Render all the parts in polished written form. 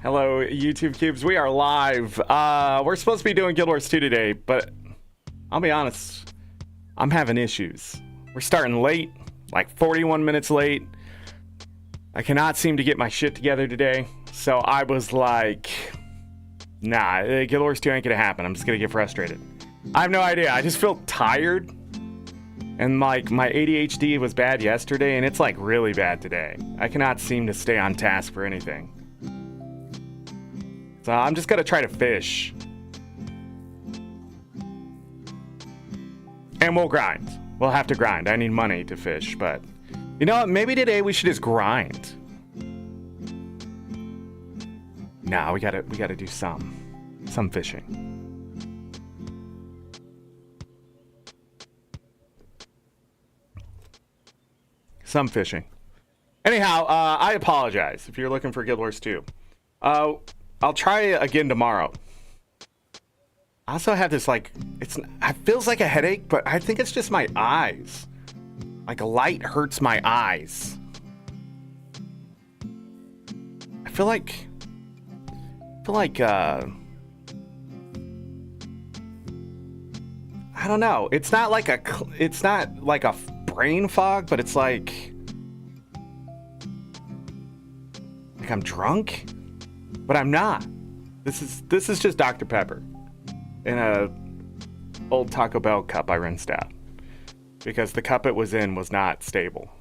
Hello, YouTube cubes. We are live. We're supposed to be doing Guild Wars 2 today, but I'll be honest, I'm having issues. We're starting late, like 41 minutes late. I cannot seem to get my shit together today, so I was like, nah, Guild Wars 2 ain't gonna happen. I'm just gonna get frustrated. I have no idea. I just feel tired, and like my ADHD was bad yesterday, and it's like really bad today. I cannot seem to stay on task for anything. So I'm just gonna try to fish. And we'll grind. We'll have to grind. I need money to fish, but you know what? Maybe today we should just grind. Nah, we gotta do some fishing. Some fishing. Anyhow, I apologize if you're looking for Guild Wars 2. I'll try it again tomorrow. I also have this like, it feels like a headache, but I think it's just my eyes. Like a light hurts my eyes. I feel like I don't know. It's not like a brain fog, but it's like I'm drunk. But I'm not. This is just Dr. Pepper in a old Taco Bell cup I rinsed out because the cup it was in was not stable.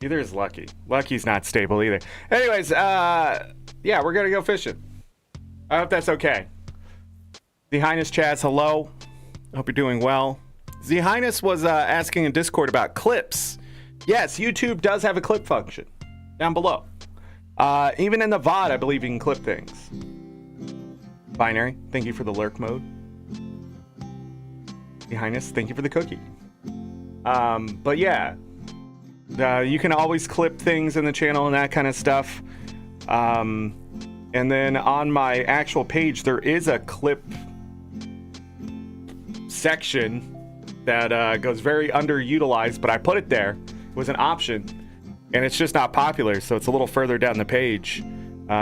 Neither is Lucky. Lucky's not stable either. Anyways, yeah, we're gonna go fishing. I hope that's okay. The Highness Chaz, hello. Hope you're doing well. The Highness was asking in Discord about clips. Yes, YouTube does have a clip function down below. Even in the VOD, I believe you can clip things. Binary, thank you for the lurk mode. Your Highness, thank you for the cookie. But yeah, you can always clip things in the channel and that kind of stuff. And then on my actual page, there is a clip section that goes very underutilized, but I put it there. Was an option, and it's just not popular, so it's a little further down the page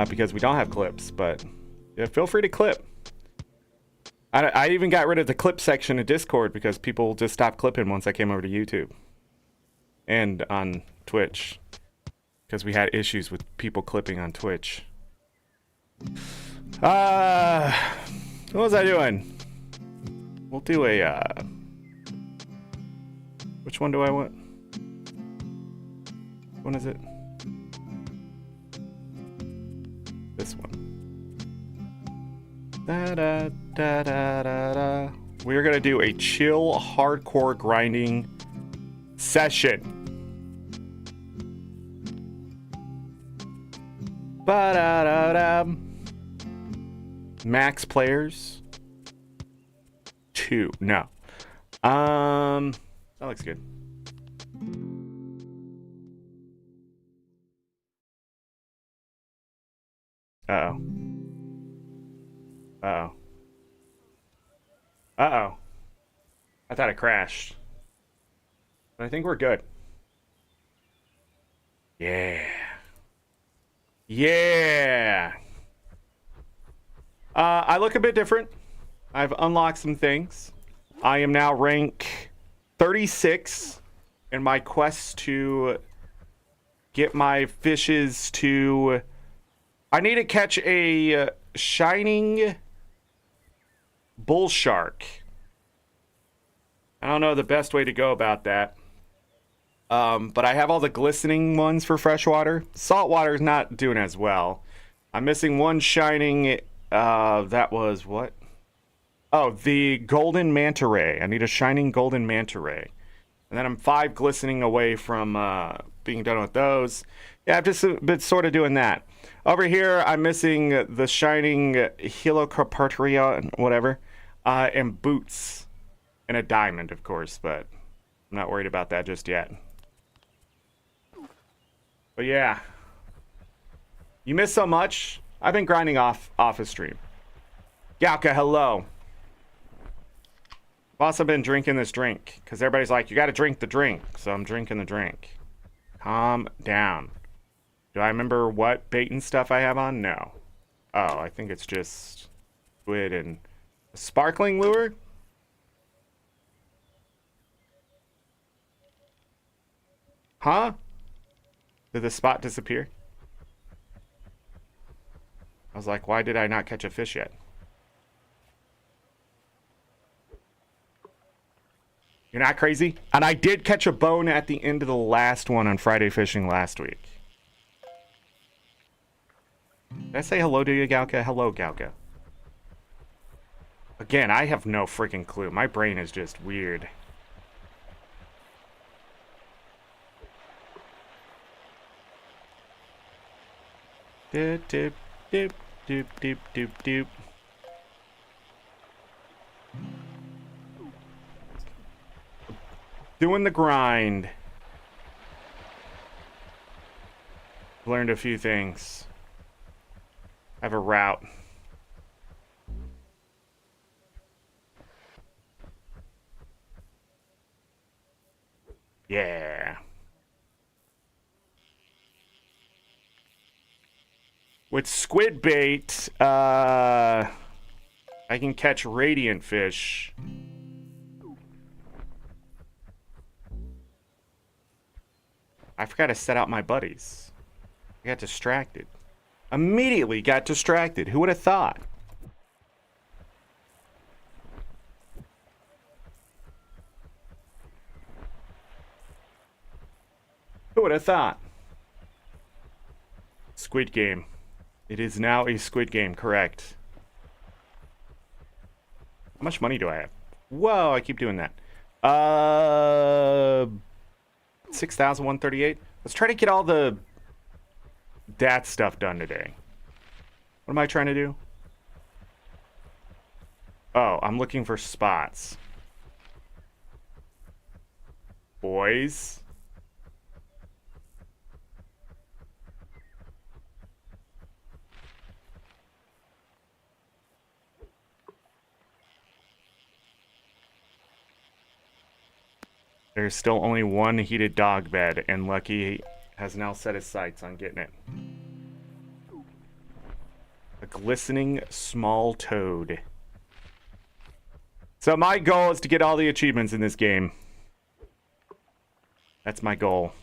because we don't have clips. But yeah, feel free to clip. I even got rid of the clip section in Discord because people just stopped clipping once I came over to YouTube and on Twitch because we had issues with people clipping on Twitch. What was I doing? We'll do a which one do I want? When is it? This one. Da, da, da, da, da, da. We're gonna do a chill hardcore grinding session. Ba da da da. Max players. 2. No. That looks good. Uh-oh. Uh-oh. Uh-oh. I thought it crashed. But I think we're good. Yeah. Yeah. I look a bit different. I've unlocked some things. I am now rank 36 in my quest to get my fishes to... I need to catch a shining bull shark. I don't know the best way to go about that. But I have all the glistening ones for freshwater. Saltwater is not doing as well. I'm missing one shining, that was what? Oh, the golden manta ray. I need a shining golden manta ray. And then I'm 5 glistening away from being done with those. Yeah, I've just been sort of doing that. Over here, I'm missing the shining Helicopteria, whatever, and boots. And a diamond, of course, but I'm not worried about that just yet. But yeah. You missed so much. I've been grinding off a stream. Galka, hello. I've also been drinking this drink, because everybody's like, you gotta drink the drink, so I'm drinking the drink. Calm down. Do I remember what bait and stuff I have on? No. Oh, I think it's just squid and a sparkling lure? Huh? Did the spot disappear? I was like, why did I not catch a fish yet? You're not crazy? And I did catch a bone at the end of the last one on Friday Fishing last week. Did I say hello to you, Galka? Hello, Galka. Again, I have no freaking clue. My brain is just weird. Doop, doop, doop, doop, doop, doop, doop. Doing the grind. Learned a few things. I have a route. Yeah. With squid bait, I can catch radiant fish. I forgot to set out my buddies. I got distracted. Immediately got distracted. Who would have thought? Who would have thought? Squid Game. It is now a Squid Game, correct. How much money do I have? Whoa, I keep doing that. 6,138. Let's try to get all the that stuff done today. What am I trying to do? Oh, I'm looking for spots. Boys. There's still only one heated dog bed, and Lucky has now set his sights on getting it. A glistening small toad. So my goal is to get all the achievements in this game. That's my goal.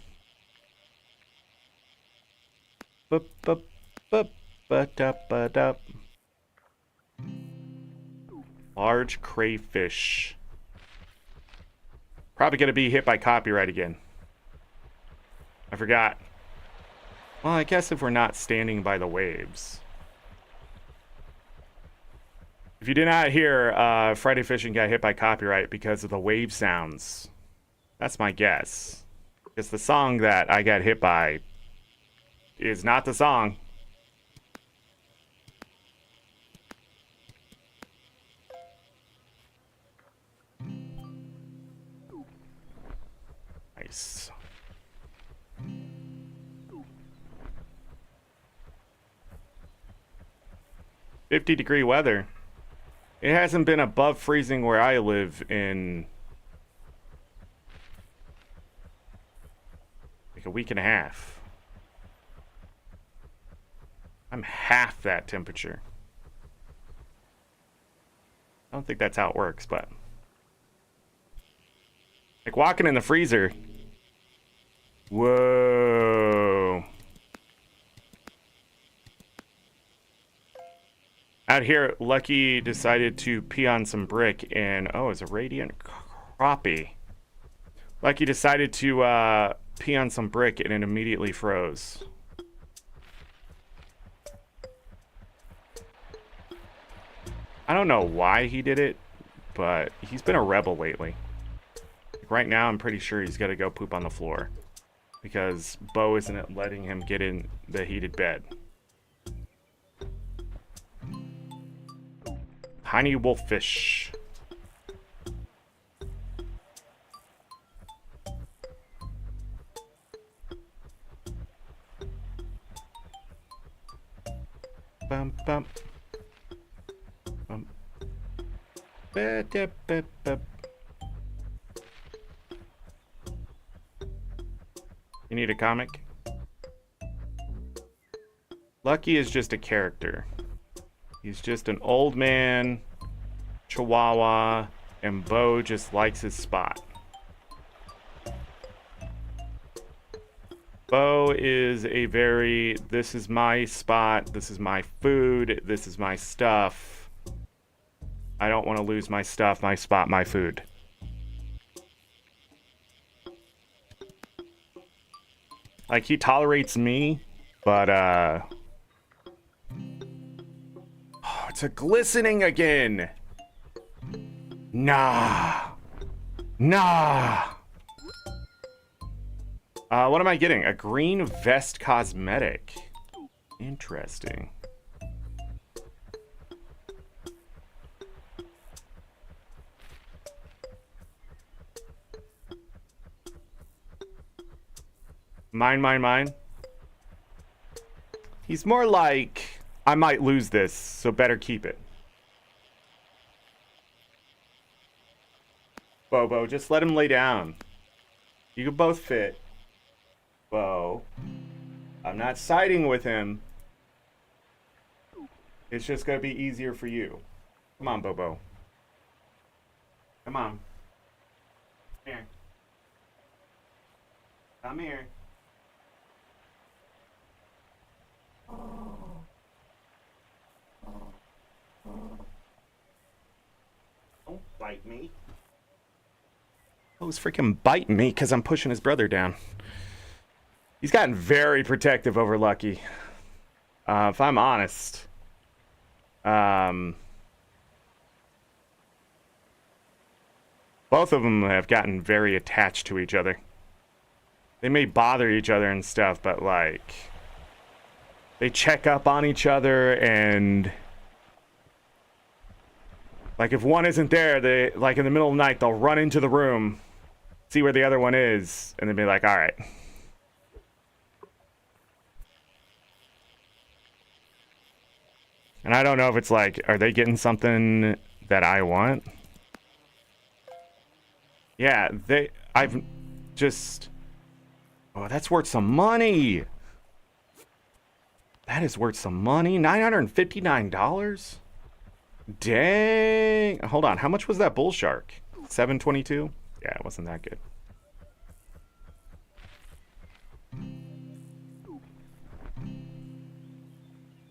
Large crayfish. Probably going to be hit by copyright again. I forgot. Well, I guess if we're not standing by the waves. If you did not hear, Friday Fishing got hit by copyright because of the wave sounds. That's my guess. Because the song that I got hit by is not the song. Nice. "50-degree weather. It hasn't been above freezing where I live in like a week and a half. I'm half that temperature. I don't think that's how it works, but like walking in the freezer. Whoa. Out here, Lucky decided to pee on some brick and, oh, it's a radiant crappie. Lucky decided to pee on some brick and it immediately froze. I don't know why he did it, but he's been a rebel lately. Like right now, I'm pretty sure he's got to go poop on the floor because Bo isn't letting him get in the heated bed. Tiny wolffish. Bum bum. Bum. You need a comic? Lucky is just a character. He's just an old man, Chihuahua, and Bo just likes his spot. Bo is a very, this is my spot, this is my food, this is my stuff. I don't want to lose my stuff, my spot, my food. Like, he tolerates me, but, oh, it's a glistening again. Nah. What am I getting? A green vest cosmetic. Interesting. Mine. He's more like, I might lose this, so better keep it. Bobo, just let him lay down. You can both fit. Bo, I'm not siding with him. It's just gonna be easier for you. Come on, Bobo. Come on. Here. Come here. Don't bite me. Oh, he's freaking biting me because I'm pushing his brother down. He's gotten very protective over Lucky. If I'm honest. Both of them have gotten very attached to each other. They may bother each other and stuff, but like, they check up on each other, and like if one isn't there, they, like in the middle of the night, they'll run into the room, see where the other one is, and then be like, all right. And I don't know if it's like, are they getting something that I want? Yeah, I've just, oh, that's worth some money. That is worth some money. $959? Dang. Hold on, how much was that bull shark? 722? Yeah, it wasn't that good.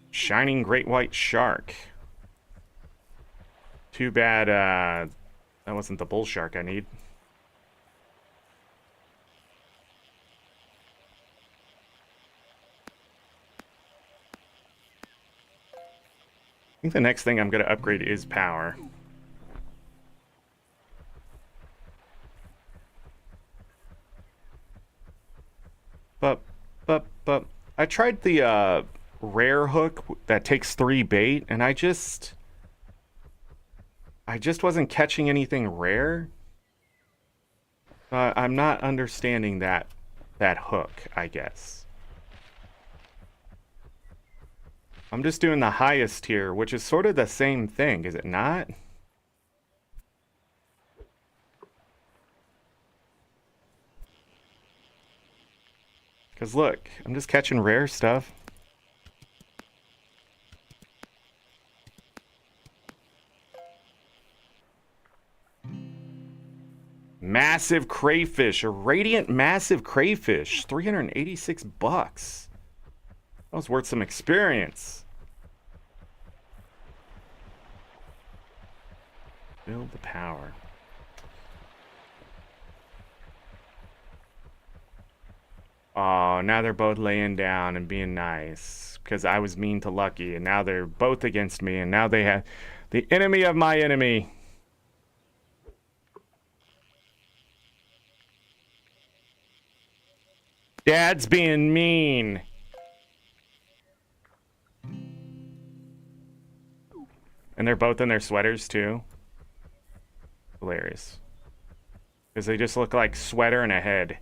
Shining great white shark. Too bad that wasn't the bull shark I need. I think the next thing I'm going to upgrade is power. But I tried the rare hook that takes 3 bait, and I just wasn't catching anything rare. I'm not understanding that hook, I guess. I'm just doing the highest tier, which is sort of the same thing, is it not? Because look, I'm just catching rare stuff. Massive crayfish, a radiant massive crayfish, 386 bucks. That was worth some experience. Build the power. Oh, now they're both laying down and being nice because I was mean to Lucky, and now they're both against me, and now they have the enemy of my enemy. Dad's being mean. And they're both in their sweaters too. Hilarious. Because they just look like sweater and a head.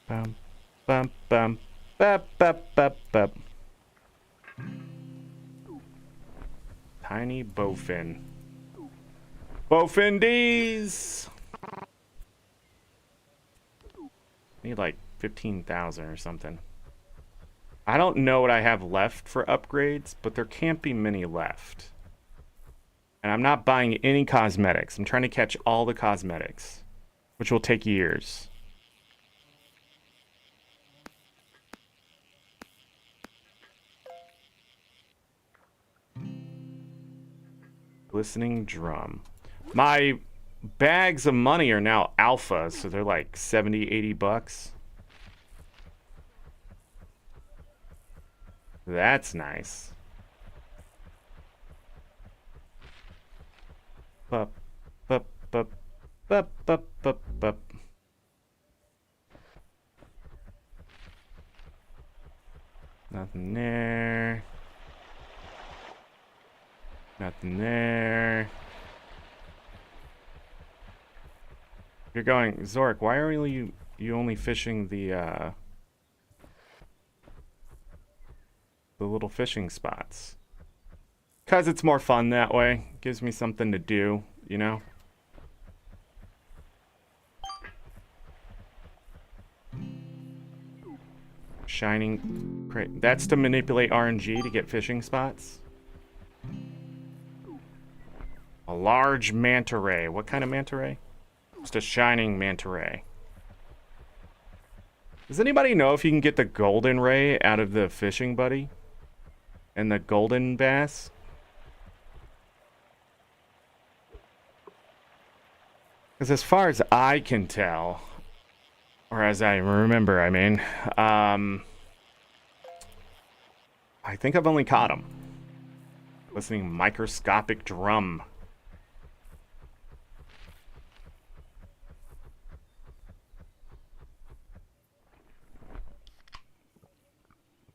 Bum, bum, bum, bum, bum, bum, bum. tiny bowfin. Bowfin D's! Need like 15,000 or something. I don't know what I have left for upgrades, but there can't be many left. And I'm not buying any cosmetics. I'm trying to catch all the cosmetics, which will take years. Glistening drum. My bags of money are now alpha, so they're like 70, 80 bucks. That's nice. Bup, bup, bup, bup, bup, bup, bup. Nothing there. Nothing there. You're going, Zorric, why are you only fishing the little fishing spots? 'Cause it's more fun that way. Gives me something to do, you know? Shining crate. That's to manipulate RNG to get fishing spots. A large manta ray. What kind of manta ray? Just a shining manta ray. Does anybody know if you can get the golden ray out of the fishing buddy? And the golden bass? Because as far as I can tell, or as I remember, I mean, I think I've only caught them. Listening microscopic drum.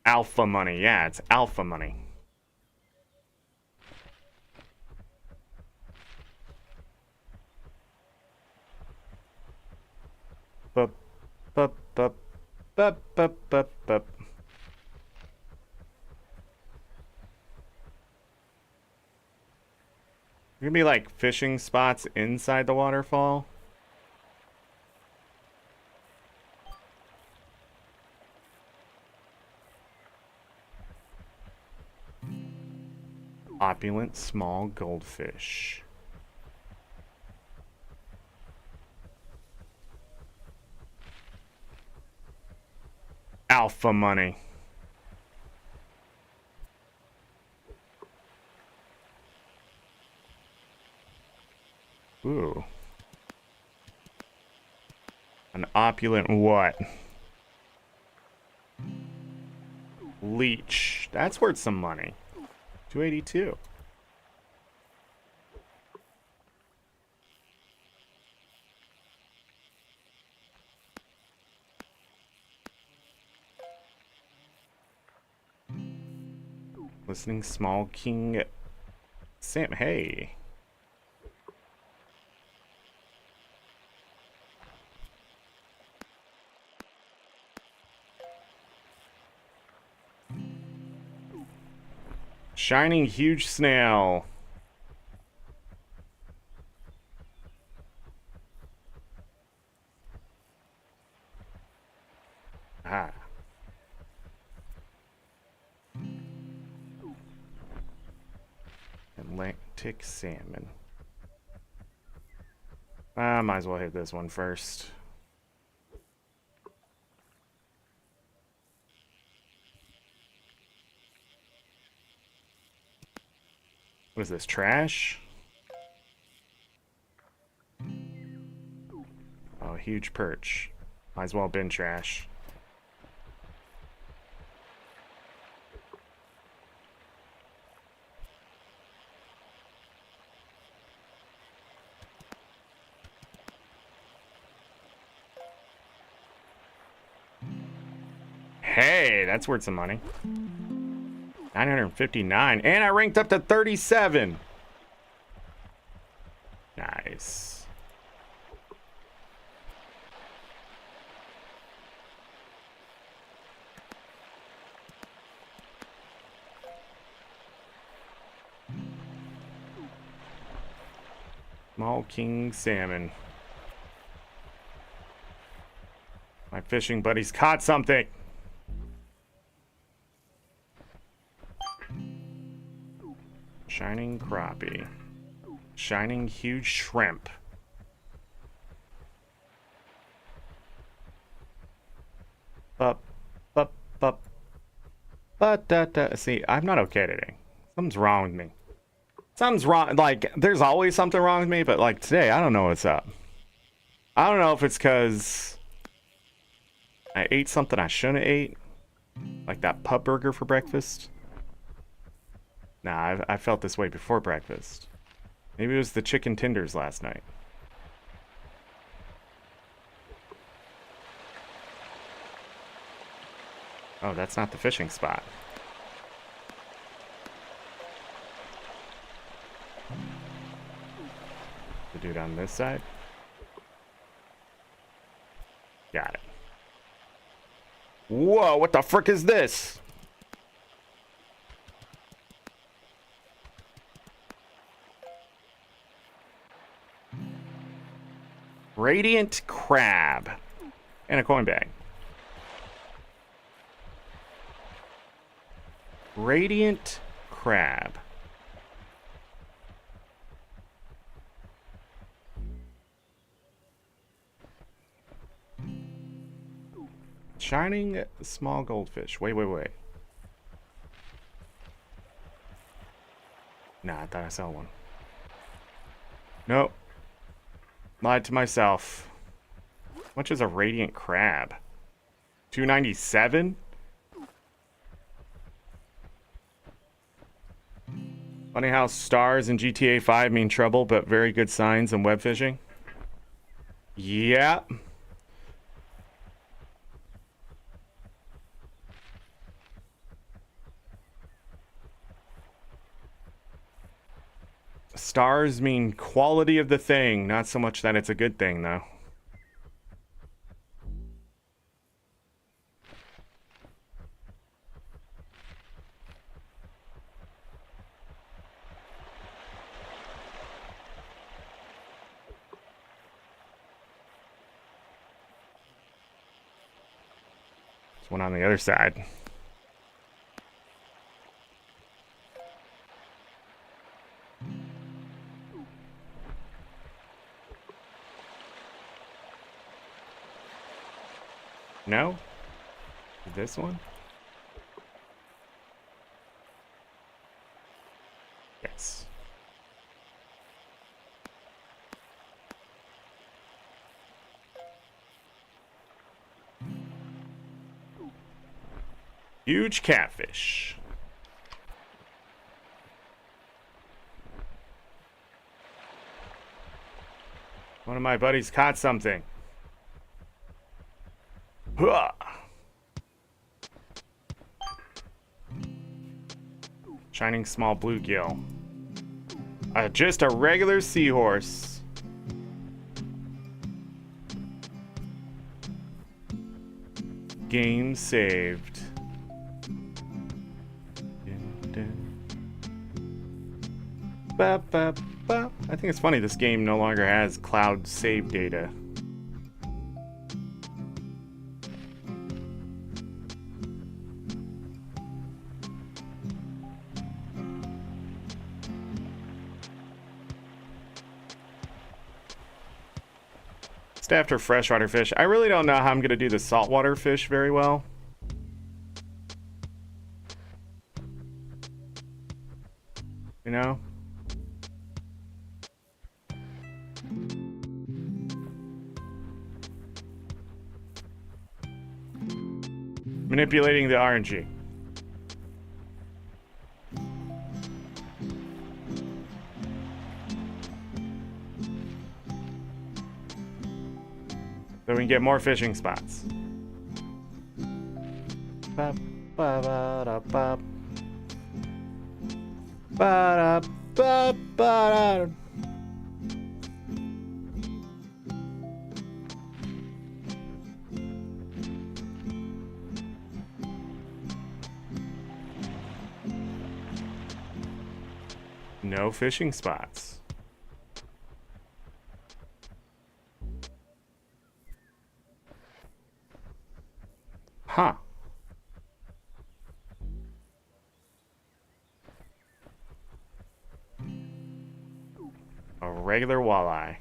Alpha money, yeah, it's alpha money. Bup, bup, bup, bup, bup, bup, bup. Gonna be like fishing spots inside the waterfall. Opulent small goldfish. Alpha money. Ooh. An opulent what? Leech. That's worth some money. 282. Listening small king Sam. Hey. Shining huge snail. Ah. Atlantic salmon. I might as well hit this one first. What is this, trash? Oh, huge perch. Might as well have been trash. Hey, that's worth some money. 959, and I ranked up to 37. Nice. Small king salmon. My fishing buddies caught something. Shining crappie. Shining huge shrimp. Up, up, up. See, I'm not okay today. Something's wrong with me. Something's wrong. Like, there's always something wrong with me, but like today, I don't know what's up. I don't know if it's because I ate something I shouldn't have ate. Like that pub burger for breakfast. Nah, I felt this way before breakfast. Maybe it was the chicken tenders last night. Oh, that's not the fishing spot. The dude on this side. Got it. Whoa, what the frick is this? Radiant crab. And a coin bag. Radiant crab. Shining small goldfish. Wait. Nah, I thought I saw one. Nope. Lied to myself. How much is a radiant crab? $2.97? Funny how stars in GTA 5 mean trouble, but very good signs in web fishing. Yeah. Stars mean quality of the thing, not so much that it's a good thing, though. There's one on the other side. No? This one? Yes. Huge catfish. One of my buddies caught something. Huh. Shining small bluegill. Just a regular seahorse. Game saved. Ba, ba, ba. I think it's funny this game no longer has cloud save data. After freshwater fish, I really don't know how I'm gonna do the saltwater fish very well. You know? Manipulating the RNG. So we can get more fishing spots. Ba, ba, ba, da, ba. Ba, da, ba, ba, da. No fishing spots. Huh. A regular walleye.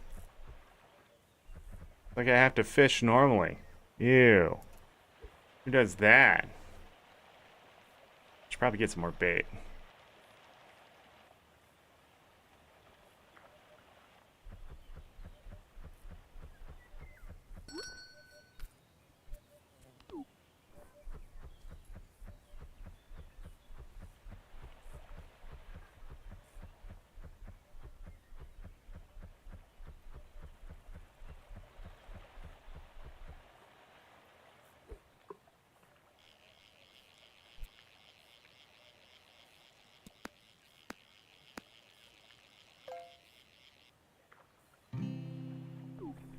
Like I have to fish normally. Ew. Who does that? Should probably get some more bait.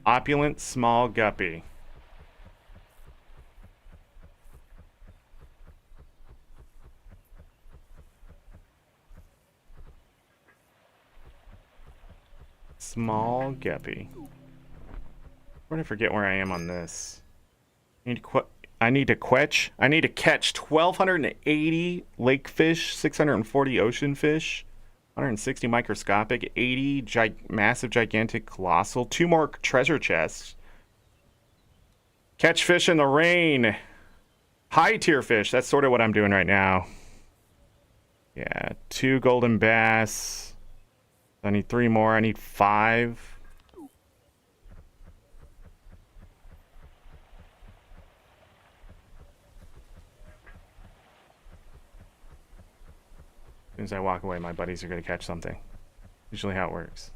Opulent small guppy. Small guppy. Where did I forget where I am on this? I need to catch 1,280 lake fish, 640 ocean fish, 160 microscopic, 80 massive, gigantic, colossal, 2 more treasure chests. Catch fish in the rain. High tier fish. That's sort of what I'm doing right now. Yeah, 2 golden bass. I need 3 more. I need 5. As soon as I walk away, my buddies are going to catch something. Usually how it works.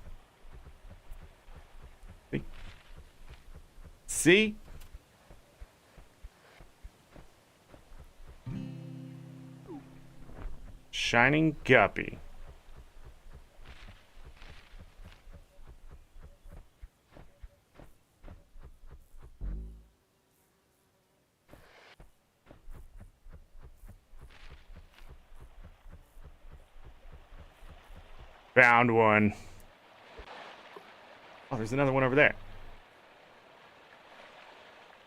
See? See? Shining guppy. Found one. Oh, there's another one over there.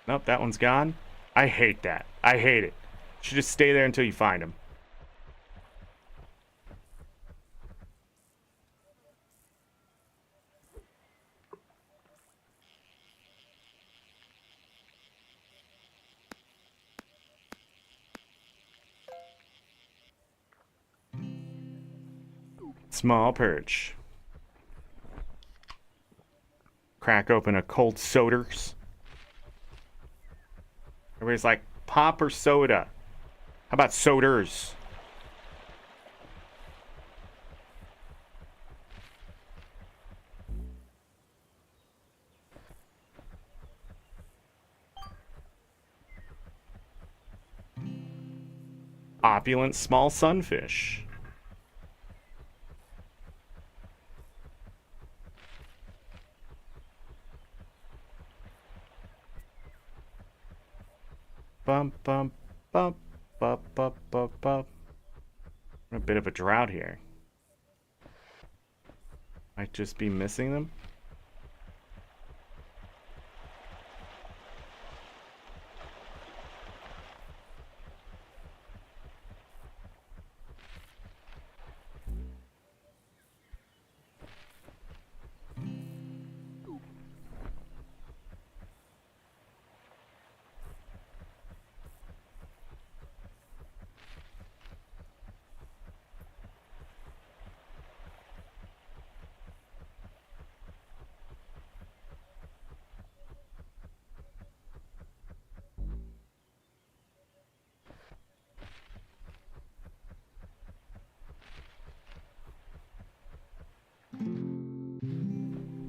Nope, that one's gone. I hate that. I hate it. You should just stay there until you find him. Small perch. Crack open a cold sodas. Everybody's like, pop or soda? How about sodas? Opulent small sunfish. Bump, bump, bump, bump, bump, bump, bump. A bit of a drought here. Might just be missing them.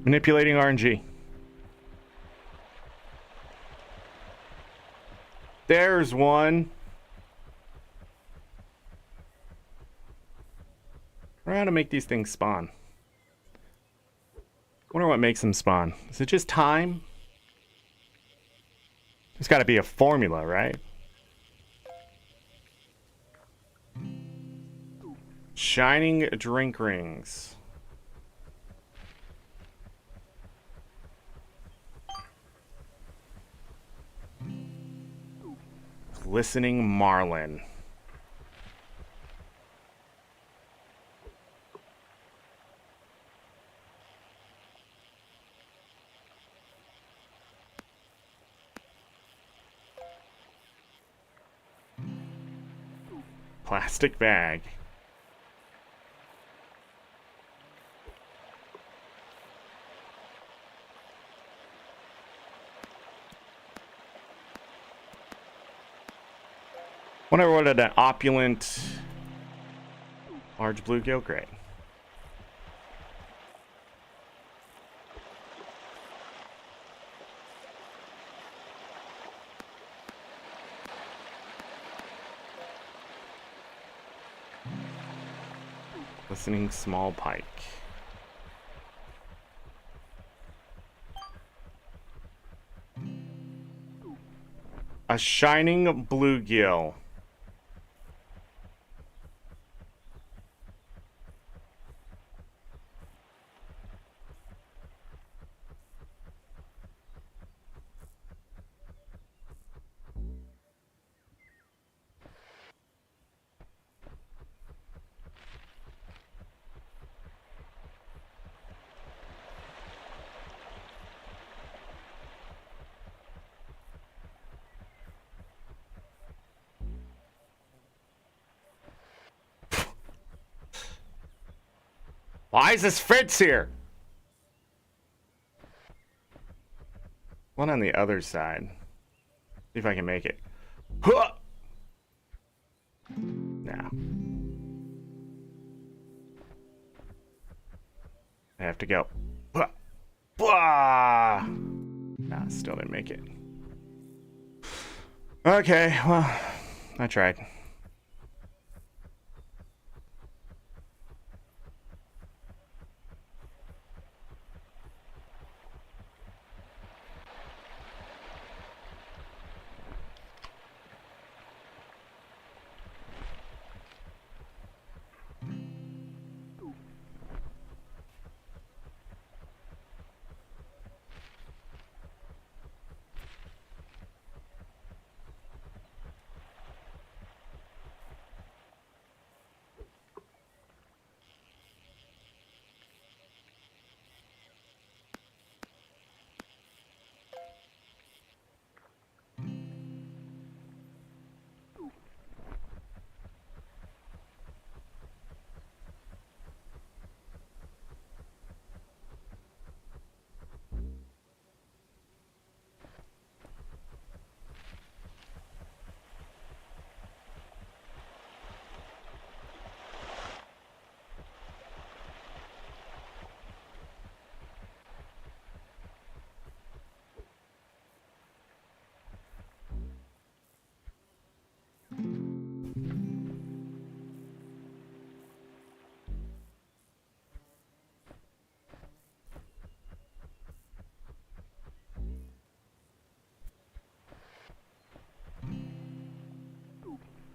Manipulating RNG. There's one. I don't know how to make these things spawn. Wonder what makes them spawn. Is it just time? There's got to be a formula, right? Shining drink rings. glistening marlin. Plastic bag. Wonder what an opulent large bluegill. Great. Glistening small pike. A shining bluegill. Why is this Fritz here? One on the other side. See if I can make it. Huh! Nah. I have to go. Huh! Blah! Nah, still didn't make it. Okay, well, I tried.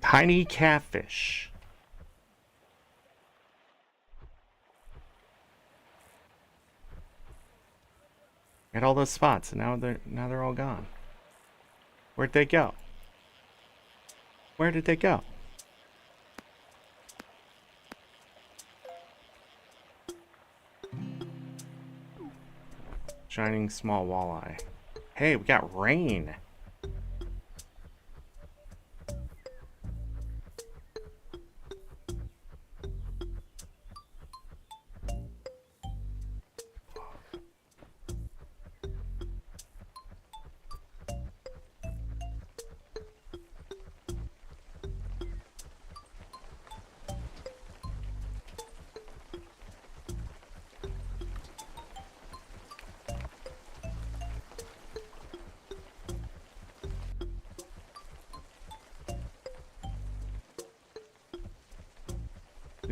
Tiny catfish. Got all those spots, and now they're all gone. Where'd they go? Where did they go? Shining small walleye. Hey, we got rain.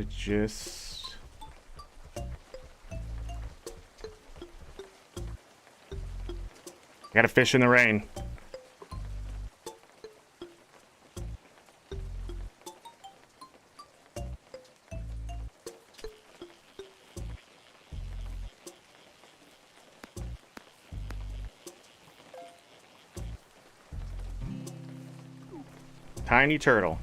Just gotta fish in the rain. Tiny turtle.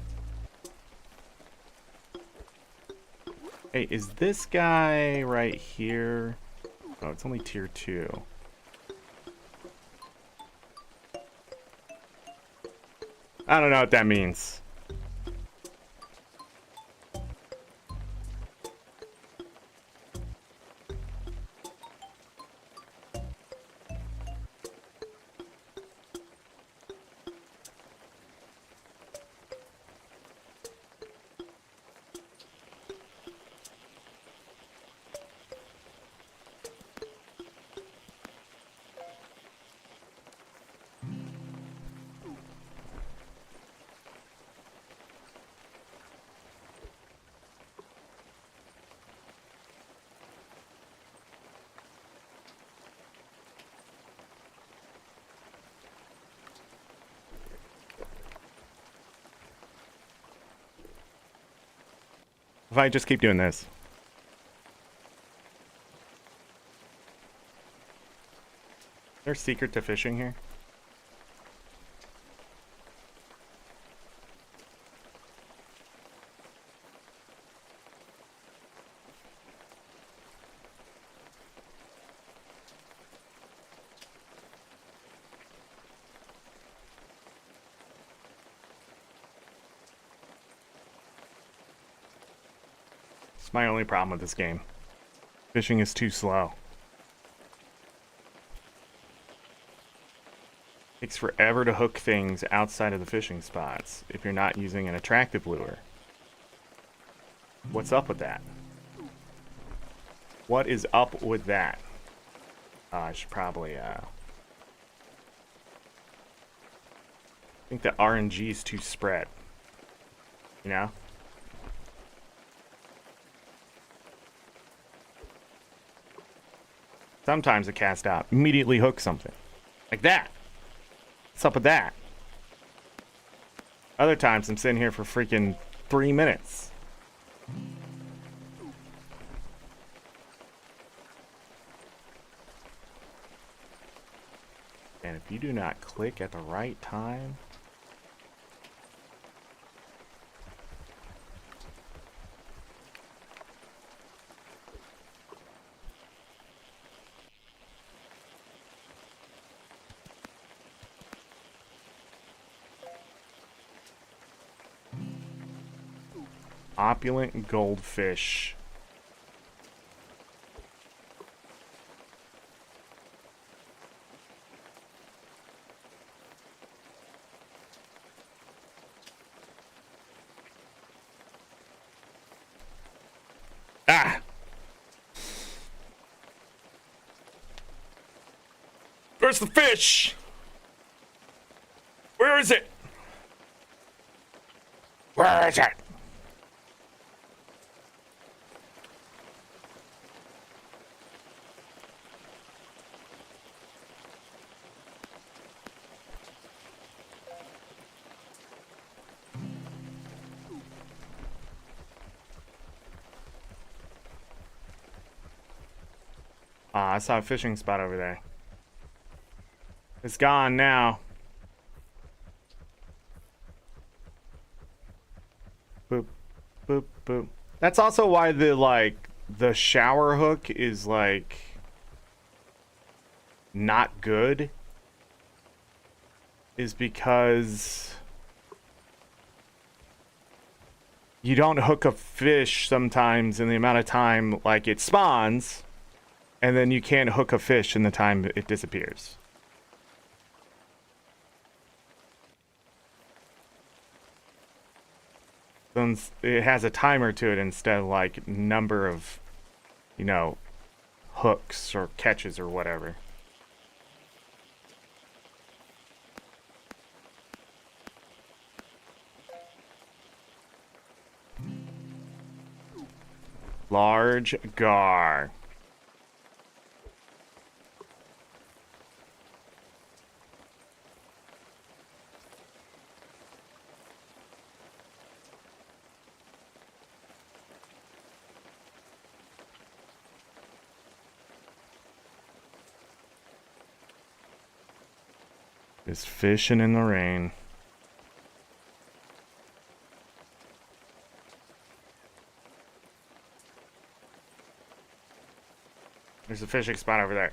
Hey, is this guy right here? Oh, it's only tier 2. I don't know what that means. If I just keep doing this. Is there a secret to fishing here? It's my only problem with this game. Fishing is too slow. Takes forever to hook things outside of the fishing spots if you're not using an attractive lure. What's up with that? What is up with that? I should probably, I think the RNG is too spread. You know? Sometimes a cast out immediately hooks something. Like that. What's up with that? Other times I'm sitting here for freaking 3 minutes. And if you do not click at the right time... Opulent goldfish. Ah! Where's the fish? Where is it? Where is it? I saw a fishing spot over there. It's gone now. Boop, boop, boop. That's also why the shower hook is not good. Is because you don't hook a fish sometimes in the amount of time it spawns. And then you can't hook a fish in the time it disappears. So it has a timer to it instead of number of, hooks or catches or whatever. Large gar. Just fishing in the rain. There's a fishing spot over there.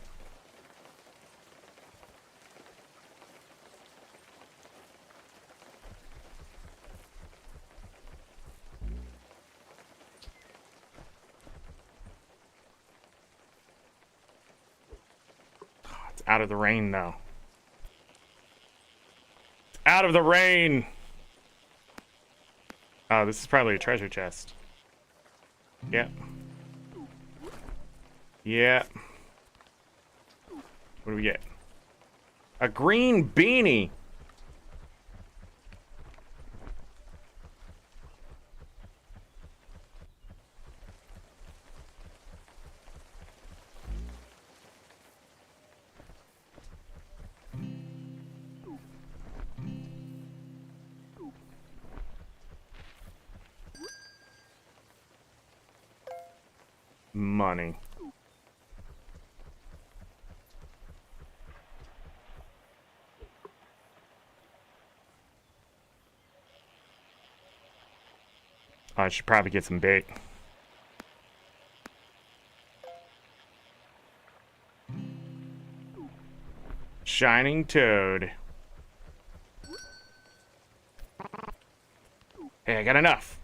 It's out of the rain, though. It's out of the rain! Oh, this is probably a treasure chest. Yep. Yeah. What do we get? A green beanie! Money. I should probably get some bait. Shining toad. Hey, I got enough.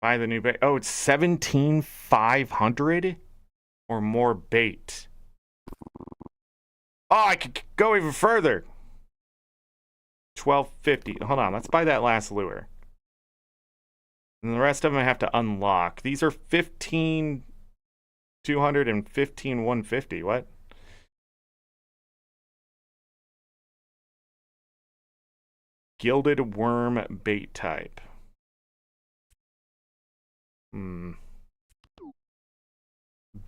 Buy the new bait. Oh, it's 17,500 or more bait. Oh, I could go even further. 1250. Hold on, let's buy that last lure. And the rest of them I have to unlock. These are 15,200 and 15,150. What? Gilded worm bait type.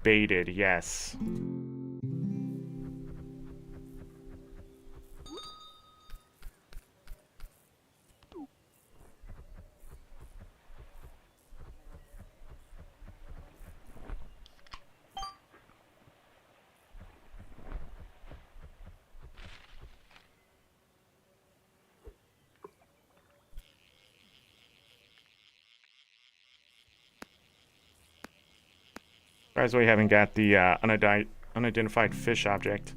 Baited, yes. Surprised we haven't got the unidentified fish object.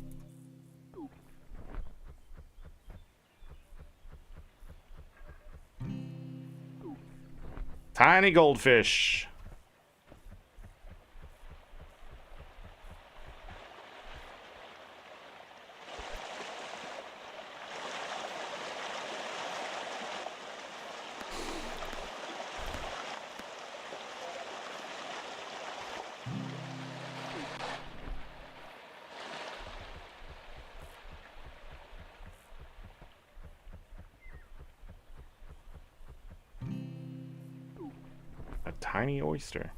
Tiny goldfish. Tiny oyster.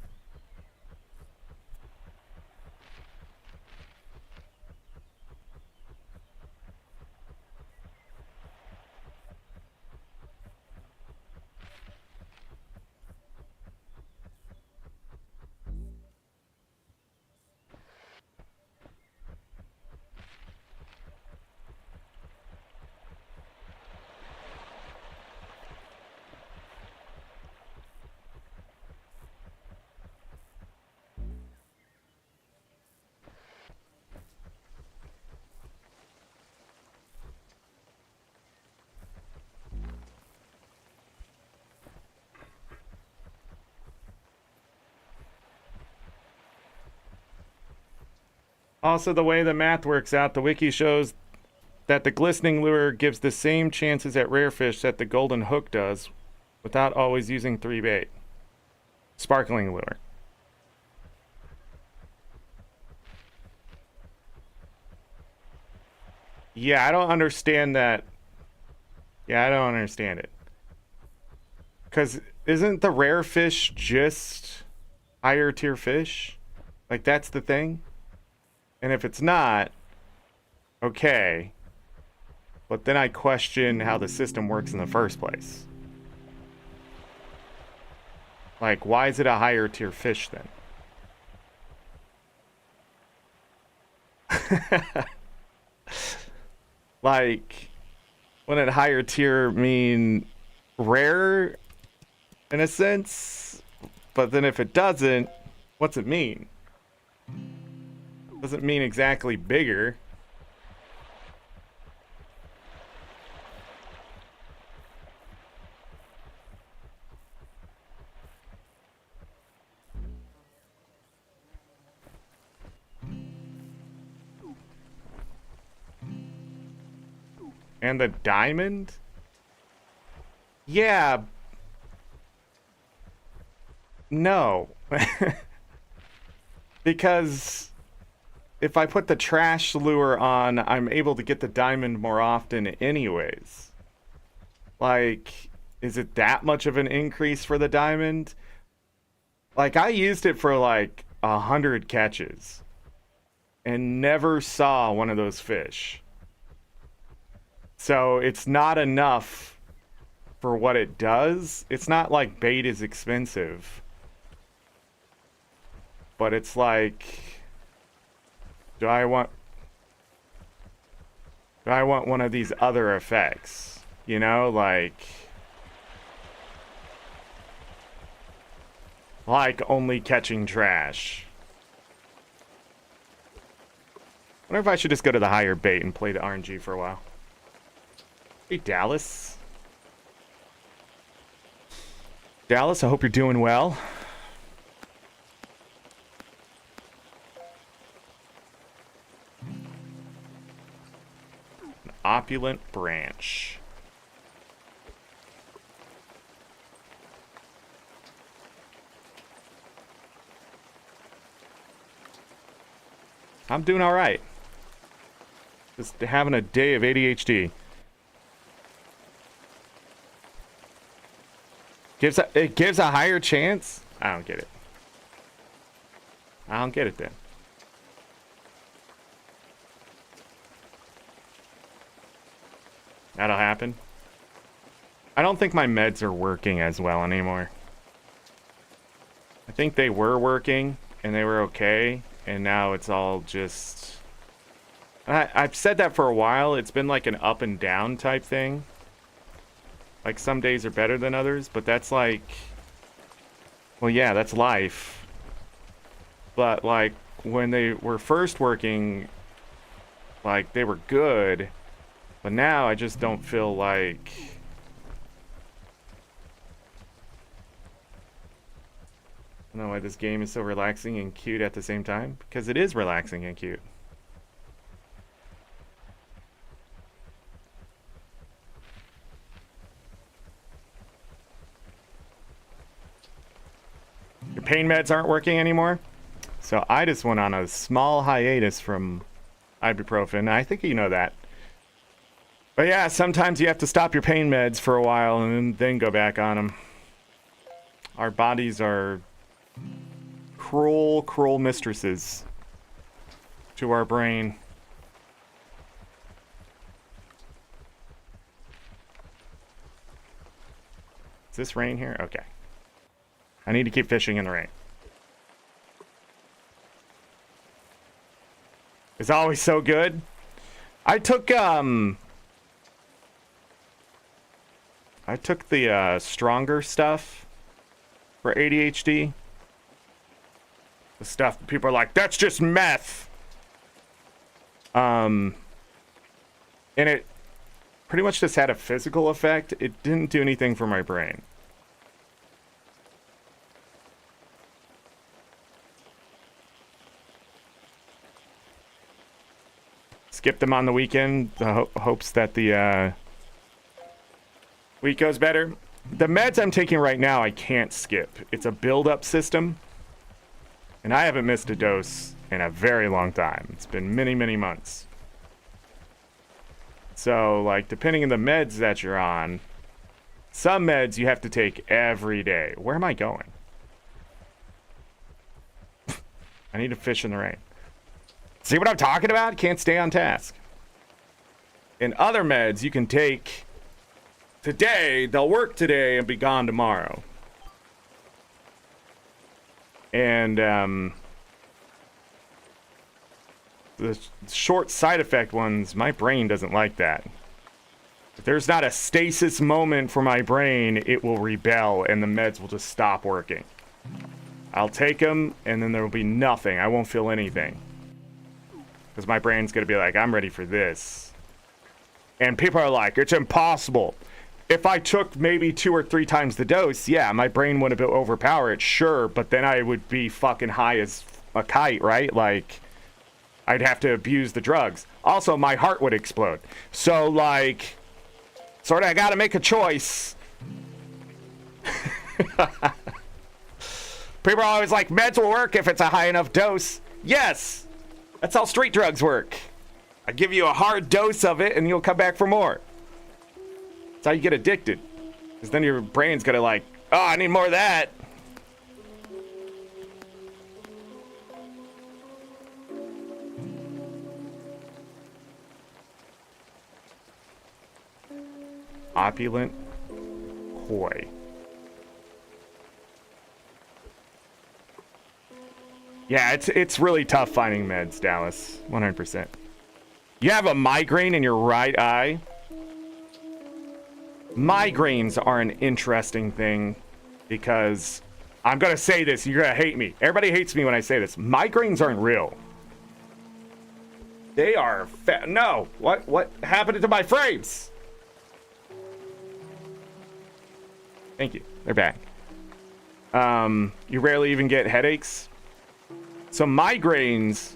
Also, the way the math works out, the wiki shows that the glistening lure gives the same chances at rare fish that the golden hook does without always using 3 bait. Sparkling lure. Yeah, I don't understand that. Yeah, I don't understand it. Because isn't the rare fish just higher tier fish? Like, that's the thing? And if it's not, okay. But then I question how the system works in the first place. Like, why is it a higher tier fish then? Like, wouldn't higher tier mean rare in a sense. But then if it doesn't, what's it mean? Doesn't mean exactly bigger. And the diamond? Yeah. No. Because if I put the trash lure on, I'm able to get the diamond more often anyways. Like, is it that much of an increase for the diamond? Like, I used it for like 100 catches and never saw one of those fish. So it's not enough for what it does. It's not like bait is expensive. But it's like, do I want one of these other effects? You know, like only catching trash. I wonder if I should just go to the higher bait and play the RNG for a while. Hey, Dallas. Dallas, I hope you're doing well. An opulent branch. I'm doing all right. Just having a day of ADHD. It gives a higher chance? I don't get it. I don't get it then. That'll happen. I don't think my meds are working as well anymore. I think they were working and they were okay, and now it's all just... I've said that for a while. It's been like an up and down type thing. Like, some days are better than others, but that's like... Well, yeah, that's life. But, like, when they were first working, like, they were good. But now I just don't feel like... I don't know why this game is so relaxing and cute at the same time. Because it is relaxing and cute. Your pain meds aren't working anymore? So I just went on a small hiatus from ibuprofen. I think you know that. But yeah, sometimes you have to stop your pain meds for a while and then go back on them. Our bodies are cruel, cruel mistresses to our brain. Is this rain here? Okay. I need to keep fishing in the rain. It's always so good. I took the stronger stuff for ADHD. The stuff that people are like, that's just meth. And it pretty much just had a physical effect. It didn't do anything for my brain. Skip them on the weekend. The hopes that the week goes better. The meds I'm taking right now, I can't skip. It's a build-up system. And I haven't missed a dose in a very long time. It's been many, many months. So, like, depending on the meds that you're on, some meds you have to take every day. Where am I going? I need to fish in the rain. See what I'm talking about? Can't stay on task. In other meds, you can take today, they'll work today and be gone tomorrow. And the short side effect ones, my brain doesn't like that. If there's not a stasis moment for my brain, it will rebel and the meds will just stop working. I'll take them and then there will be nothing. I won't feel anything. Because my brain's going to be like, I'm ready for this. And people are like, it's impossible. If I took maybe 2 or 3 times the dose, yeah, my brain would have overpowered it, sure. But then I would be fucking high as a kite, right? Like, I'd have to abuse the drugs. Also, my heart would explode. So, like, sort of, I got to make a choice. People are always like, meds will work if it's a high enough dose. Yes. That's how street drugs work. I give you a hard dose of it and you'll come back for more. That's how you get addicted. Because then your brain's gonna like, oh, I need more of that. Opulent Koi. Yeah, it's really tough finding meds, Dallas. 100%. You have a migraine in your right eye. Migraines are an interesting thing because I'm going to say this. You're going to hate me. Everybody hates me when I say this. Migraines aren't real. They are no. What happened to my frames? Thank you. They're back. You rarely even get headaches. So migraines,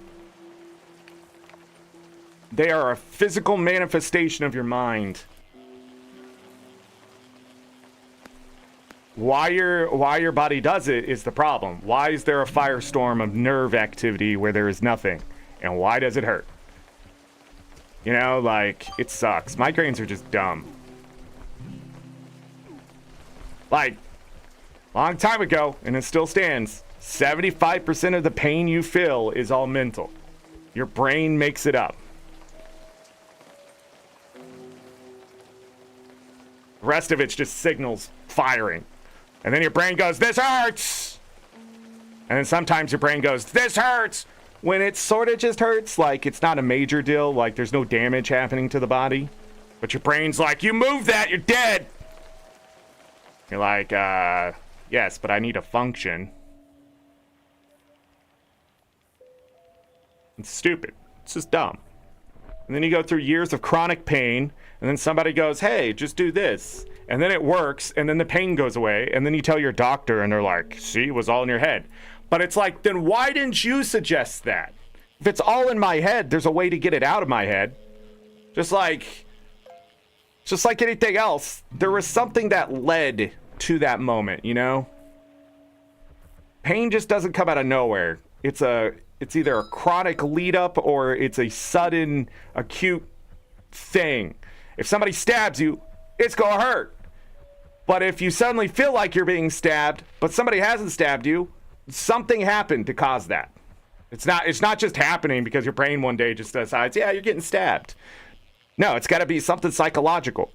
they are a physical manifestation of your mind. Why your body does it is the problem. Why is there a firestorm of nerve activity where there is nothing? And why does it hurt? You know, like, it sucks. Migraines are just dumb. Like, long time ago, and it still stands, 75% of the pain you feel is all mental. Your brain makes it up. The rest of it's just signals firing. And then your brain goes, this hurts! And then sometimes your brain goes, this hurts! When it sort of just hurts, like it's not a major deal, like there's no damage happening to the body. But your brain's like, you move that, you're dead! You're like, yes, but I need a function. It's stupid. It's just dumb. And then you go through years of chronic pain, and then somebody goes, hey, just do this. And then it works, and then the pain goes away, and then you tell your doctor, and they're like, see, it was all in your head. But it's like, then why didn't you suggest that? If it's all in my head, there's a way to get it out of my head. Just like anything else, there was something that led to that moment, you know? Pain just doesn't come out of nowhere. It's either a chronic lead up or it's a sudden acute thing. If somebody stabs you, it's gonna hurt. But if you suddenly feel like you're being stabbed, but somebody hasn't stabbed you, something happened to cause that. It's not just happening because your brain one day just decides, yeah, you're getting stabbed. No, it's got to be something psychological.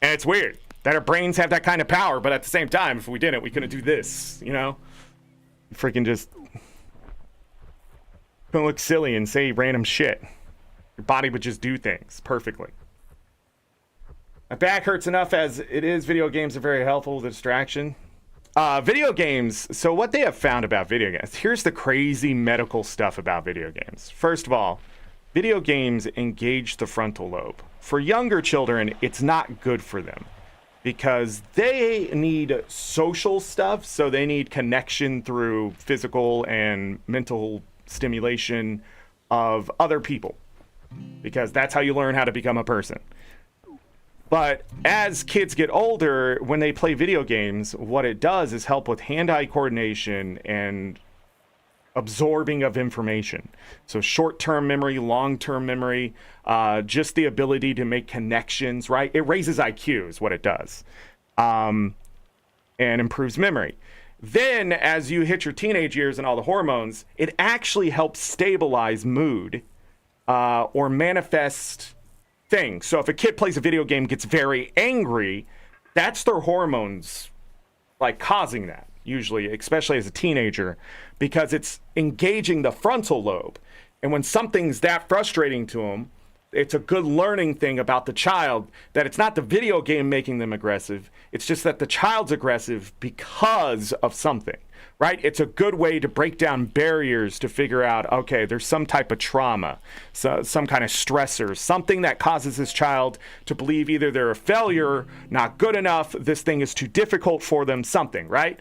And it's weird that our brains have that kind of power, but at the same time, if we didn't, we couldn't do this, you know? Freaking just don't look silly and say random shit. Your body would just do things perfectly. My back hurts enough as it is. Video games are very helpful with a distraction. Video games. So what they have found about video games. Here's the crazy medical stuff about video games. First of all, video games engage the frontal lobe. For younger children, it's not good for them because they need social stuff. So they need connection through physical and mental stimulation of other people because that's how you learn how to become a person. But as kids get older, when they play video games, what it does is help with hand-eye coordination and absorbing of information. So short-term memory, long-term memory, just the ability to make connections, right? It raises IQ is what it does, and improves memory. Then as you hit your teenage years and all the hormones, it actually helps stabilize mood or manifest thing. So if a kid plays a video game, gets very angry, that's their hormones like causing that usually, especially as a teenager, because it's engaging the frontal lobe. And when something's that frustrating to them, it's a good learning thing about the child, that it's not the video game making them aggressive. It's just that the child's aggressive because of something, right? It's a good way to break down barriers to figure out, okay, there's some type of trauma, so some kind of stressor, something that causes this child to believe either they're a failure, not good enough, this thing is too difficult for them, something, right?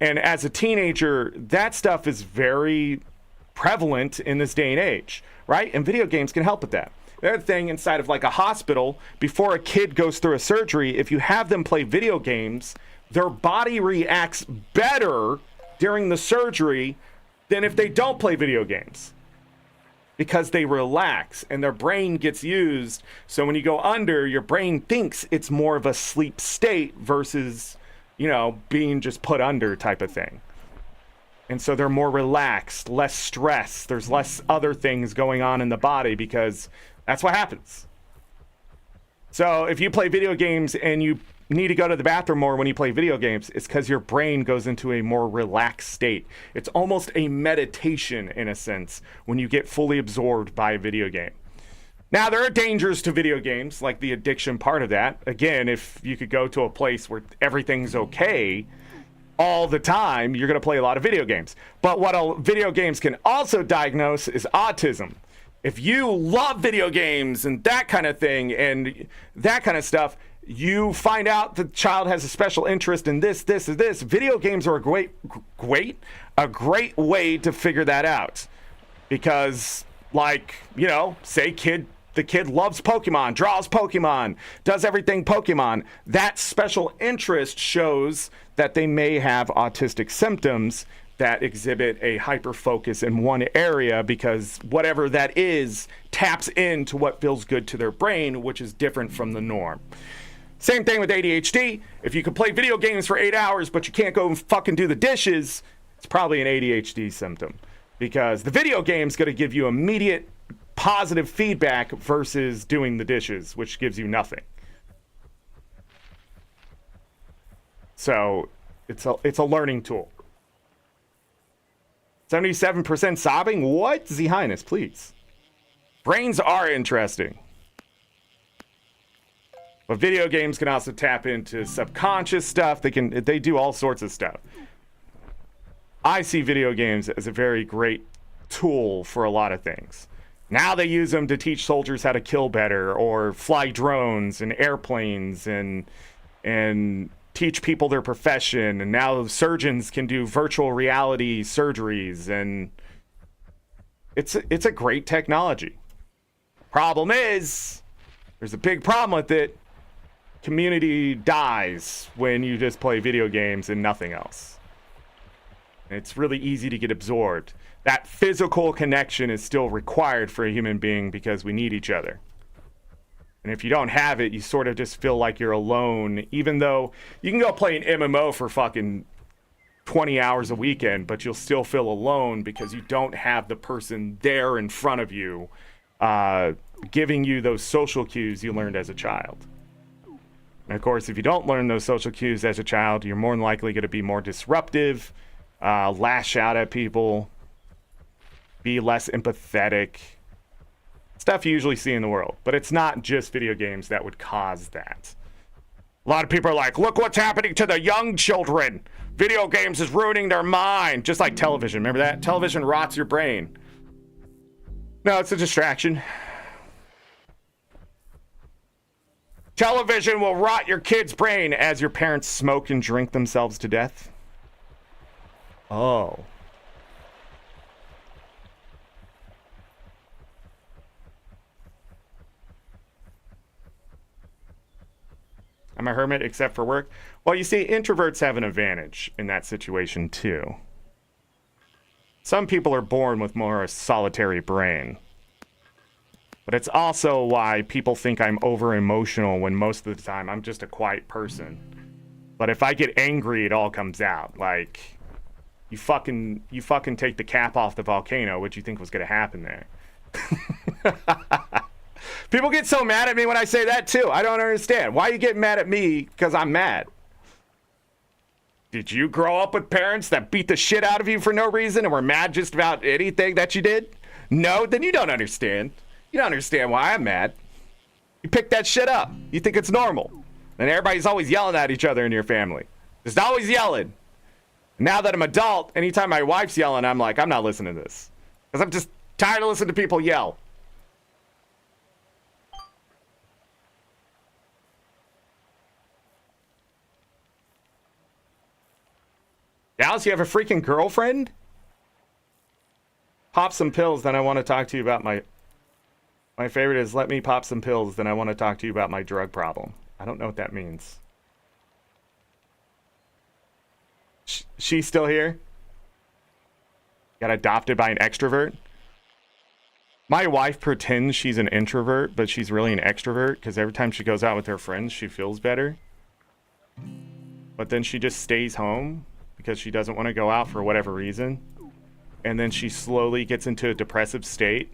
And as a teenager, that stuff is very prevalent in this day and age, right? And video games can help with that. The other thing, inside of like a hospital, before a kid goes through a surgery, if you have them play video games, their body reacts better during the surgery than if they don't play video games, because they relax and their brain gets used. So when you go under, your brain thinks it's more of a sleep state versus, you know, being just put under type of thing. And so they're more relaxed, less stress. There's less other things going on in the body because that's what happens. So if you play video games and you need to go to the bathroom more when you play video games, it's because your brain goes into a more relaxed state. It's almost a meditation in a sense when you get fully absorbed by a video game. Now, there are dangers to video games, like the addiction part of that. Again, if you could go to a place where everything's okay all the time, you're going to play a lot of video games. But what video games can also diagnose is autism. If you love video games and that kind of thing and that kind of stuff, you find out the child has a special interest in this. Video games are a great way to figure that out. Because, like, you know, say the kid loves Pokemon, draws Pokemon, does everything Pokemon. That special interest shows that they may have autistic symptoms that exhibit a hyper focus in one area, because whatever that is taps into what feels good to their brain, which is different from the norm. Same thing with ADHD. If you can play video games for 8 hours, but you can't go and fucking do the dishes, it's probably an ADHD symptom, because the video game's going to give you immediate positive feedback versus doing the dishes, which gives you nothing. So it's a learning tool. 77% sobbing? What? Z Highness, please. Brains are interesting. But video games can also tap into subconscious stuff. They do all sorts of stuff. I see video games as a very great tool for a lot of things. Now they use them to teach soldiers how to kill better, or fly drones and airplanes, and teach people their profession. And now surgeons can do virtual reality surgeries, and it's a great technology. Problem is, there's a big problem with it. Community dies when you just play video games and nothing else. It's really easy to get absorbed. That physical connection is still required for a human being because we need each other. And if you don't have it, you sort of just feel like you're alone, even though you can go play an MMO for fucking 20 hours a weekend, but you'll still feel alone because you don't have the person there in front of you giving you those social cues you learned as a child. And of course, if you don't learn those social cues as a child, you're more than likely going to be more disruptive, lash out at people, be less empathetic. Stuff you usually see in the world. But it's not just video games that would cause that. A lot of people are like, look what's happening to the young children. Video games is ruining their mind. Just like television. Remember that? Television rots your brain. No, it's a distraction. Television will rot your kid's brain as your parents smoke and drink themselves to death. Oh. I'm a hermit except for work. Well, you see, introverts have an advantage in that situation too. Some people are born with more a solitary brain. But it's also why people think I'm over-emotional when most of the time I'm just a quiet person. But if I get angry, it all comes out. Like, you fucking take the cap off the volcano. What do you think was going to happen there? People get so mad at me when I say that too. I don't understand. Why you get mad at me because I'm mad? Did you grow up with parents that beat the shit out of you for no reason and were mad just about anything that you did? No? Then you don't understand. You don't understand why I'm mad. You pick that shit up. You think it's normal. And everybody's always yelling at each other in your family. Just always yelling. Now that I'm adult, anytime my wife's yelling, I'm like, I'm not listening to this. Because I'm just tired of listening to people yell. Dallas, you have a freaking girlfriend? Pop some pills, then I want to talk to you about my favorite is let me pop some pills, then I want to talk to you about my drug problem. I don't know what that means. She's still here? Got adopted by an extrovert? My wife pretends she's an introvert, but she's really an extrovert because every time she goes out with her friends, she feels better. But then she just stays home because she doesn't want to go out for whatever reason. And then she slowly gets into a depressive state.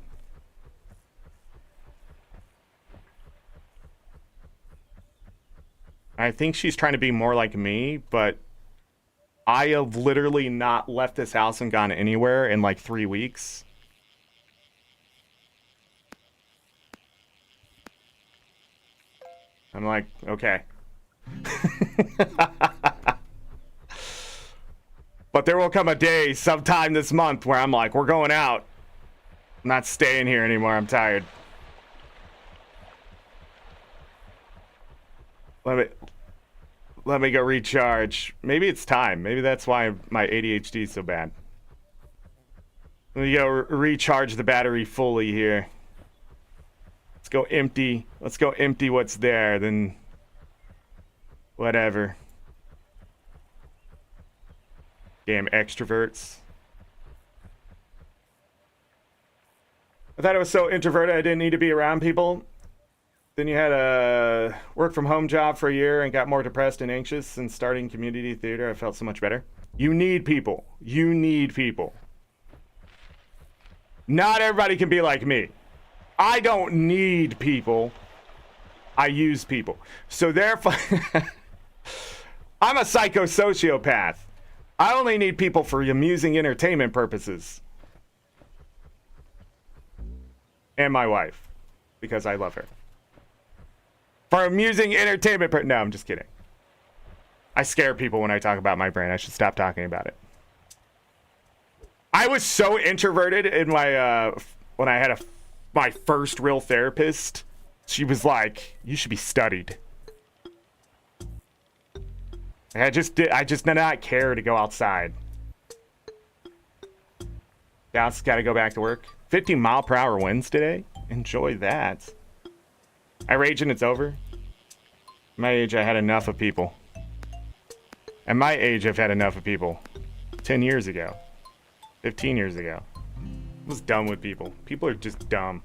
I think she's trying to be more like me, but I have literally not left this house and gone anywhere in like 3 weeks. I'm like, okay. But there will come a day sometime this month where I'm like, we're going out. I'm not staying here anymore. I'm tired. Let me go recharge. Maybe it's time. Maybe that's why my ADHD is so bad. Let me go recharge the battery fully here. Let's go empty. Let's go empty what's there, then whatever. Damn extroverts. I thought I was so introverted I didn't need to be around people. Then you had a work from home job for a year and got more depressed and anxious, and starting community theater, I felt so much better. You need people. You need people. Not everybody can be like me. I don't need people. I use people. So therefore, I'm a psychosociopath. I only need people for amusing entertainment purposes. And my wife, because I love her. For amusing entertainment no, I'm just kidding. I scare people when I talk about my brain. I should stop talking about it. I was so introverted in my when I had my first real therapist. She was like, "You should be studied." I just did not care to go outside. Now it's got to go back to work. 50-mile-per-hour winds today. Enjoy that. I rage and it's over. At my age, I had enough of people. At my age, I've had enough of people. 10 years ago. 15 years ago. I was done with people. People are just dumb.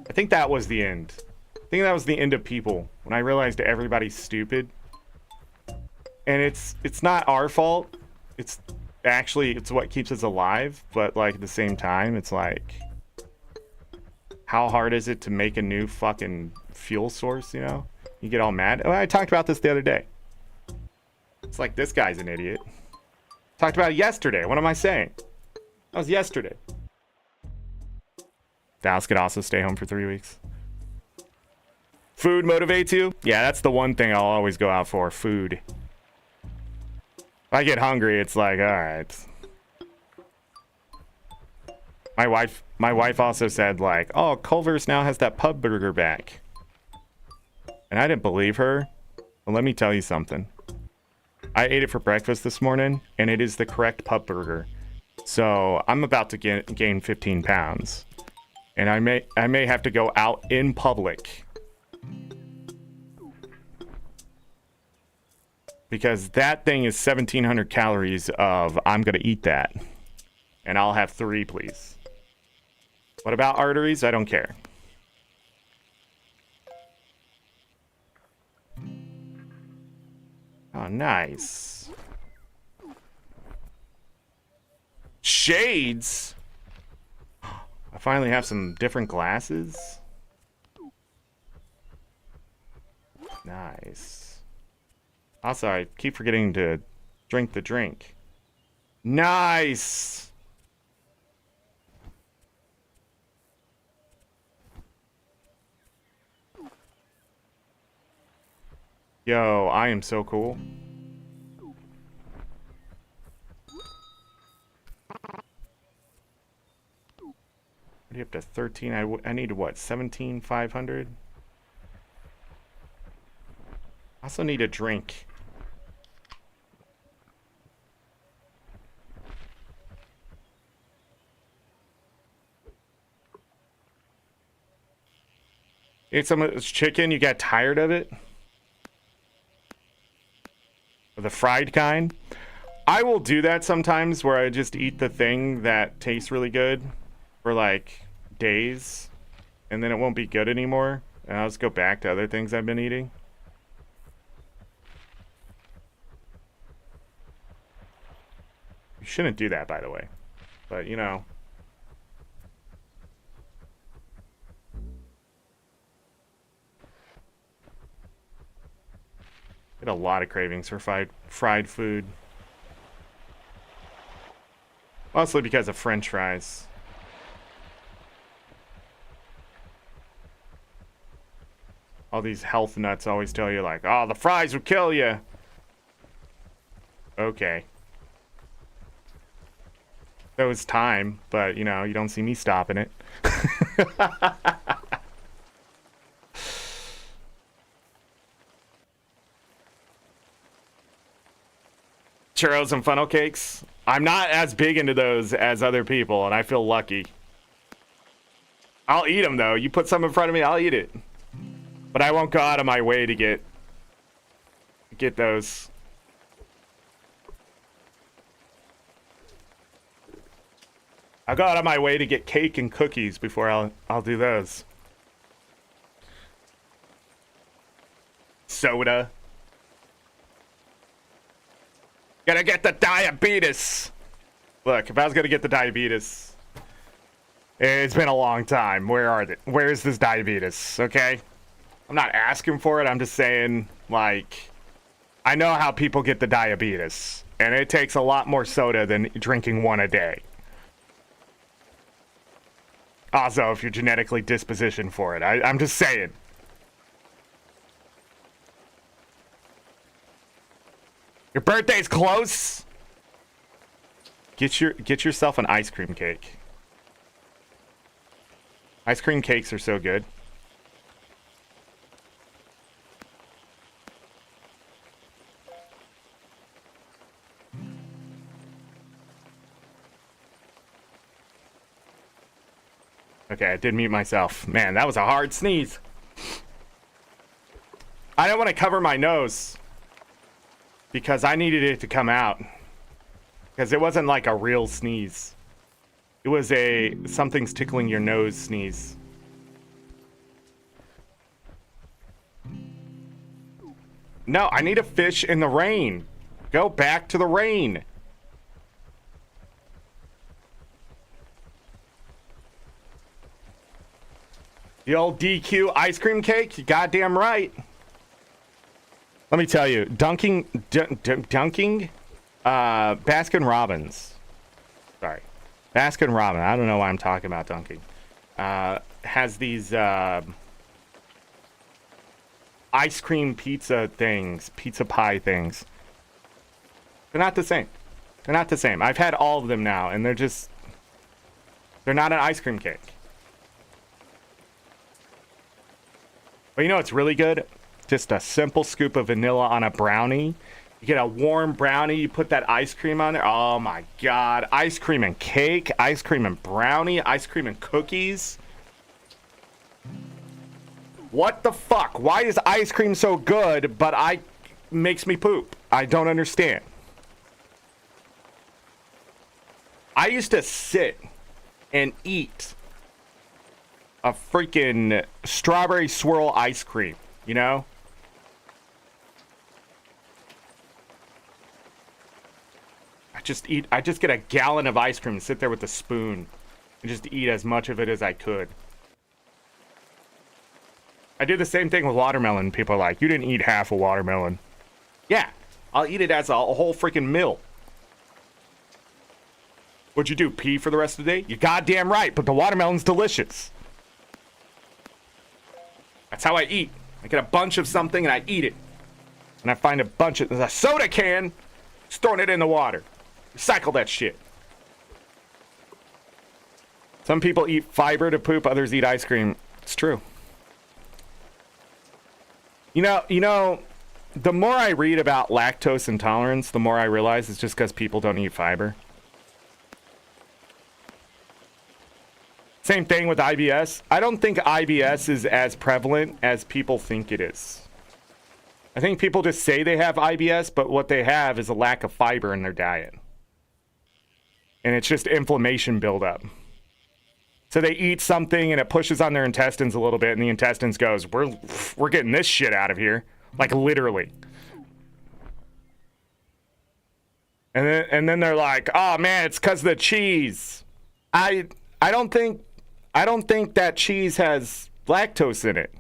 I think that was the end. I think that was the end of people. When I realized everybody's stupid. And it's not our fault. It's what keeps us alive. But like at the same time, it's like, how hard is it to make a new fucking fuel source, you know? You get all mad. Oh, I talked about this the other day. It's like, this guy's an idiot. Talked about it yesterday. What am I saying? That was yesterday. Dallas could also stay home for 3 weeks. Food motivates you? Yeah, that's the one thing I'll always go out for. Food. If I get hungry, it's like, all right. My wife also said, like, oh, Culver's now has that pub burger back. And I didn't believe her. But let me tell you something. I ate it for breakfast this morning, and it is the correct pub burger. So I'm about to gain 15 pounds. And I may have to go out in public. Because that thing is 1,700 calories of, I'm going to eat that. And I'll have 3, please. What about arteries? I don't care. Oh, nice. Shades? I finally have some different glasses. Nice. Also, I keep forgetting to drink the drink. Nice! Yo, I am so cool. Already up to 13. I need what? 17,500? I also need a drink. Ate some of this chicken, you got tired of it? The fried kind? I will do that sometimes where I just eat the thing that tastes really good for like days, and then it won't be good anymore, and I'll just go back to other things I've been eating. You shouldn't do that, by the way, but you know. Get a lot of cravings for fried food. Mostly because of French fries. All these health nuts always tell you like, oh, the fries will kill you. Okay. That was time, but you know, you don't see me stopping it. Churros and funnel cakes. I'm not as big into those as other people, and I feel lucky. I'll eat them, though. You put some in front of me, I'll eat it. But I won't go out of my way to get those. I'll go out of my way to get cake and cookies before I'll do those. Soda. Gonna get the diabetes. Look, if I was gonna get the diabetes, it's been a long time. Where's this diabetes? Okay, I'm not asking for it. I'm just saying, like, I know how people get the diabetes, and it takes a lot more soda than drinking one a day. Also, if you're genetically dispositioned for it, I'm just saying. Your birthday's close. Get yourself an ice cream cake. Ice cream cakes are so good. Okay, I did mute myself. Man, that was a hard sneeze. I don't want to cover my nose because I needed it to come out. Because it wasn't like a real sneeze. It was a something's tickling your nose sneeze. No, I need a fish in the rain. Go back to the rain. The old DQ ice cream cake? You goddamn right. Let me tell you, dunking, Baskin Robbins. Sorry. Baskin Robbins. I don't know why I'm talking about dunking. Has these ice cream pizza things, pizza pie things. They're not the same. They're not the same. I've had all of them now, and they're not an ice cream cake. But you know what's really good? Just a simple scoop of vanilla on a brownie. You get a warm brownie, you put that ice cream on there. Oh my god. Ice cream and cake, ice cream and brownie, ice cream and cookies. What the fuck? Why is ice cream so good, but makes me poop? I don't understand. I used to sit and eat a freaking strawberry swirl ice cream, you know? I just get a gallon of ice cream and sit there with a spoon and just eat as much of it as I could. I do the same thing with watermelon. People are like, you didn't eat half a watermelon. Yeah, I'll eat it as a whole freaking meal. What'd you do, pee for the rest of the day? You're goddamn right, but the watermelon's delicious. That's how I eat. I get a bunch of something and I eat it. and I find a bunch of a soda can, just throwing it in the water. Recycle that shit. Some people eat fiber to poop, others eat ice cream. It's true. You know, the more I read about lactose intolerance, the more I realize it's just because people don't eat fiber. Same thing with IBS. I don't think IBS is as prevalent as people think it is. I think people just say they have IBS, but what they have is a lack of fiber in their diet. And it's just inflammation buildup. So they eat something and it pushes on their intestines a little bit, and the intestines goes, we're getting this shit out of here. Like literally. And then they're like, oh man, it's because of the cheese. I don't think that cheese has lactose in it.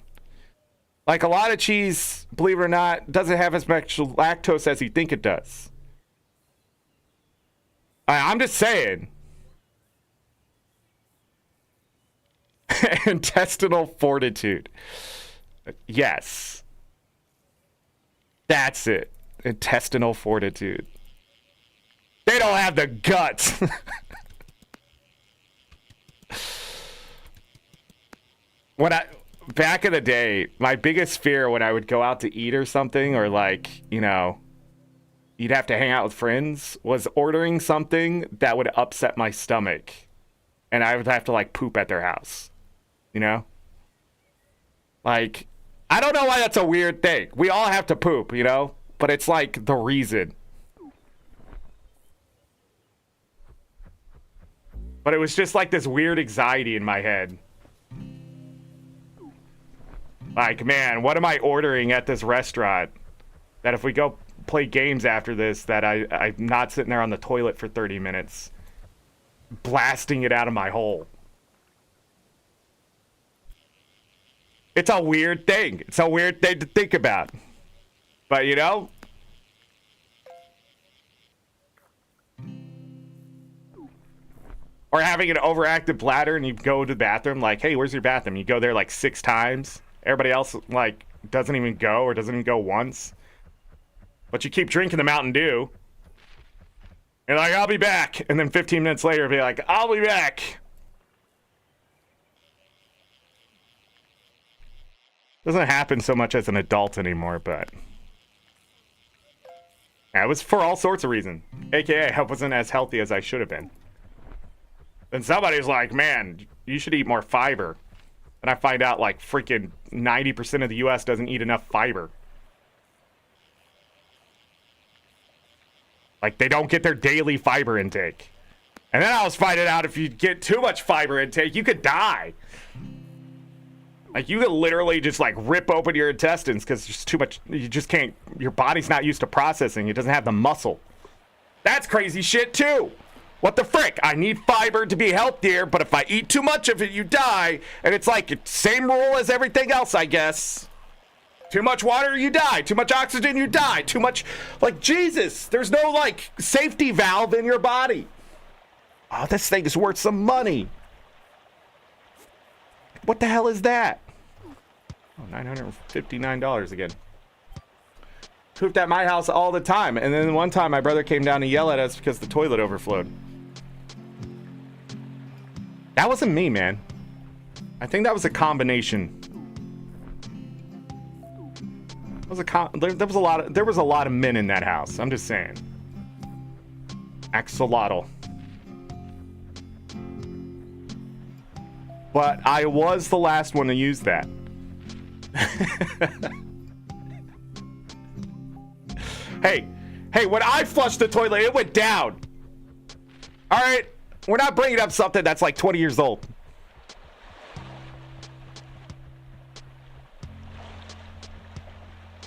Like a lot of cheese, believe it or not, doesn't have as much lactose as you think it does. I'm just saying. Intestinal fortitude. Yes. That's it. Intestinal fortitude. They don't have the guts. Back in the day, my biggest fear when I would go out to eat or something, or like, you know, you'd have to hang out with friends, was ordering something that would upset my stomach. And I would have to like poop at their house. You know? Like, I don't know why that's a weird thing. We all have to poop, you know? But it's like the reason. But it was just like this weird anxiety in my head. Like, man, what am I ordering at this restaurant? That if we go play games after this, that I'm not sitting there on the toilet for 30 minutes. Blasting it out of my hole. It's a weird thing. It's a weird thing to think about. But, you know? Or having an overactive bladder and you go to the bathroom like, hey, where's your bathroom? You go there like 6 times. Everybody else like doesn't even go or doesn't even go once. But you keep drinking the Mountain Dew. You're like, I'll be back. And then 15 minutes later, be like, I'll be back. Doesn't happen so much as an adult anymore, but yeah, it was for all sorts of reasons. AKA, I wasn't as healthy as I should have been. Then somebody's like, man, you should eat more fiber. And I find out like freaking 90% of the US doesn't eat enough fiber. Like they don't get their daily fiber intake. And then I was finding out if you get too much fiber intake, you could die. Like you could literally just like rip open your intestines because there's too much. You just can't. Your body's not used to processing. It doesn't have the muscle. That's crazy shit too. What the frick? I need fiber to be healthier, but if I eat too much of it, you die. And it's like same rule as everything else, I guess. Too much water, you die. Too much oxygen, you die. Too much, like Jesus. There's no like safety valve in your body. Oh, this thing is worth some money. What the hell is that? Oh, $959 again. Pooped at my house all the time. And then one time my brother came down to yell at us because the toilet overflowed. That wasn't me, man. I think that was a combination. There was a lot of men in that house. I'm just saying. Axolotl. But I was the last one to use that. Hey, when I flushed the toilet, it went down. All right, we're not bringing up something that's like 20 years old.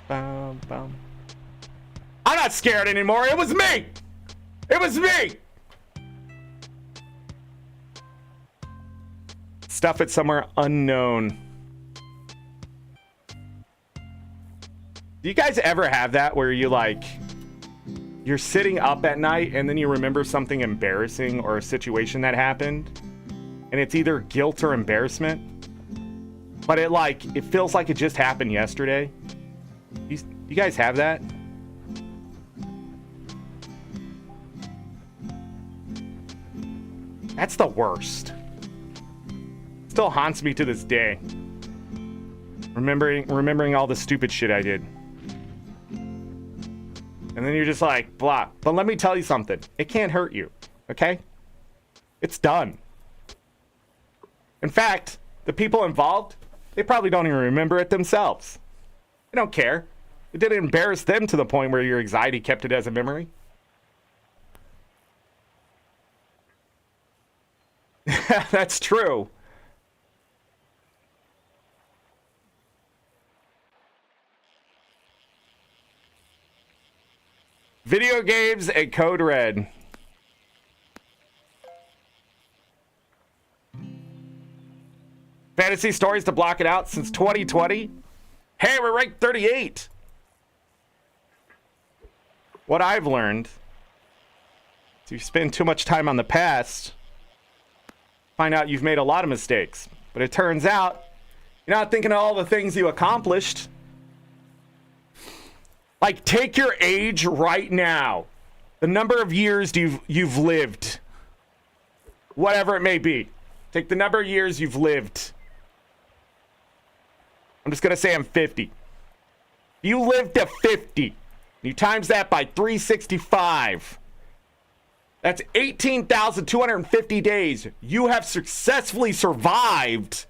I'm not scared anymore. It was me. It was me. Stuff it somewhere unknown. Do you guys ever have that where you like, you're sitting up at night and then you remember something embarrassing or a situation that happened and it's either guilt or embarrassment, but it feels like it just happened yesterday? You guys have that? That's the worst. Still haunts me to this day. Remembering all the stupid shit I did. And then you're just like, blah. But let me tell you something. It can't hurt you, okay? It's done. In fact, the people involved, they probably don't even remember it themselves. They don't care. It didn't embarrass them to the point where your anxiety kept it as a memory. That's true. Video games and Code Red. Fantasy stories to block it out since 2020. Hey, we're ranked 38. What I've learned is you spend too much time on the past, find out you've made a lot of mistakes. But it turns out you're not thinking of all the things you accomplished. Like, take your age right now. The number of years you've lived. Whatever it may be. Take the number of years you've lived. I'm just going to say I'm 50. You lived to 50. You times that by 365. That's 18,250 days. You have successfully survived.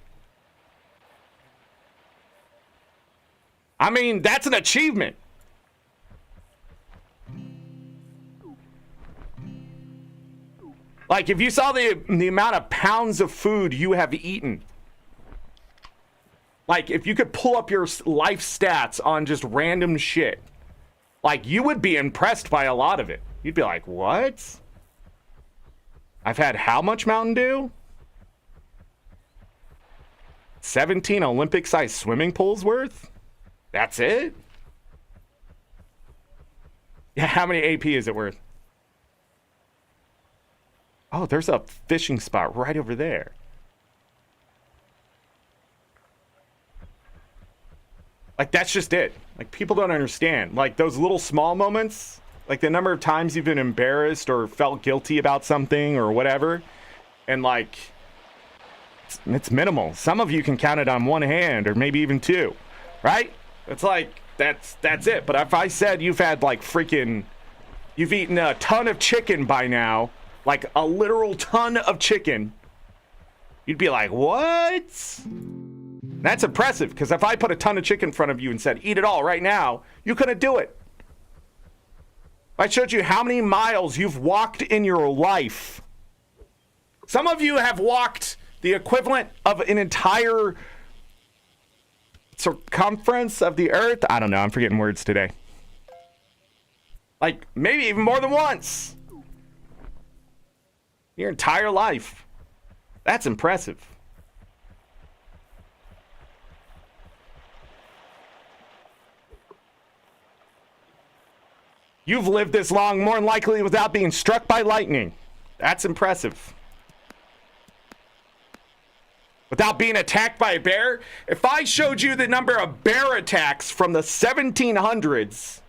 I mean, that's an achievement. Like, if you saw the amount of pounds of food you have eaten, like, if you could pull up your life stats on just random shit, like, you would be impressed by a lot of it. You'd be like, what? I've had how much Mountain Dew? 17 Olympic-sized swimming pools worth? That's it? Yeah, how many AP is it worth? Oh, there's a fishing spot right over there. Like, that's just it. Like, people don't understand. Like, those little small moments, like the number of times you've been embarrassed or felt guilty about something or whatever, and like, it's minimal. Some of you can count it on one hand or maybe even two, right? It's like, that's it. But if I said you've had like you've eaten a ton of chicken by now, like a literal ton of chicken, you'd be like, what? That's impressive, because if I put a ton of chicken in front of you and said, eat it all right now, you couldn't do it. If I showed you how many miles you've walked in your life, some of you have walked the equivalent of an entire circumference of the earth. I don't know, I'm forgetting words today. Like, maybe even more than once. Your entire life. That's impressive. You've lived this long, more than likely without being struck by lightning. That's impressive. Without being attacked by a bear? If I showed you the number of bear attacks from the 1700s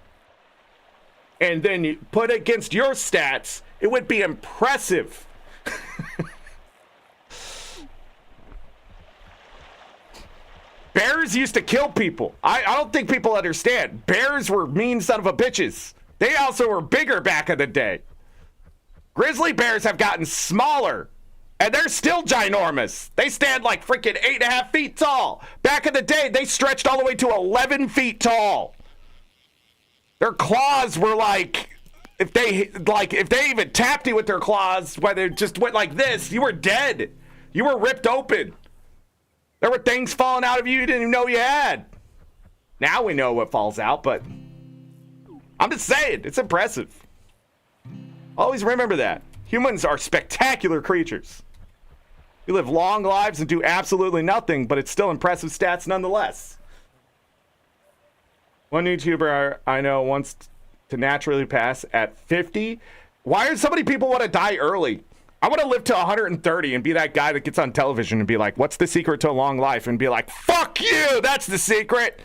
and then you put it against your stats, it would be impressive. Bears used to kill people. I don't think people understand. Bears were mean son of a bitches. They also were bigger back in the day. Grizzly bears have gotten smaller, and they're still ginormous. They stand like freaking 8.5 feet tall. Back in the day, they stretched all the way to 11 feet tall. Their claws were like, if they even tapped you with their claws, where they just went like this, you were dead. You were ripped open. There were things falling out of you didn't even know you had. Now we know what falls out, but I'm just saying, it's impressive. Always remember that. Humans are spectacular creatures. We live long lives and do absolutely nothing, but it's still impressive stats nonetheless. One YouTuber I know wants to naturally pass at 50. Why do so many people want to die early? I want to live to 130 and be that guy that gets on television and be like, what's the secret to a long life? And be like, fuck you, that's the secret.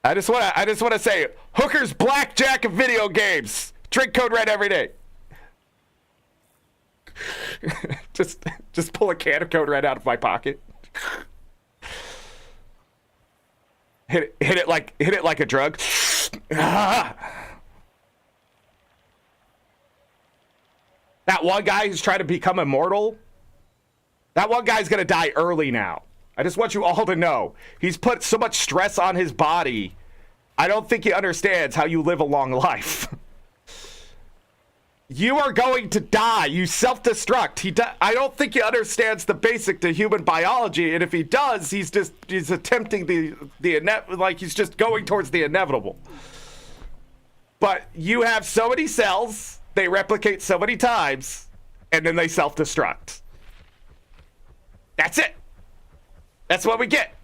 I just wanna say, hookers blackjack of video games. Drink code red every day. just pull a can of code red out of my pocket. Hit it like a drug. That one guy who's trying to become immortal, that one guy's gonna die early now. I just want you all to know. He's put so much stress on his body. I don't think he understands how you live a long life. You are going to die. You self-destruct. I don't think he understands the basic to human biology. And if he does, he's attempting he's just going towards the inevitable. But you have so many cells, they replicate so many times, and then they self-destruct. That's it. That's what we get.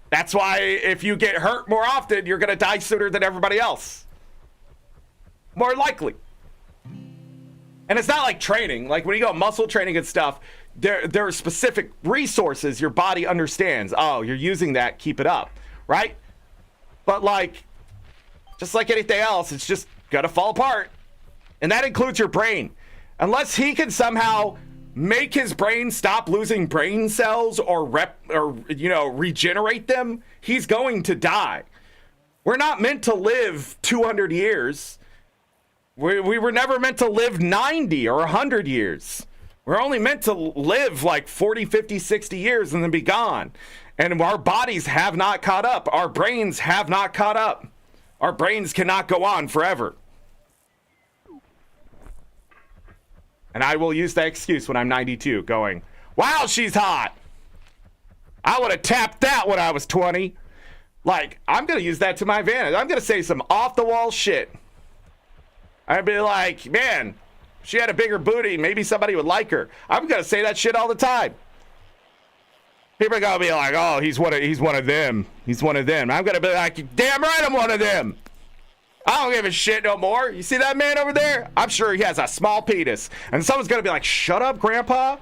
That's why if you get hurt more often, you're going to die sooner than everybody else. More likely. And it's not like training. Like when you go muscle training and stuff, there are specific resources your body understands. Oh, you're using that, keep it up, right? But like, just like anything else, it's just gonna fall apart. And that includes your brain. Unless he can somehow make his brain stop losing brain cells or regenerate them, he's going to die. We're not meant to live 200 years. We were never meant to live 90 or 100 years. We're only meant to live like 40, 50, 60 years and then be gone. And our bodies have not caught up. Our brains have not caught up. Our brains cannot go on forever. And I will use that excuse when I'm 92 going, wow, she's hot. I would have tapped that when I was 20. Like, I'm going to use that to my advantage. I'm going to say some off-the-wall shit. I'd be like, man, if she had a bigger booty, maybe somebody would like her. I'm going to say that shit all the time. People are going to be like, oh, he's one of them. He's one of them. I'm going to be like, damn right I'm one of them. I don't give a shit no more. You see that man over there? I'm sure he has a small penis. And someone's going to be like, shut up, grandpa.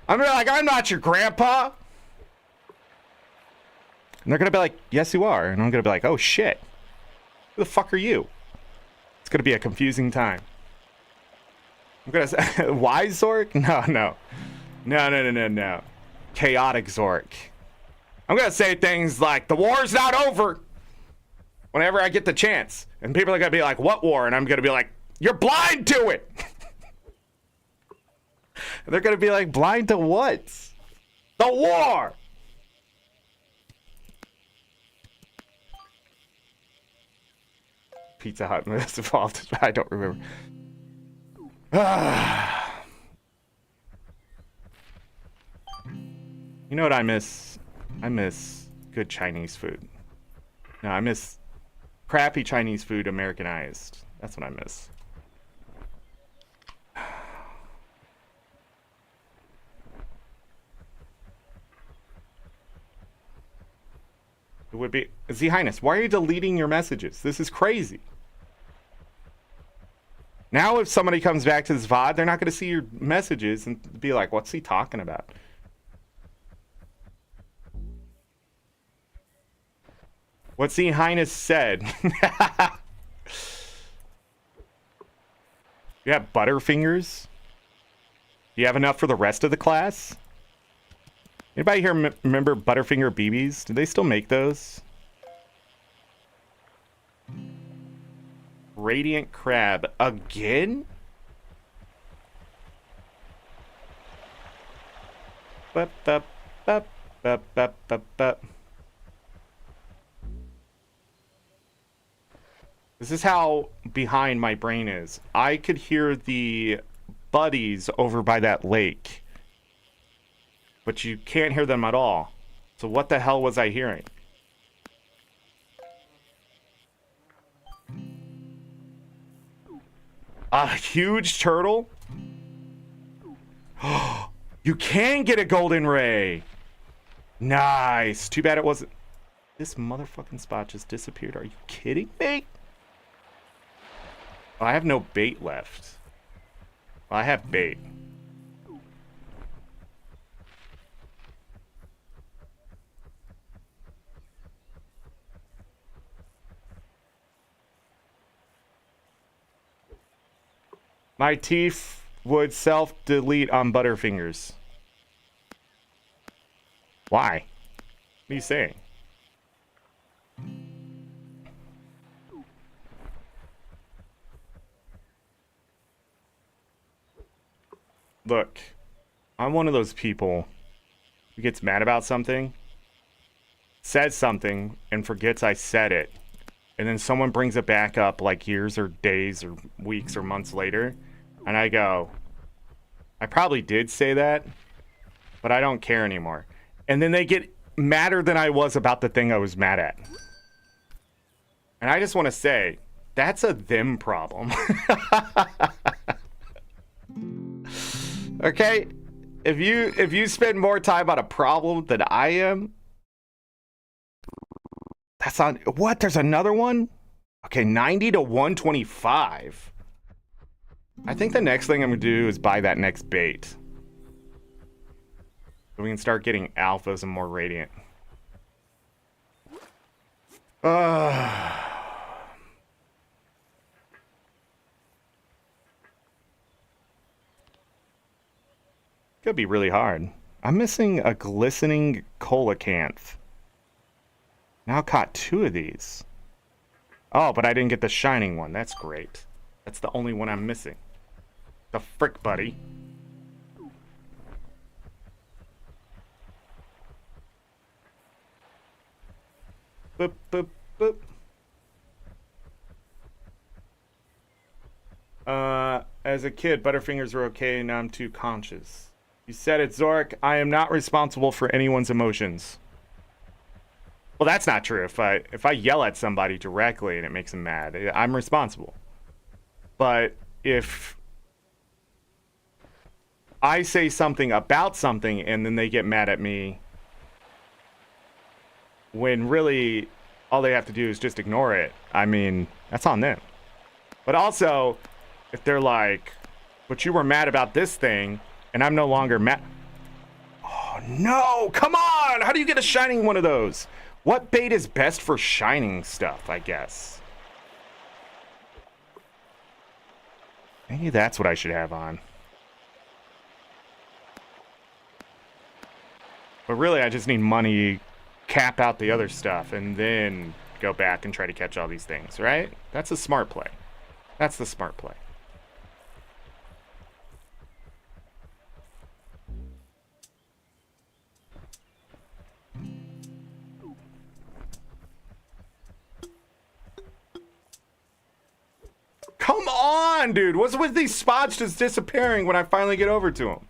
I'm gonna be like, I'm not your grandpa. And they're going to be like, yes, you are. And I'm going to be like, oh, shit. Who the fuck are you? It's going to be a confusing time. I'm going to say, wise Zorric? No. Chaotic Zorric. I'm going to say things like, the war's not over. Whenever I get the chance. And people are going to be like, what war? And I'm going to be like, you're blind to it. And they're going to be like, blind to what? The war. Pizza Hut most evolved. I don't remember. You know what I miss? I miss good Chinese food. No, I miss crappy Chinese food Americanized. That's what I miss. It would be, Z Highness, why are you deleting your messages? This is crazy. Now if somebody comes back to this VOD, they're not going to see your messages and be like, what's he talking about? What Z Highness said. You have Butterfingers? Do you have enough for the rest of the class? Anybody here remember Butterfinger BBs? Do they still make those? Radiant Crab. Again? Bup, bup, bup, bup, bup, bup, bup. This is how behind my brain is. I could hear the buddies over by that lake. But you can't hear them at all. So what the hell was I hearing? A huge turtle? You can get a golden ray. Nice. Too bad it wasn't. This motherfucking spot just disappeared. Are you kidding me? I have no bait left. I have bait. My teeth would self-delete on Butterfingers. Why? What are you saying? Look, I'm one of those people who gets mad about something, says something, and forgets I said it. And then someone brings it back up like years or days or weeks or months later. And I go, I probably did say that, but I don't care anymore. And then they get madder than I was about the thing I was mad at. And I just want to say, that's a them problem. Okay? If you spend more time on a problem than I am, that's on what? There's another one? Okay, 90 to 125. I think the next thing I'm gonna do is buy that next bait. So we can start getting alphas and more radiant. Could be really hard. I'm missing a glistening coelacanth. Now caught 2 of these. Oh, but I didn't get the shining one. That's great. That's the only one I'm missing. The frick, buddy. Boop, boop, boop. As a kid, Butterfingers were okay, and now I'm too conscious. You said it, Zorric. I am not responsible for anyone's emotions. Well, that's not true. If I yell at somebody directly and it makes them mad, I'm responsible. But if I say something about something and then they get mad at me, when really all they have to do is just ignore it, I mean, that's on them. But also, if they're like, but you were mad about this thing, and I'm no longer mad. Oh, no! Come on! How do you get a shining one of those? What bait is best for shining stuff, I guess? Maybe that's what I should have on. But really, I just need money, cap out the other stuff, and then go back and try to catch all these things, right? That's a smart play. That's the smart play. Come on, dude. What's with these spots just disappearing when I finally get over to them?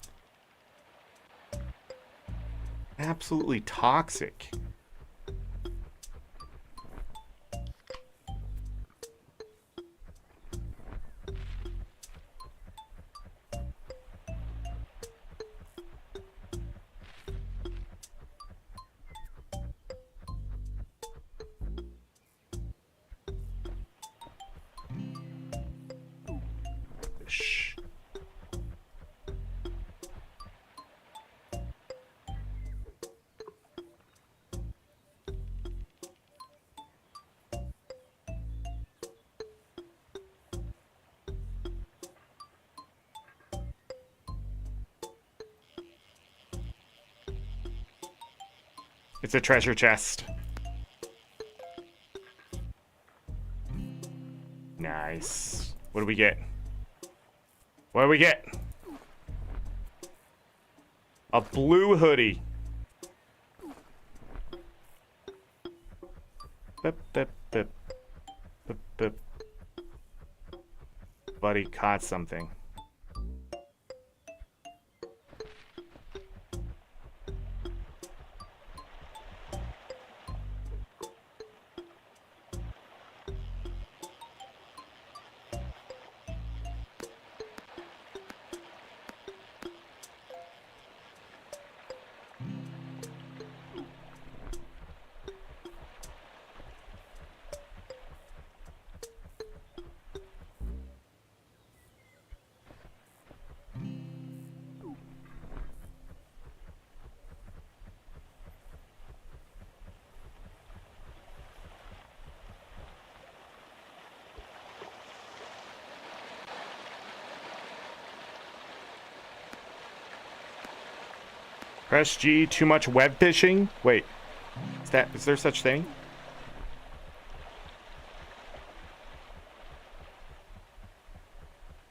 Absolutely toxic. Shh. It's a treasure chest. Nice. What do we get? What do we get? A blue hoodie. Bip, bip, bip. Bip, bip. Buddy caught something. Press G, too much web fishing? Wait, is there such thing?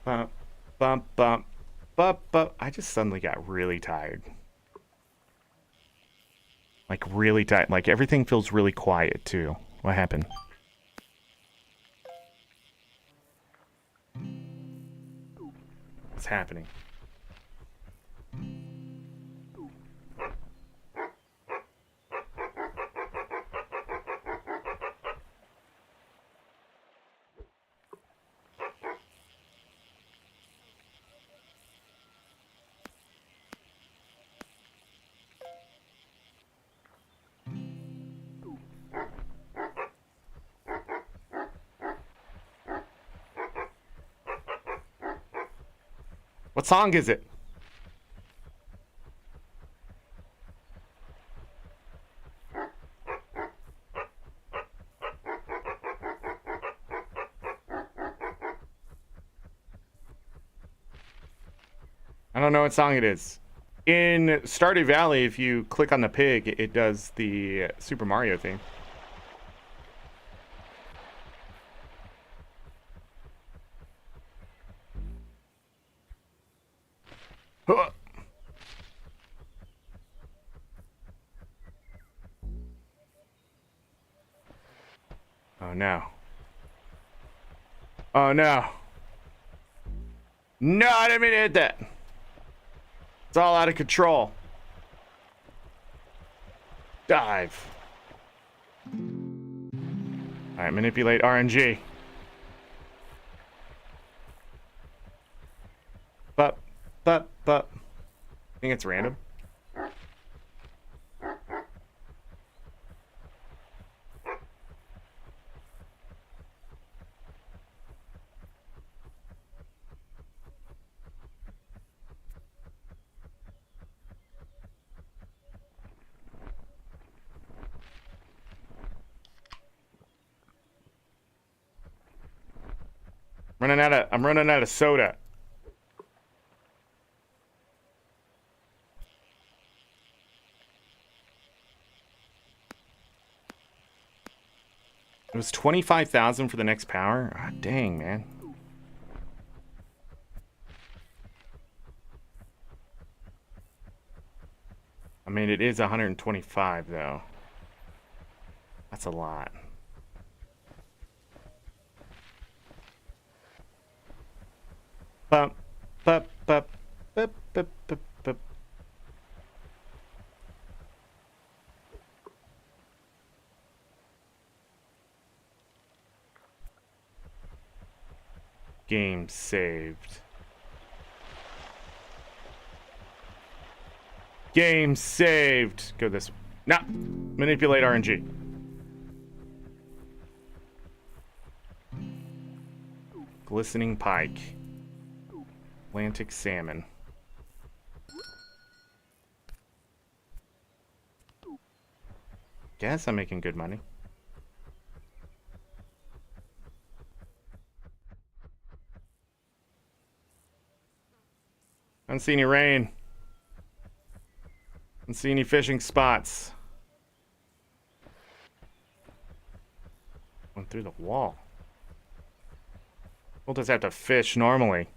Bump, bump, bump, bump, bump. I just suddenly got really tired. Like, really tired. Like, everything feels really quiet, too. What happened? What's happening? What song is it? I don't know what song it is. In Stardew Valley, if you click on the pig, it does the Super Mario theme. Huh. Oh no. Oh no. No, I didn't mean to hit that. It's all out of control. Dive. Alright, manipulate RNG. But. I think it's random. I'm running out of soda. It was 25,000 for the next power. Ah, dang, man. I mean, it is 125 though. That's a lot. Bump, bump, bump, bump, bump, bump, bump. Game saved. Game saved. Go this way. Nah. Manipulate RNG. Glistening pike. Atlantic salmon. Guess I'm making good money. I don't see any rain. I don't see any fishing spots. Went through the wall. We'll just have to fish normally.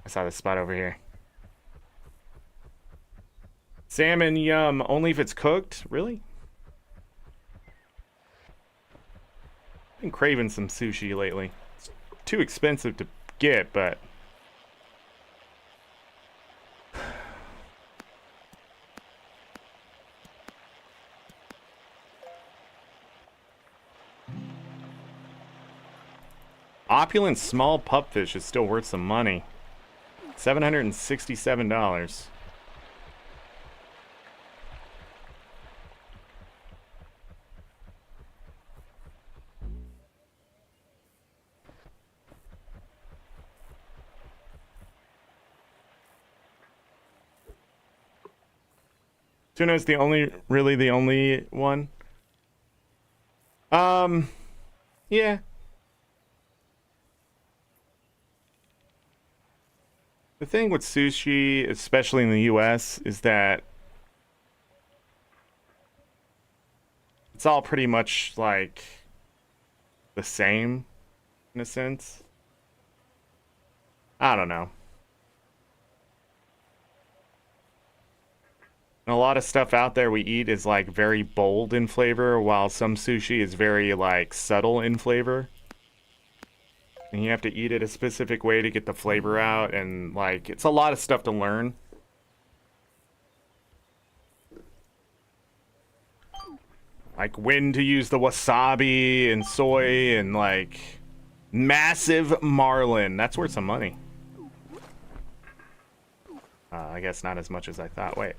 I saw this spot over here. Salmon, yum. Only if it's cooked? Really? I've been craving some sushi lately. It's too expensive to get, but... Opulent small pupfish is still worth some money. $767. Tuna is really the only one. Yeah. The thing with sushi, especially in the US, is that it's all pretty much like the same in a sense. I don't know. And a lot of stuff out there we eat is like very bold in flavor, while some sushi is very like subtle in flavor. And you have to eat it a specific way to get the flavor out, and like it's a lot of stuff to learn. Like when to use the wasabi and soy and like massive marlin. That's worth some money. I guess not as much as I thought. Wait.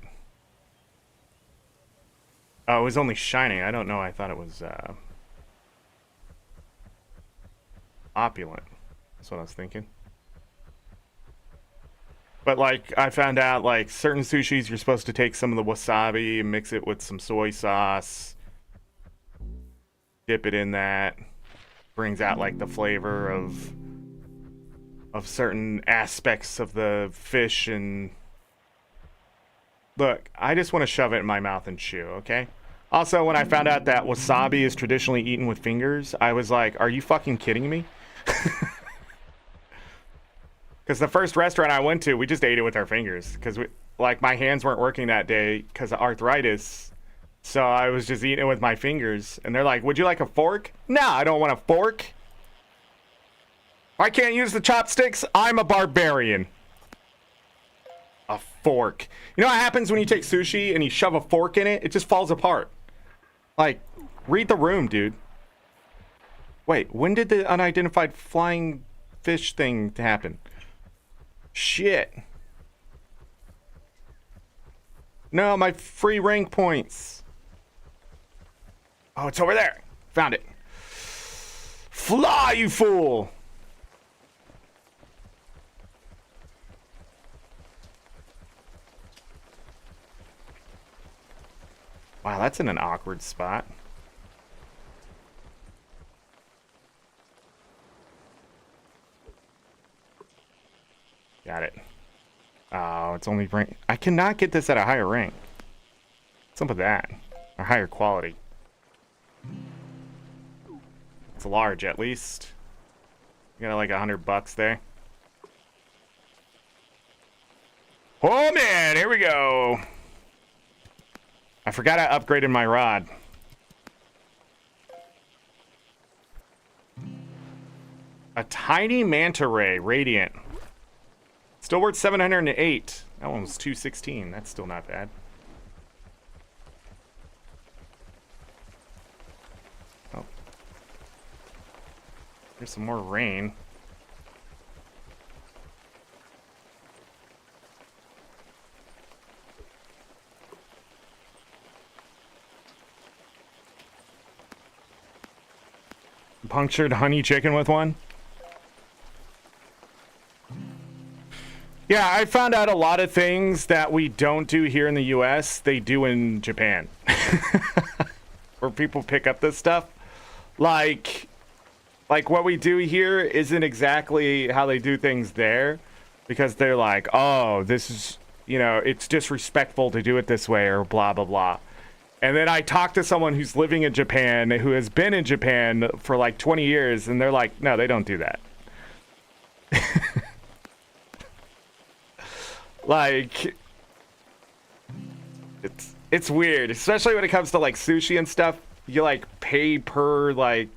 Oh, it was only shining. I don't know. I thought it was opulent. That's what I was thinking. But like I found out like certain sushis you're supposed to take some of the wasabi and mix it with some soy sauce. Dip it in that. Brings out like the flavor of certain aspects of the fish. And look, I just want to shove it in my mouth and chew, okay? Also, when I found out that wasabi is traditionally eaten with fingers, I was like, are you fucking kidding me? Because the first restaurant I went to, we just ate it with our fingers. Because like my hands weren't working that day because of arthritis. So I was just eating it with my fingers. And they're like, would you like a fork? No, I don't want a fork. I can't use the chopsticks. I'm a barbarian. A fork. You know what happens when you take sushi and you shove a fork in it? It just falls apart. Like, read the room, dude. Wait, when did the unidentified flying fish thing happen? Shit. No, my free rank points. Oh, it's over there. Found it. Fly, you fool. Wow, that's in an awkward spot. Got it. Oh, it's only rank. I cannot get this at a higher rank. What's up with that? Or higher quality. It's large, at least. You got like $100 there. Oh man, here we go. I forgot I upgraded my rod. A tiny manta ray, radiant. Still worth 708. That one was 216. That's still not bad. Oh. There's some more rain. Punctured honey chicken with one. Yeah, I found out a lot of things that we don't do here in the US, they do in Japan. Where people pick up this stuff. Like what we do here isn't exactly how they do things there. Because they're like, oh, this is, you know, it's disrespectful to do it this way or blah, blah, blah. And then I talked to someone who's living in Japan, who has been in Japan for like 20 years, and they're like, no, they don't do that. Like, it's weird, especially when it comes to like sushi and stuff. You like pay per like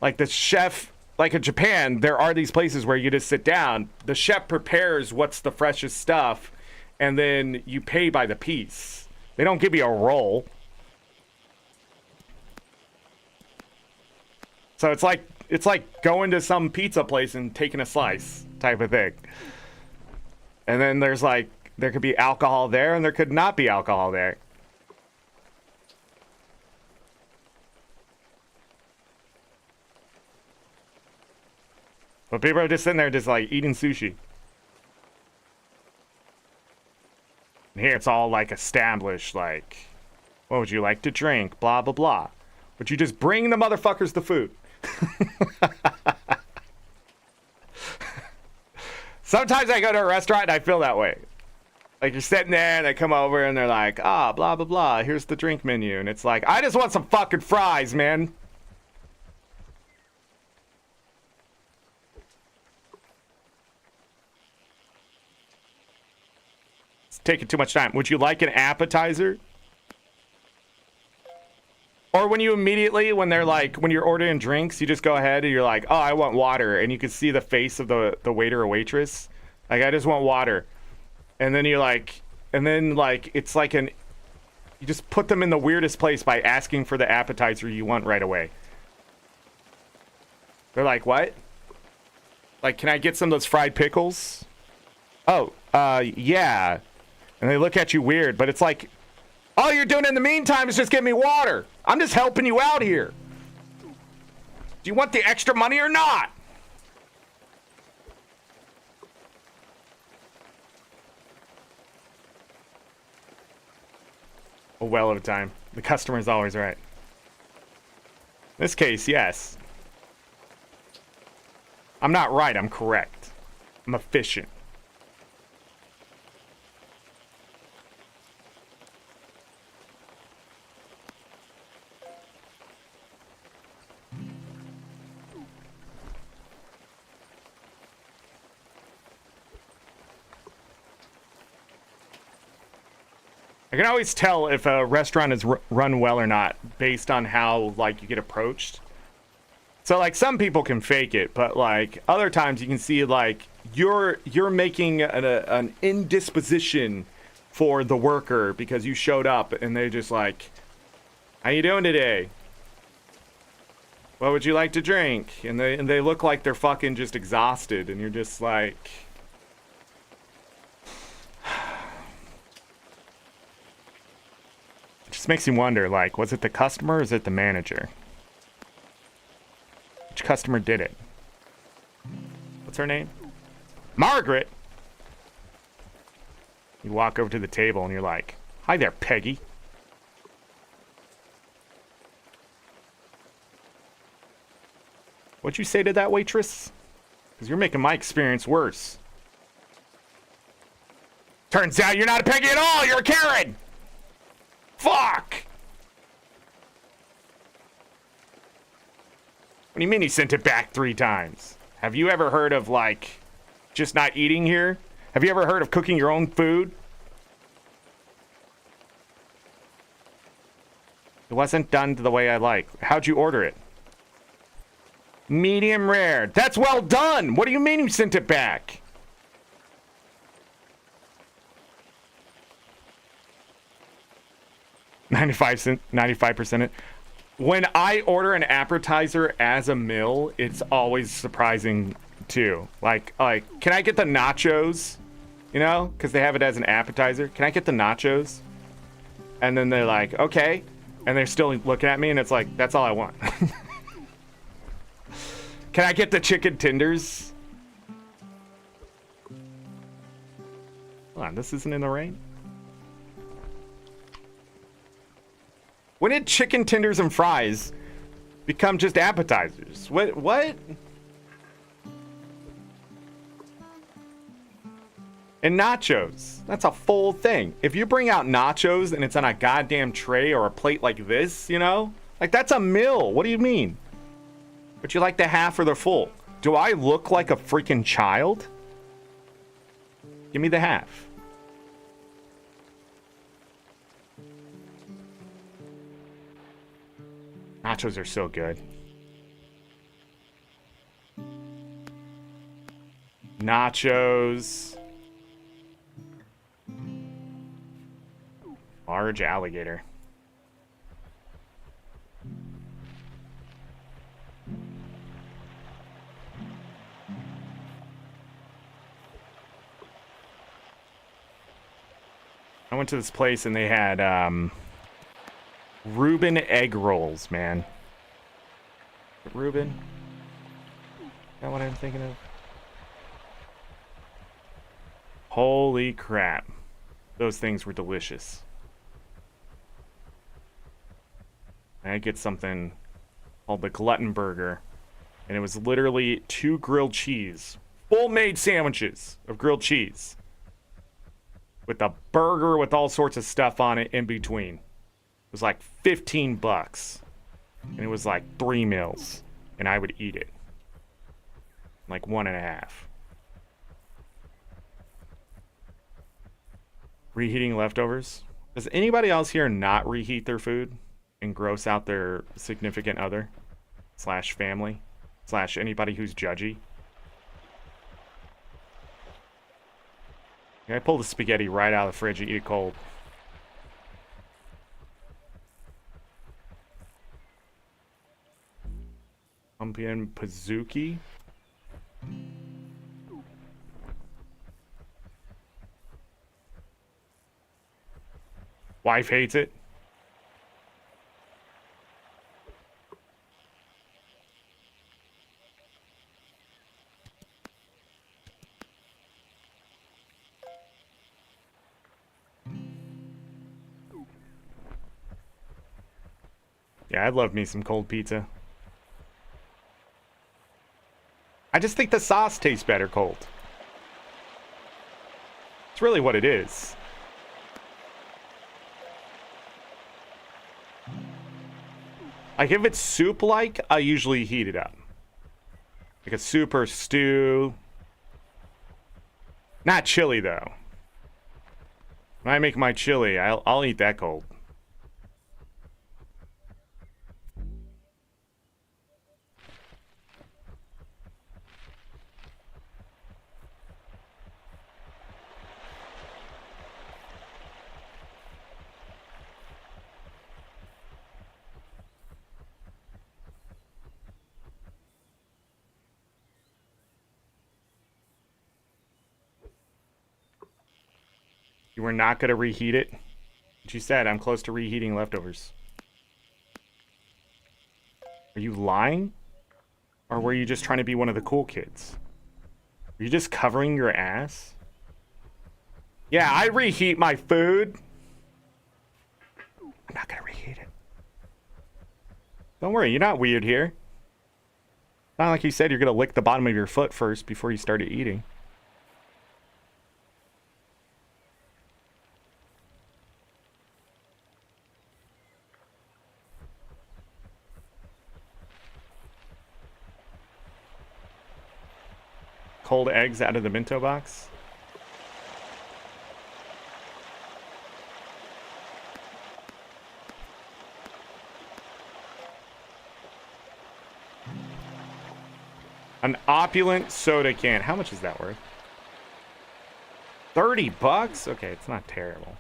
the chef. Like in Japan, there are these places where you just sit down. The chef prepares what's the freshest stuff, and then you pay by the piece. They don't give you a roll. So it's like going to some pizza place and taking a slice type of thing. And then there's like, there could be alcohol there and there could not be alcohol there. But people are just sitting there just like eating sushi. And here it's all like established, like, what would you like to drink? Blah, blah, blah. But you just bring the motherfuckers the food. Sometimes I go to a restaurant and I feel that way. Like you're sitting there and they come over and they're like, blah, blah, blah. Here's the drink menu. And it's like, I just want some fucking fries, man. It's taking too much time. Would you like an appetizer? Or when you immediately, when they're like, when you're ordering drinks, you just go ahead and you're like, oh, I want water. And you can see the face of the waiter or waitress. Like, I just want water. And then you're like, and then like, it's like you just put them in the weirdest place by asking for the appetizer you want right away. They're like, what? Like, can I get some of those fried pickles? Oh, yeah. And they look at you weird, but it's like, all you're doing in the meantime is just give me water. I'm just helping you out here. Do you want the extra money or not? A well of a time. The customer is always right. In this case, yes. I'm not right, I'm correct. I'm efficient. I can always tell if a restaurant is run well or not based on how, like, you get approached. So, like, some people can fake it, but, like, other times you can see, like, you're making an indisposition for the worker because you showed up and they're just like, how you doing today? What would you like to drink? And they look like they're fucking just exhausted and you're just like... Just makes you wonder, like, was it the customer or is it the manager? Which customer did it? What's her name? Margaret! You walk over to the table and you're like, hi there, Peggy. What'd you say to that waitress? Because you're making my experience worse. Turns out you're not a Peggy at all, you're a Karen! Fuck! What do you mean he sent it back 3 times? Have you ever heard of, like, just not eating here? Have you ever heard of cooking your own food? It wasn't done the way I like. How'd you order it? Medium rare. That's well done! What do you mean you sent it back? $95% it. When I order an appetizer as a meal, it's always surprising too. Like, can I get the nachos? You know, because they have it as an appetizer. Can I get the nachos? And then they're like, okay. And they're still looking at me and it's like, that's all I want. Can I get the chicken tenders? Hold on, this isn't in the rain? When did chicken tenders and fries become just appetizers? What? And nachos. That's a full thing. If you bring out nachos and it's on a goddamn tray or a plate like this, you know? Like, that's a meal. What do you mean? But you like the half or the full. Do I look like a freaking child? Give me the half. Nachos are so good. Nachos. Large alligator. I went to this place and they had Reuben egg rolls, man. Reuben? Is that what I'm thinking of? Holy crap. Those things were delicious. I get something called the Glutton Burger, and it was literally 2 grilled cheese, full made sandwiches of grilled cheese, with a burger with all sorts of stuff on it in between. It was like $15, and it was like 3 meals, and I would eat it like 1.5. Reheating leftovers. Does anybody else here not reheat their food and gross out their significant other / family / anybody who's judgy? I pull the spaghetti right out of the fridge and eat it cold. Pumpkin Pizookie. Wife hates it. Yeah, I'd love me some cold pizza. I just think the sauce tastes better cold. It's really what it is. Like, if it's soup-like, I usually heat it up. Like a soup or stew. Not chili, though. When I make my chili, I'll eat that cold. You were not going to reheat it? But you said I'm close to reheating leftovers. Are you lying? Or were you just trying to be one of the cool kids? Are you just covering your ass? Yeah, I reheat my food. I'm not going to reheat it. Don't worry, you're not weird here. Not like you said you're going to lick the bottom of your foot first before you started eating. Cold eggs out of the Minto box. An opulent soda can. How much is that worth? $30? Okay, it's not terrible.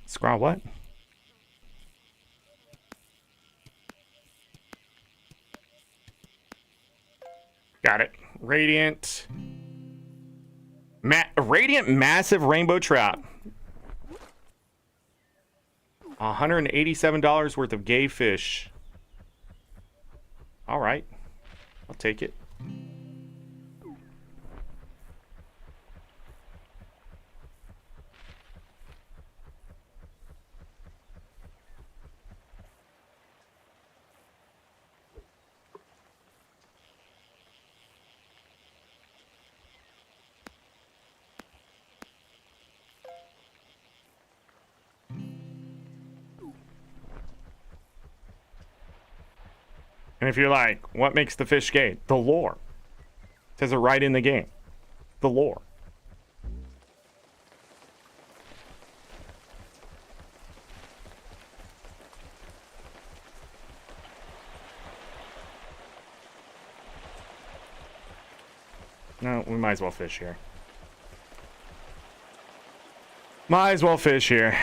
Scrawl what? Got it. Radiant. Radiant massive rainbow trout. $187 worth of gay fish. All right. I'll take it. And if you're like, what makes the fish gay? The lore. It says it right in the game. The lore. No, we might as well fish here. Might as well fish here.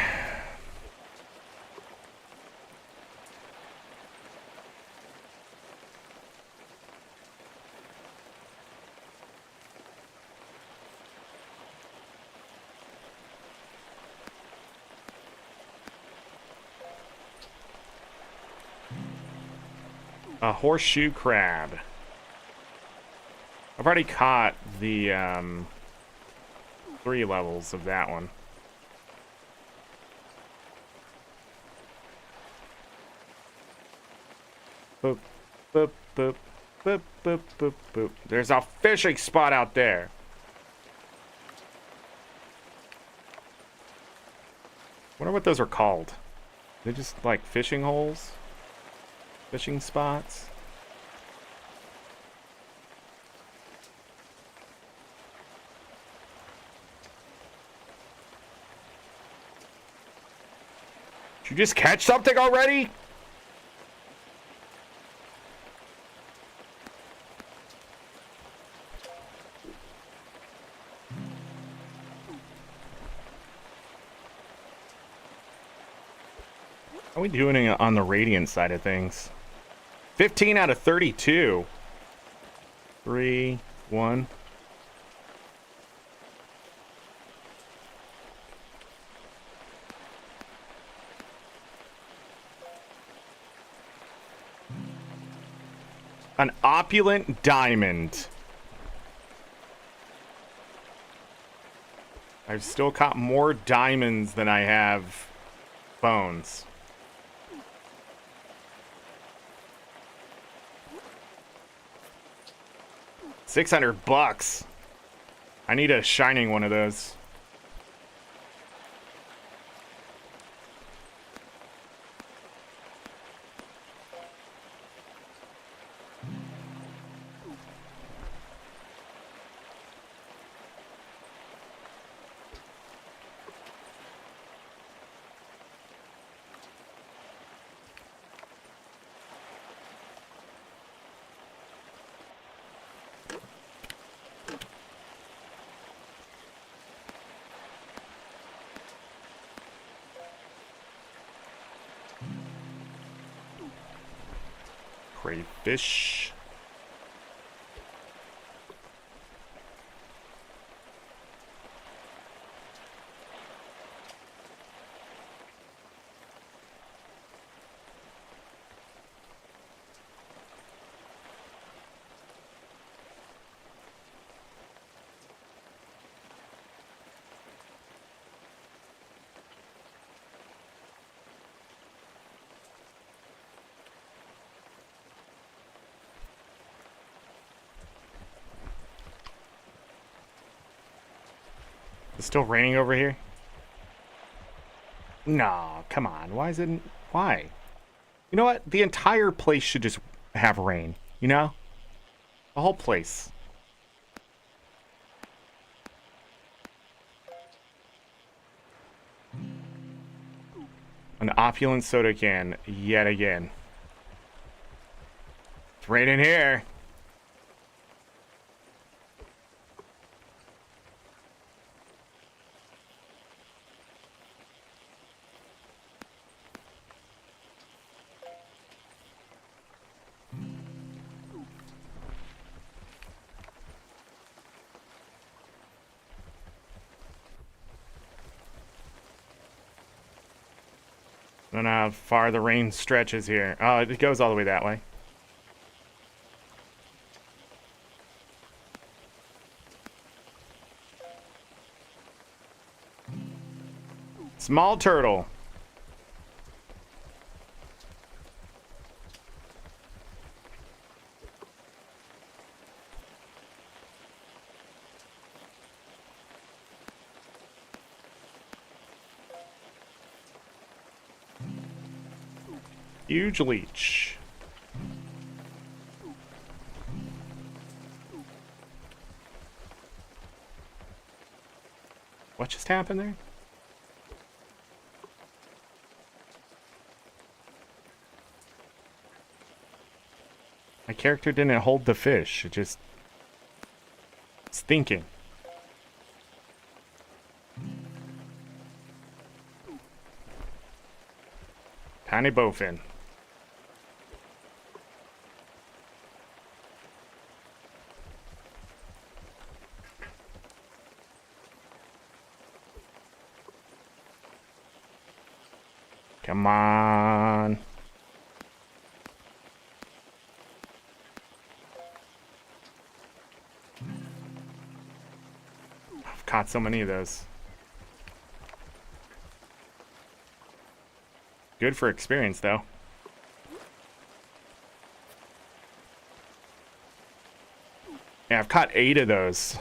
A horseshoe crab. I've already caught the 3 levels of that one. Boop, boop, boop, boop, boop, boop, boop. There's a fishing spot out there. Wonder what those are called. They're just like fishing holes? Fishing spots? Did you just catch something already? How are we doing on the radiant side of things? 15 out of 32. 3, 1. An opulent diamond. I've still caught more diamonds than I have bones. $600. I need a shining one of those. Crayfish. It's still raining over here? No, come on. Why is it? Why? You know what? The entire place should just have rain. You know? The whole place. An opulent soda can yet again. It's raining here. I don't know how far the rain stretches here. Oh, it goes all the way that way. Small turtle. Huge leech. What just happened there? My character didn't hold the fish. It just... It's thinking. Tiny bowfin. Come on. I've caught so many of those. Good for experience, though. Yeah, I've caught 8 of those.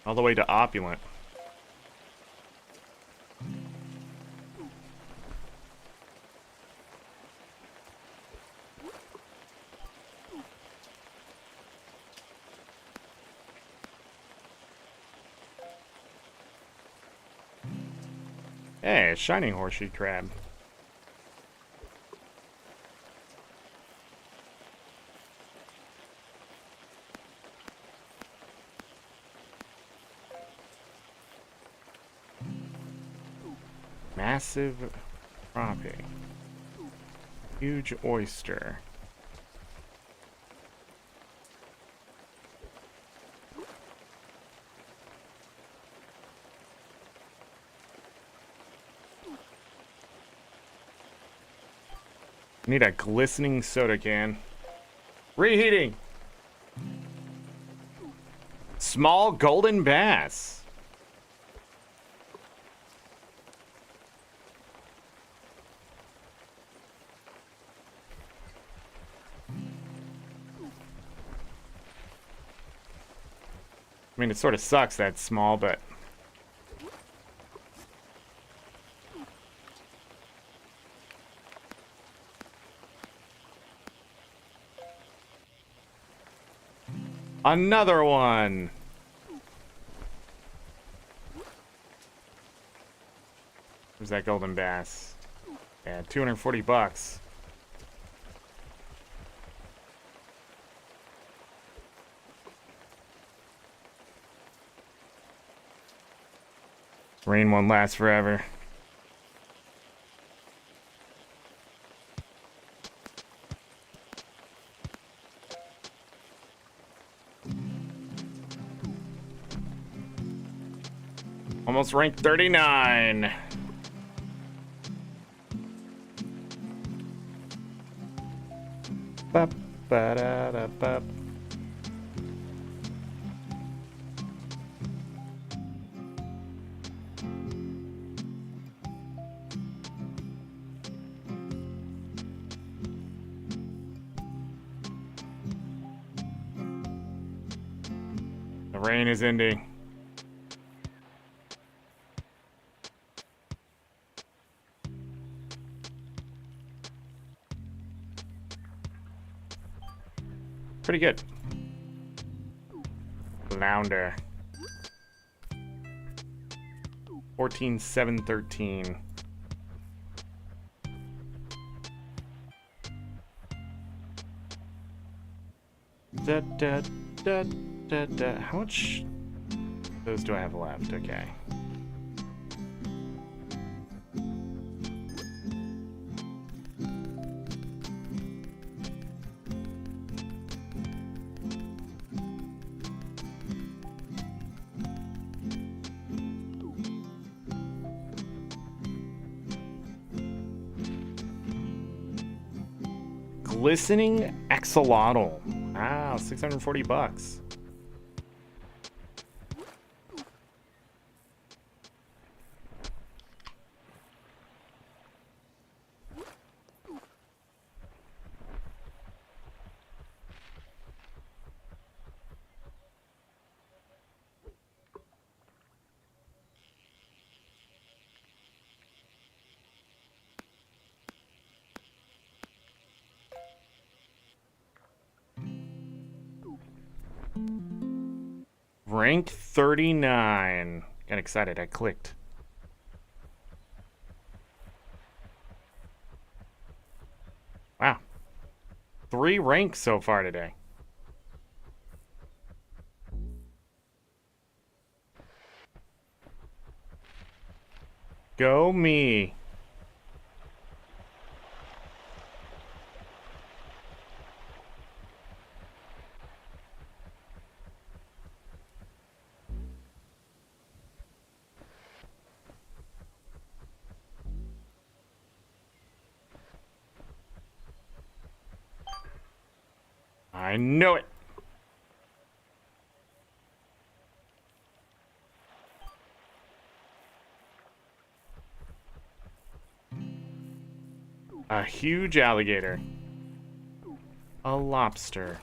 All the way to opulent. Hey, a shining horseshoe crab. Massive crappie. Huge oyster. Need a glistening soda can. Reheating. Small golden bass. I mean, it sort of sucks that it's small, but... Another one! Where's that golden bass? Yeah, 240 bucks. Rain won't last forever. Almost ranked 39. Bup, ba-da-da-bup. The rain is ending. Pretty good. Flounder. 14,713. Da, da, da, da, da. How much of those do I have left? Okay. Glistening axolotl. Wow, 640 bucks. Rank 39. Got excited, I clicked. Wow. 3 ranks so far today. Go me. I know it. A huge alligator. A lobster.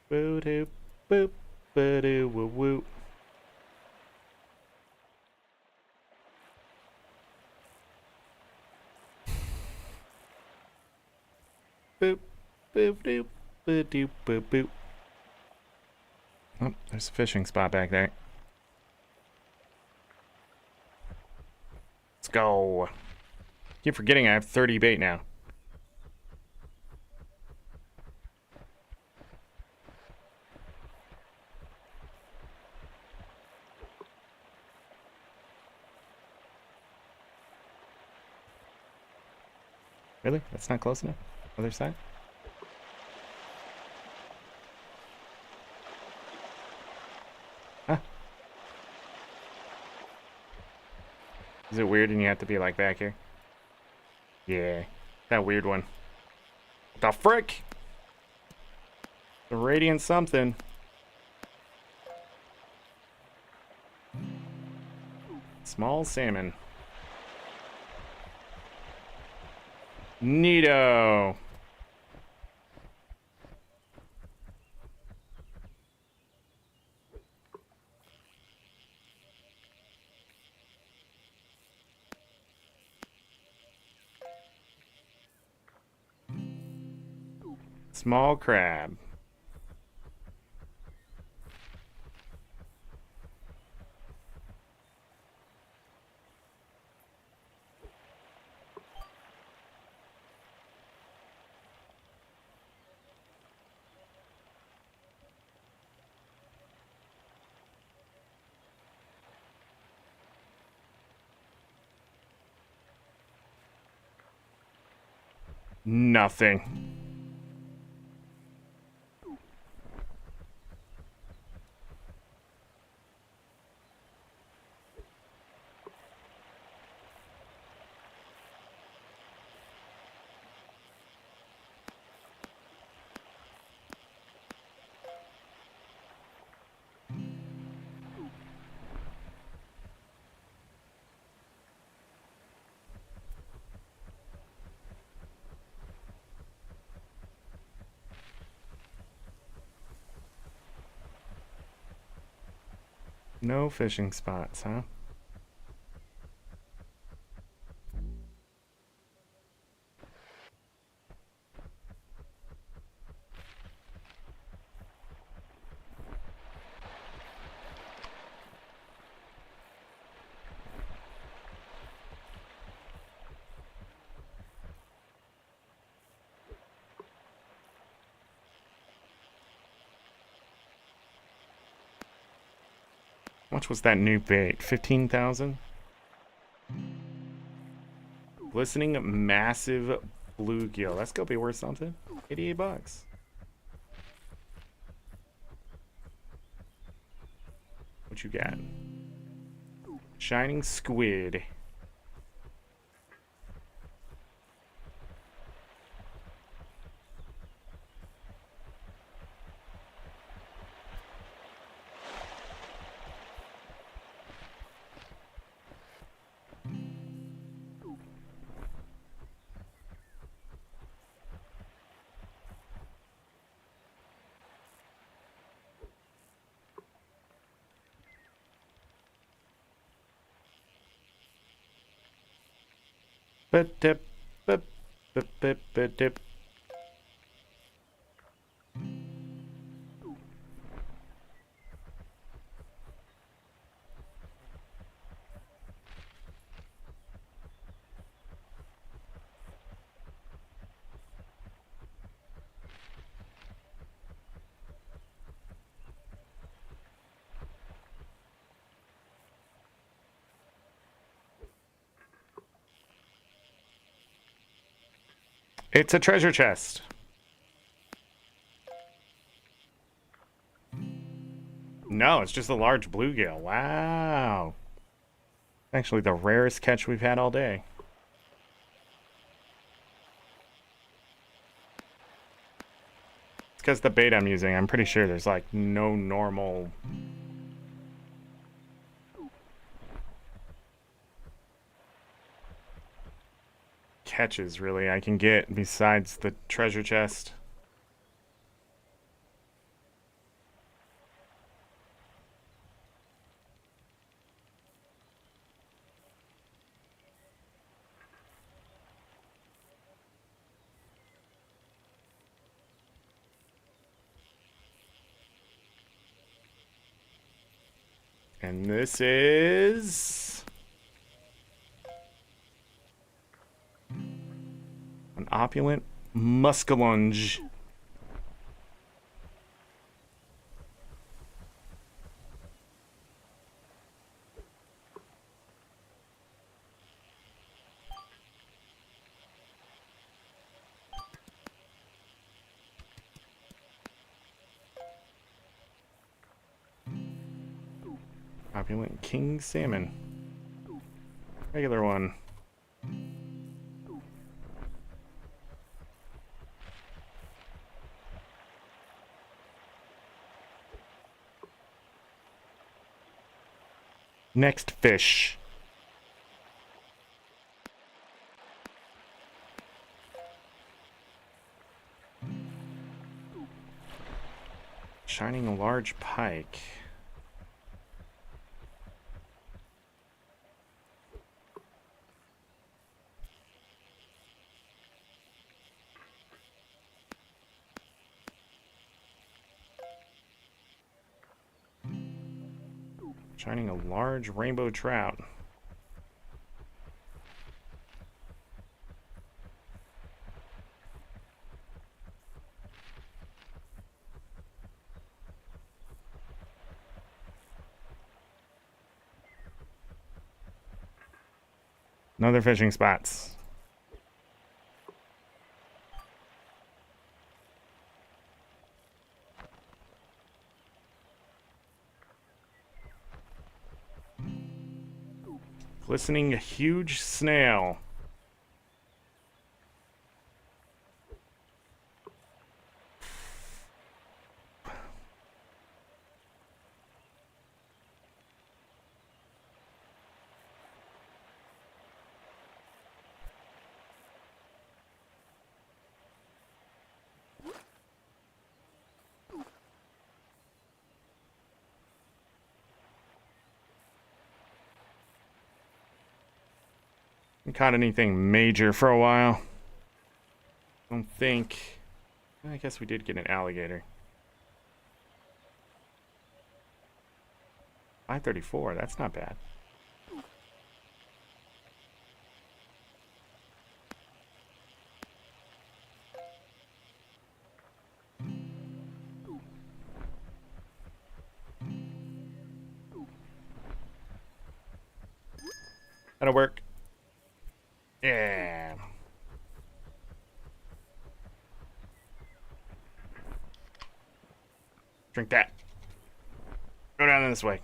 Boo doo boop, boo doo woo woo. Boop, boop doop, boo doop boop boop. Oh, there's a fishing spot back there. Let's go. Keep forgetting I have 30 bait now. Really? That's not close enough? Other side? Huh? Is it weird and you have to be like back here? Yeah. That weird one. The frick? The radiant something. Small salmon. Neato. Small crab. Nothing. No fishing spots, huh? How much was that new bait? 15,000? Glistening massive bluegill. That's gonna be worth something. 88 bucks. What you got? Shining squid. Ba-dip, ba-ba-ba-dip. It's a treasure chest. No, it's just a large bluegill. Wow. Actually, the rarest catch we've had all day. because the bait I'm using, I'm pretty sure there's like no normal catches really I can get besides the treasure chest. And this is an opulent muskellunge. Opulent king salmon. Regular one. Next fish. Shining a large pike. Shining a large rainbow trout. Another fishing spots. Glistening huge snail. Haven't caught anything major for a while. Don't think. I guess we did get an alligator. 534, that's not bad. That'll work. Yeah. Drink that. Go down this way.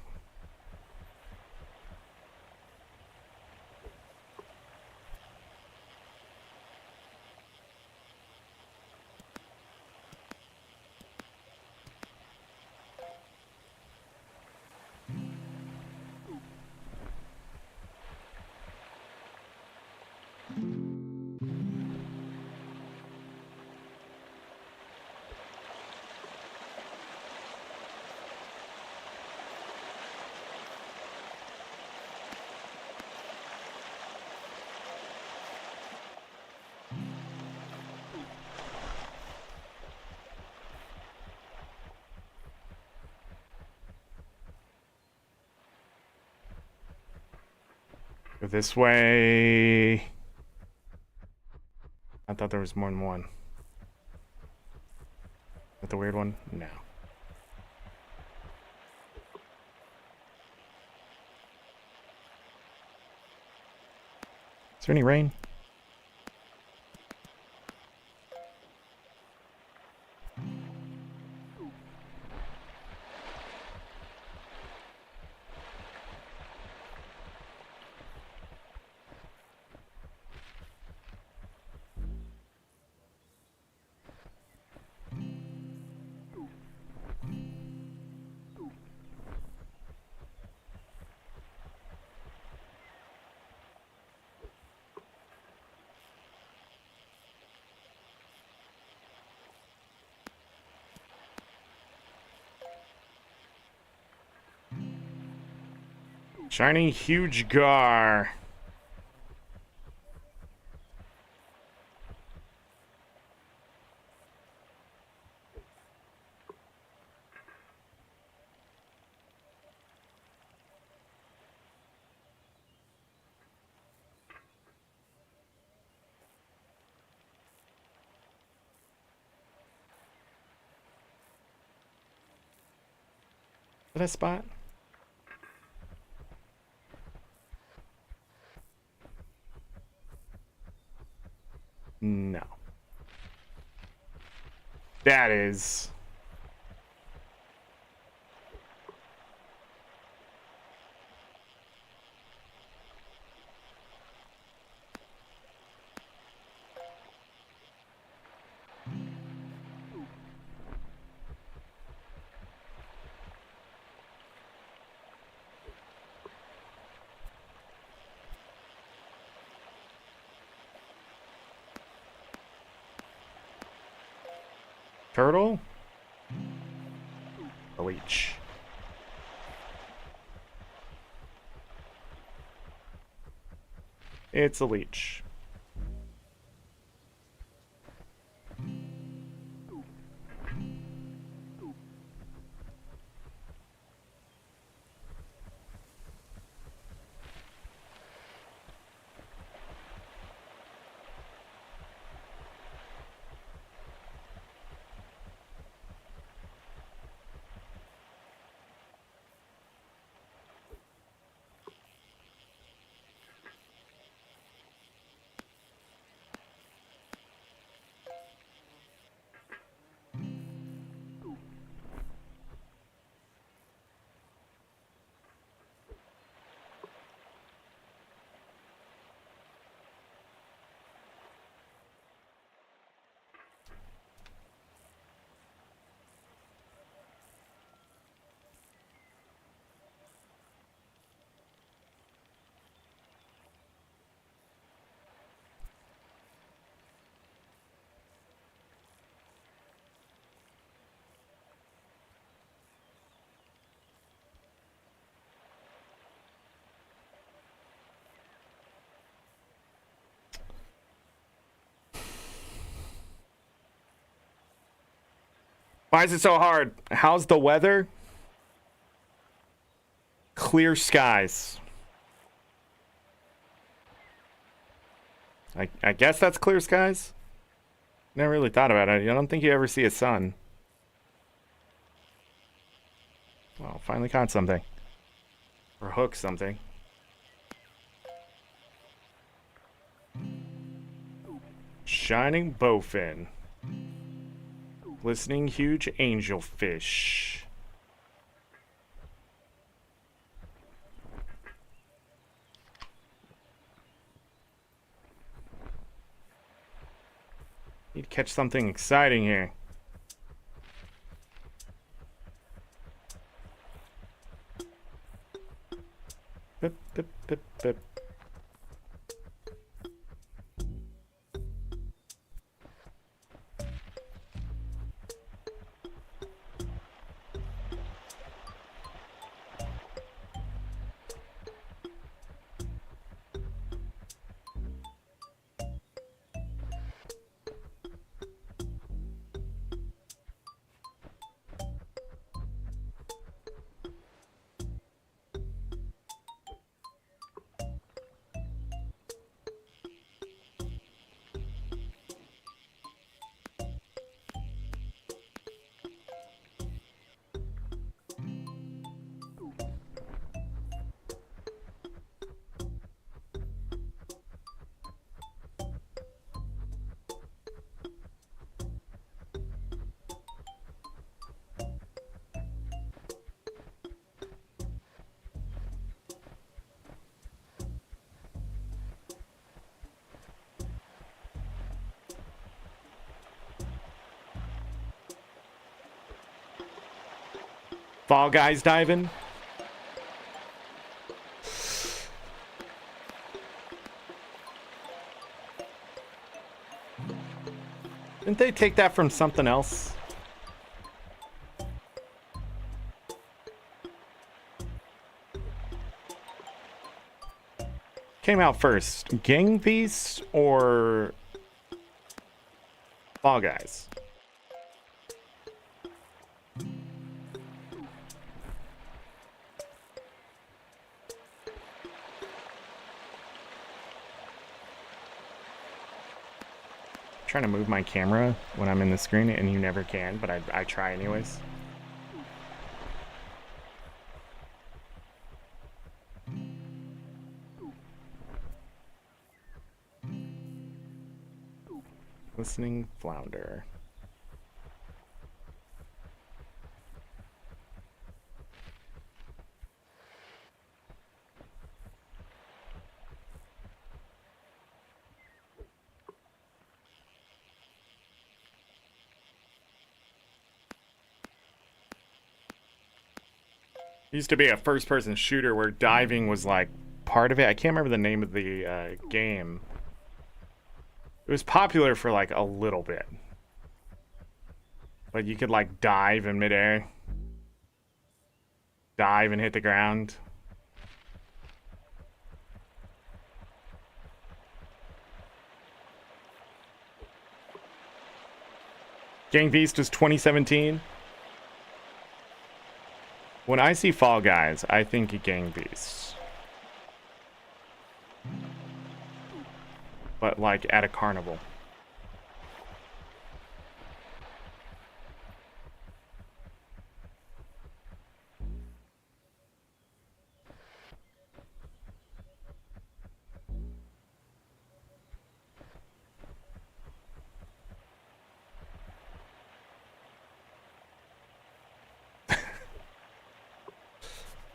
Go this way. I thought there was more than one. Is that the weird one? No. Is there any rain? Shining huge gar. Is that a spot? No. That is. Turtle? A leech. It's a leech. Why is it so hard? How's the weather? Clear skies. I guess that's clear skies? Never really thought about it. I don't think you ever see a sun. Well, finally caught something. Or hooked something. Shining bowfin. Glistening huge angelfish. Need to catch something exciting here. Bip, bip, bip, bip. Fall Guys diving. Didn't they take that from something else? came out first, Gang Beasts or Fall Guys? Trying to move my camera when I'm in the screen, and you never can, but I try anyways. Listening flounder. Used to be a first-person shooter where diving was like part of it. I can't remember the name of the game. It was popular for like a little bit. But you could like dive in midair. Dive and hit the ground. Gang Beast was 2017. When I see Fall Guys, I think Gang Beasts. But like at a carnival.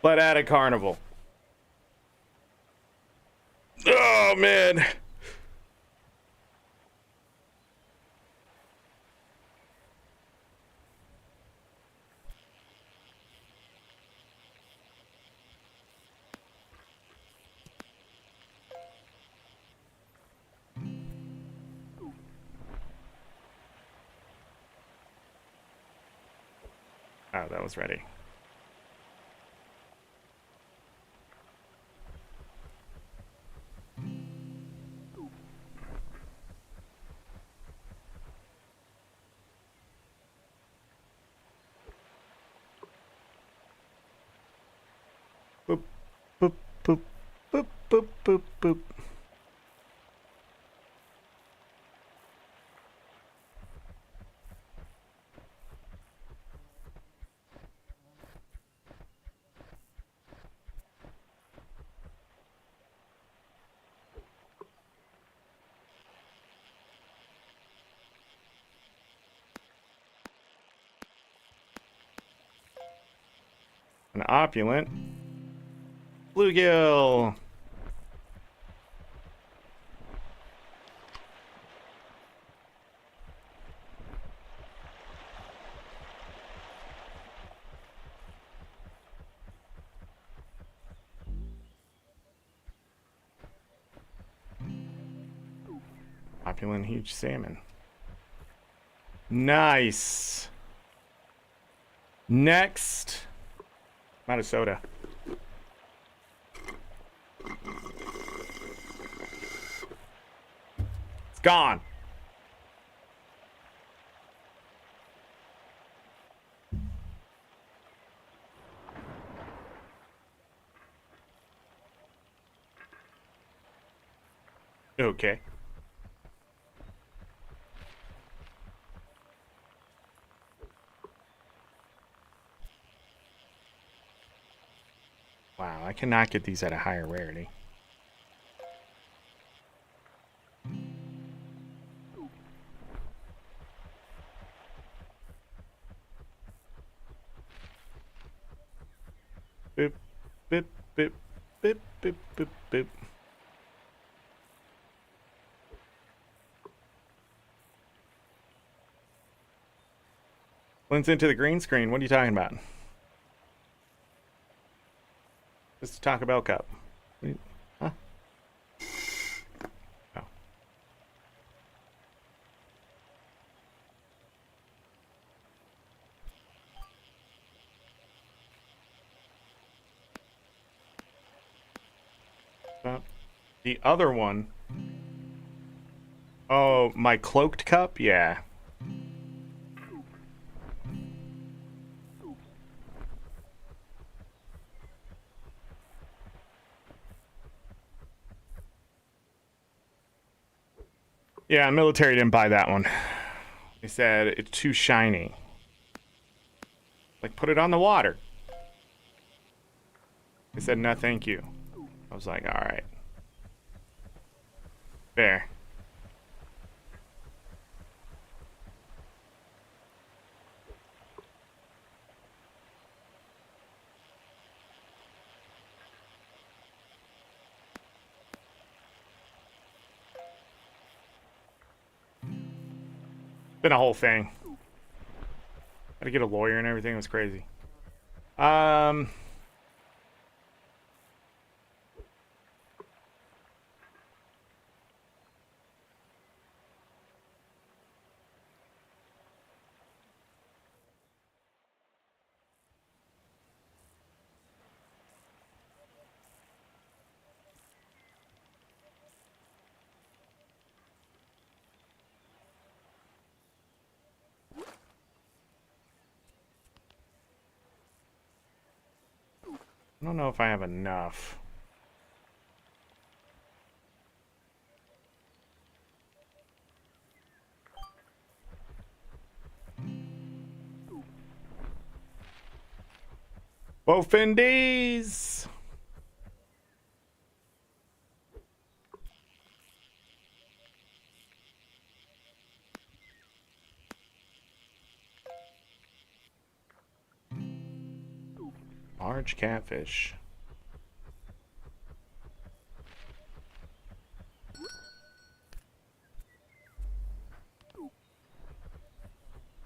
But at a carnival. Oh, man. Oh, that was ready. Boop, boop, boop, boop, boop, boop, boop. An opulent bluegill. Opulent huge salmon. Nice. Next. I'm out of soda. It's gone. Okay. Wow, I cannot get these at a higher rarity. Boop, boop, boop, boop, boop, boop, boop. Blends into the green screen. What are you talking about? Just a Taco Bell cup. Huh? Oh. The other one. Oh, my cloaked cup? Yeah. Yeah, military didn't buy that one. They said it's too shiny. Like, put it on the water. They said, no, thank you. I was like, all right. There. Been a whole thing. Had to get a lawyer and everything. It was crazy. I don't know if I have enough. Wofendies! Large catfish.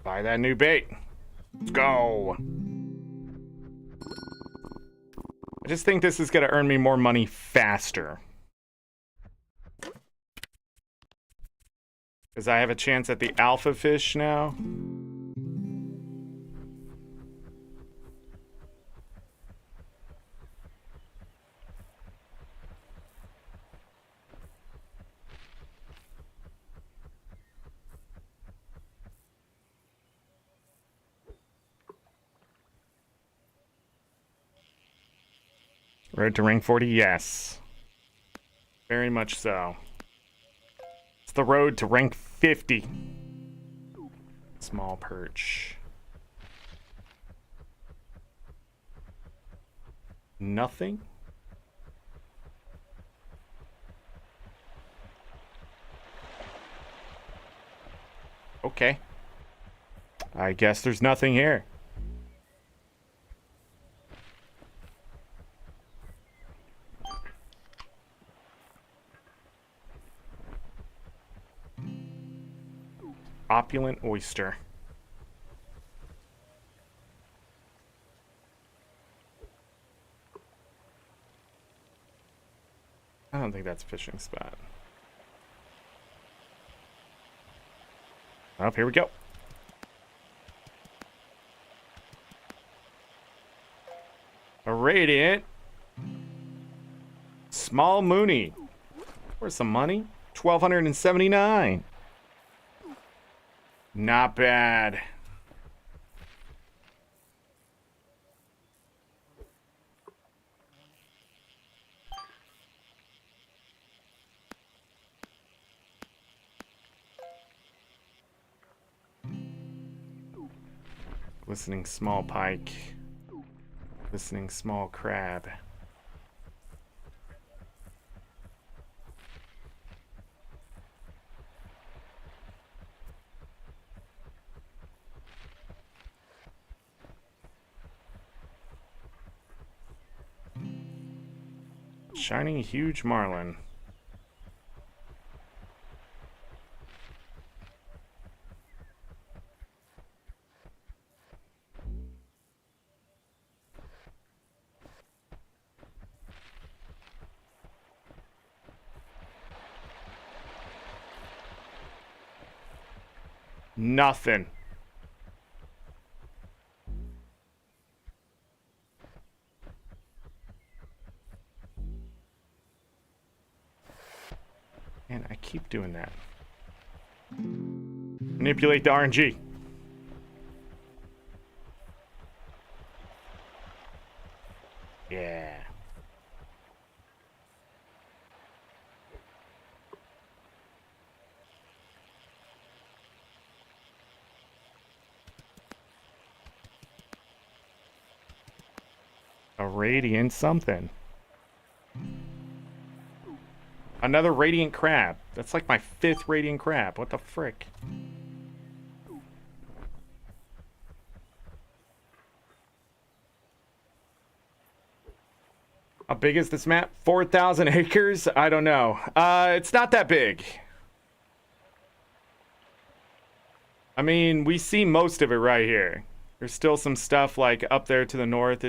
Buy that new bait. Let's go. I just think this is going to earn me more money faster. Because I have a chance at the alpha fish now. Road to rank 40, yes. Very much so. It's the road to rank 50. Small perch. Nothing? Okay. I guess there's nothing here. Opulent oyster. I don't think that's a fishing spot. Oh, here we go. A radiant. Small Mooney. Where's some money? 1,279. Not bad. Glistening small pike. Glistening small crab. Shining huge marlin. Nothing. And I keep doing that. Manipulate the RNG. Yeah. A radiant something. Another radiant crab. That's like my 5th radiant crab. What the frick? How big is this map? 4,000 acres? I don't know. It's not that big. I mean, we see most of it right here. There's still some stuff like up there to the north.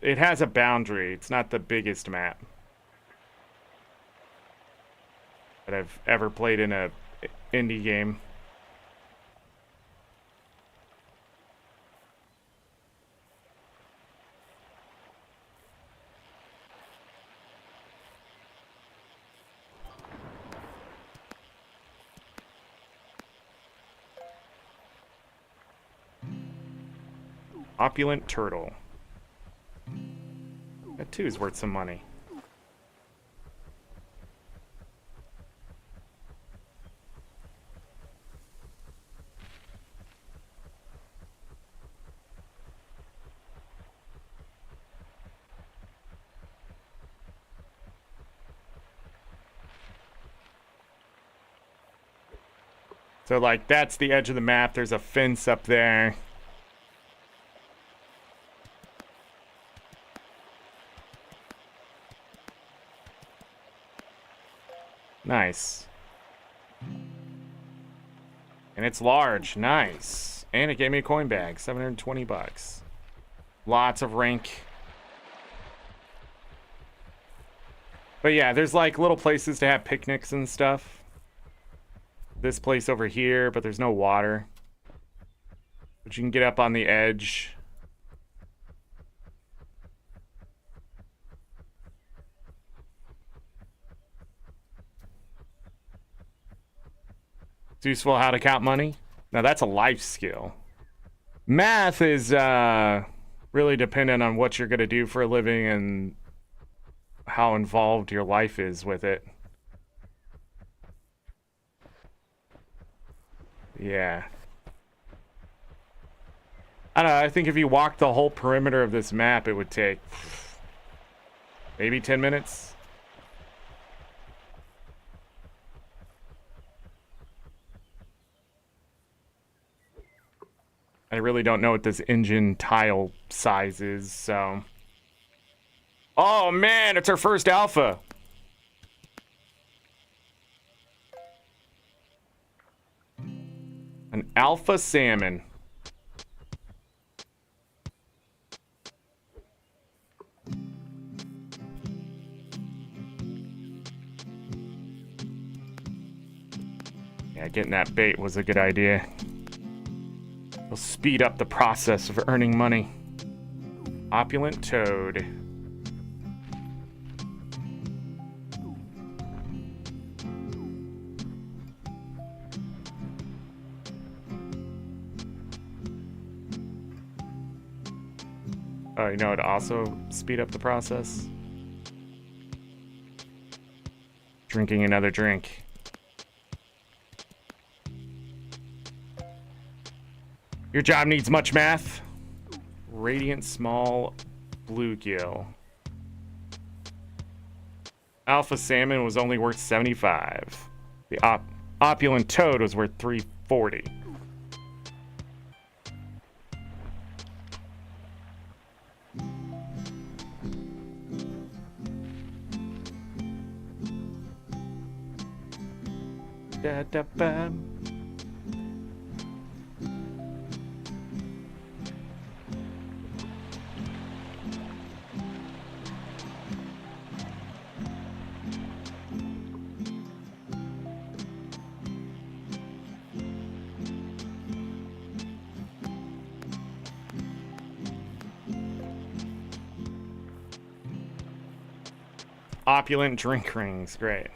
It has a boundary. It's not the biggest map that I've ever played in a indie game. Opulent turtle. That too is worth some money. So, like, that's the edge of the map. There's a fence up there. Nice. And it's large. Nice. And it gave me a coin bag. 720 bucks. Lots of rank. But yeah, there's like little places to have picnics and stuff. This place over here, but there's no water. But you can get up on the edge. It's useful how to count money. Now that's a life skill. Math is really dependent on what you're going to do for a living and how involved your life is with it. Yeah. I don't know, I think if you walked the whole perimeter of this map, it would take maybe 10 minutes. I really don't know what this engine tile size is, so... Oh man, it's our first alpha! An alpha salmon. Yeah, getting that bait was a good idea. It'll speed up the process of earning money. Opulent toad. Oh, you know, it'd also speed up the process. Drinking another drink. Your job needs much math. Radiant small bluegill. Alpha salmon was only worth 75. The opulent toad was worth 340. Da, da, ba. Opulent drink rings, great.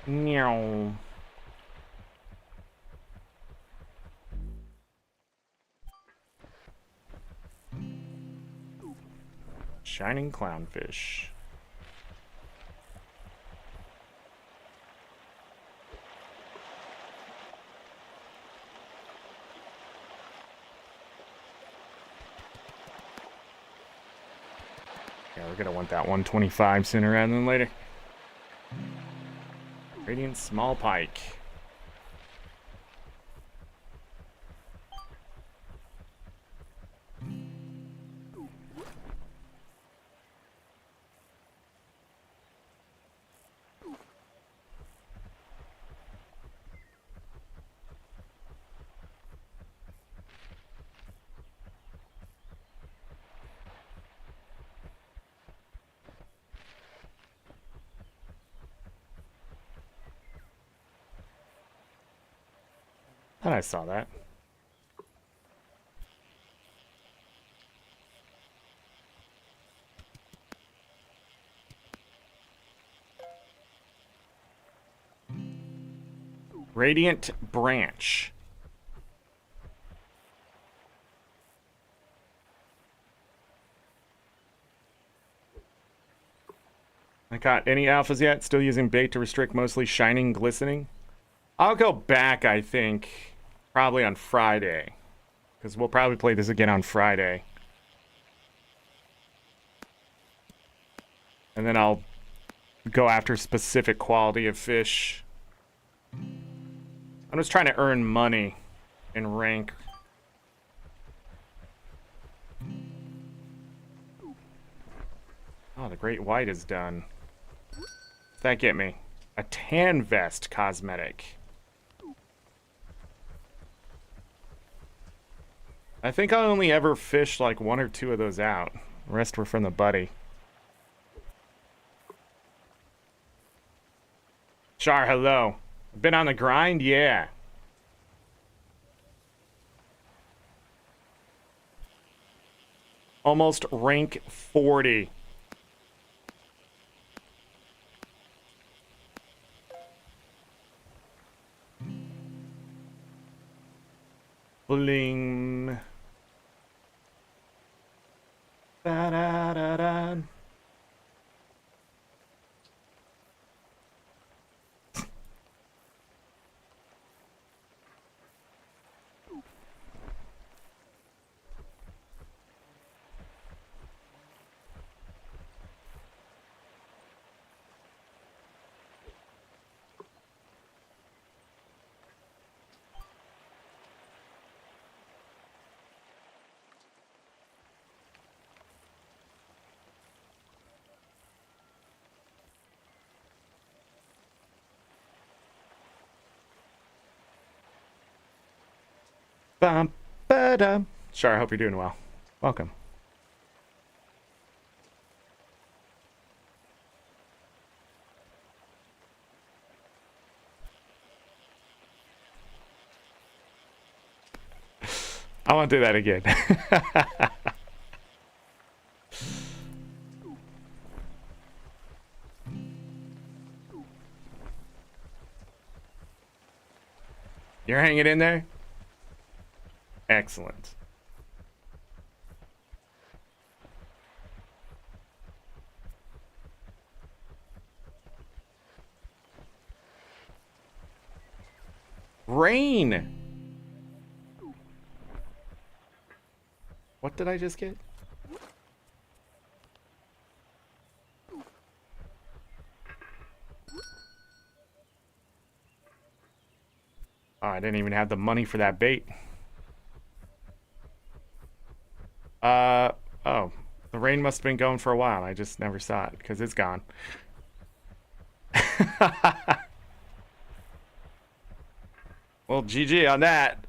Meow. Shining clownfish. Yeah, we're gonna want that 125 sooner rather than later. Radiant small pike. Thought I saw that. Radiant branch. I got any alphas yet? Still using bait to restrict mostly shining, glistening? I'll go back, I think, probably on Friday. Because we'll probably play this again on Friday. And then I'll go after specific quality of fish. I'm just trying to earn money and rank. Oh, the great white is done. What's that get me? A tan vest cosmetic. I think I only ever fished like 1 or 2 of those out. The rest were from the buddy. Char, hello. Been on the grind? Yeah. Almost rank 40. Bling. Da da da da. Bum, ba-dum. Sure, I hope you're doing well. Welcome. I won't do that again. You're hanging in there? Excellent. Rain! What did I just get? Oh, I didn't even have the money for that bait. Oh. The rain must have been going for a while. I just never saw it because it's gone. Well, GG on that.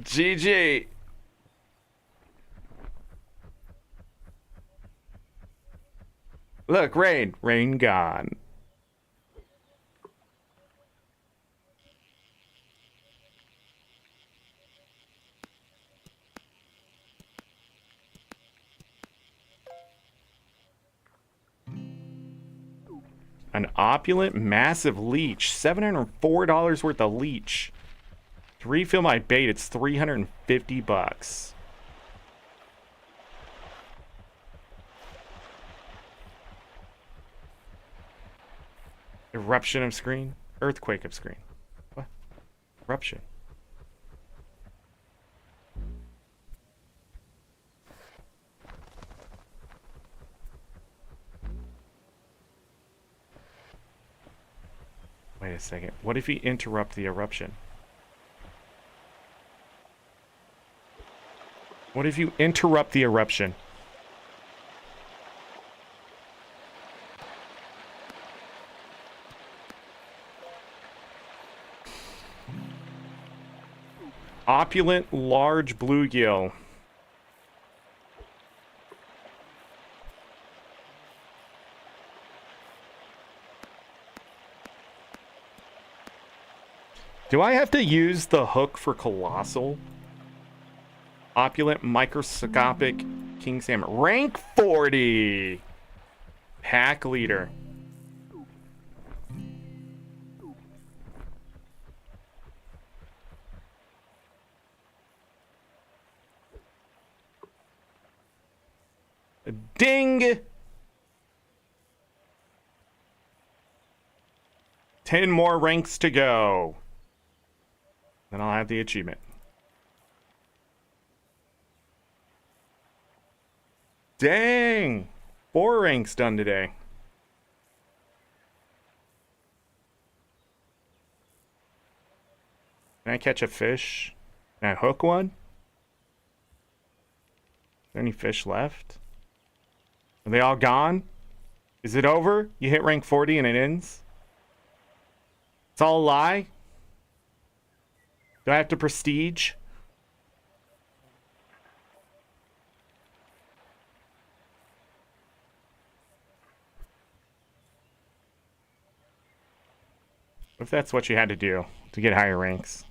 GG. Look, rain. Rain gone. An opulent massive leech. $704 worth of leech. To refill my bait, it's 350 bucks. Eruption of screen? Earthquake of screen. What? Eruption. Wait a second. What if you interrupt the eruption? What if you interrupt the eruption? Opulent large bluegill. Do I have to use the hook for colossal? Opulent microscopic king salmon. Rank 40. Pack leader. Ding! 10 more ranks to go. Then I'll have the achievement. Dang! 4 ranks done today. Can I catch a fish? Can I hook one? Is there any fish left? Are they all gone? Is it over? You hit rank 40 and it ends? It's all a lie? Do I have to prestige? If that's what you had to do to get higher ranks.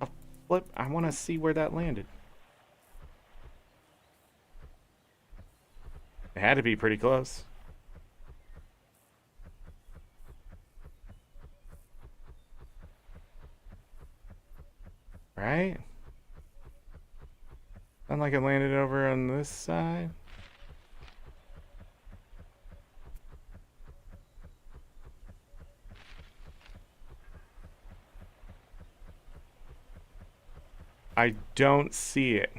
Oh, flip. I want to see where that landed. It had to be pretty close. Right? Sound like it landed over on this side. I don't see it.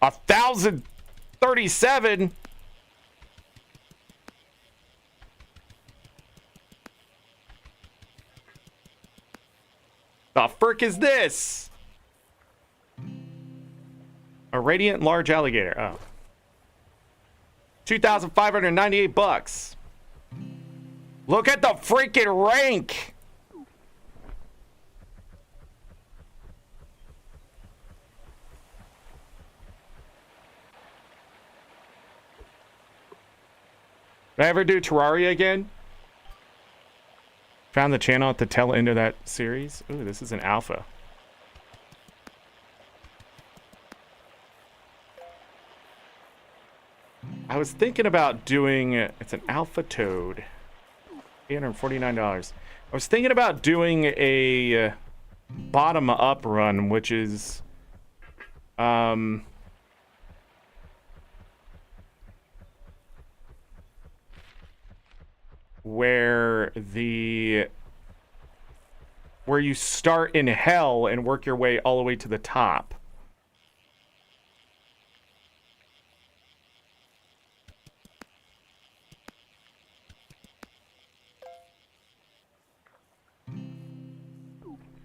$1,037. The frick is this? A radiant large alligator. Oh. 2,598 bucks. Look at the freaking rank. Did I ever do Terraria again? Found the channel at the tail end of that series. Ooh, this is an alpha. I was thinking about doing, it's an alpha toad. $849. I was thinking about doing a bottom up run, which is where you start in hell and work your way all the way to the top.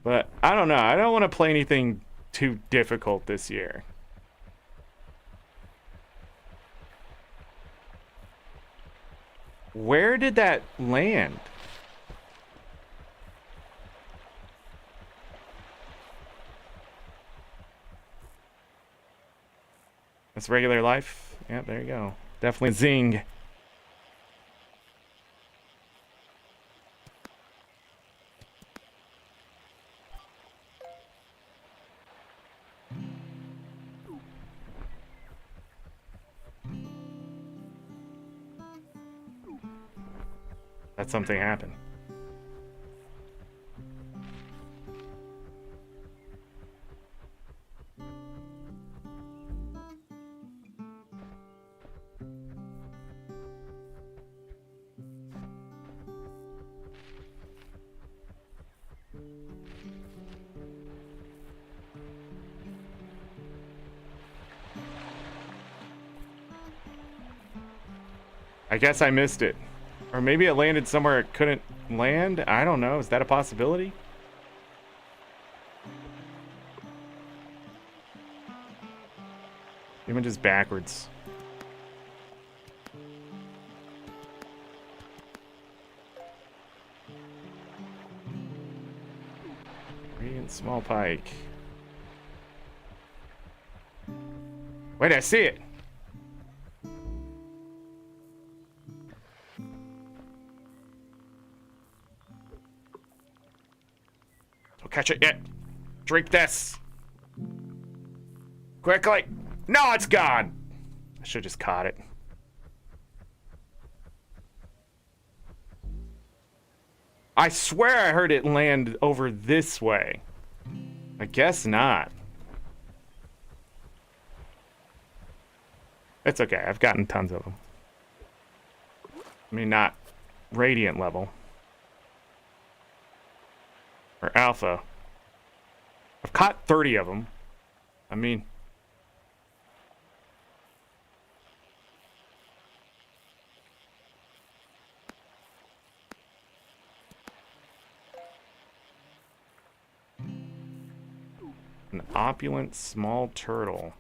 But I don't know. I don't want to play anything too difficult this year. Where did that land? That's regular life. Yeah, there you go. Definitely zing. that something happened. I guess I missed it. Or maybe it landed somewhere it couldn't land? I don't know. Is that a possibility? Image is backwards. Radiant small pike. Wait, I see it. Don't catch it yet. Drink this. Quickly. No, it's gone. I should have just caught it. I swear I heard it land over this way. I guess not. It's okay. I've gotten tons of them. I mean, not radiant level. Or alpha. I've caught 30 of them. I mean... An opulent small turtle.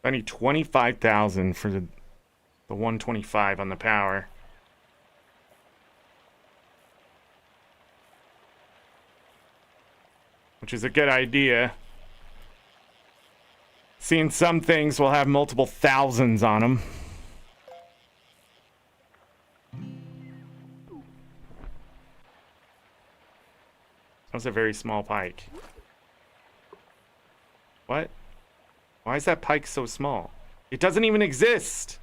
I need 25,000 for the 125 on the power. Which is a good idea. Seeing some things will have multiple thousands on them. That was a very small pike. What? Why is that pike so small? It doesn't even exist.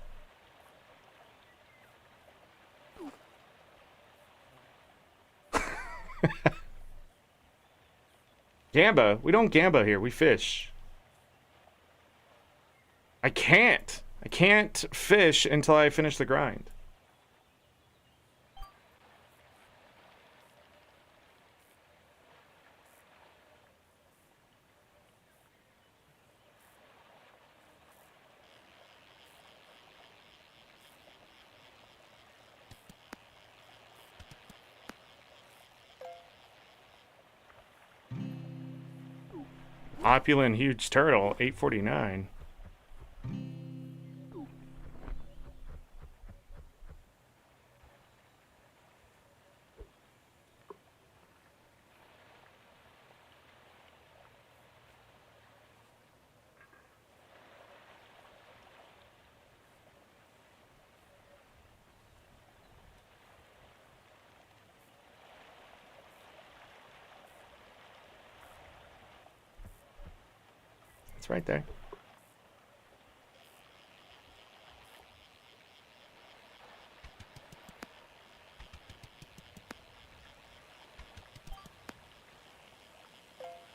Gamba. We don't gamba here. We fish. I can't. I can't fish until I finish the grind. Opulent huge turtle, 849. It's right there.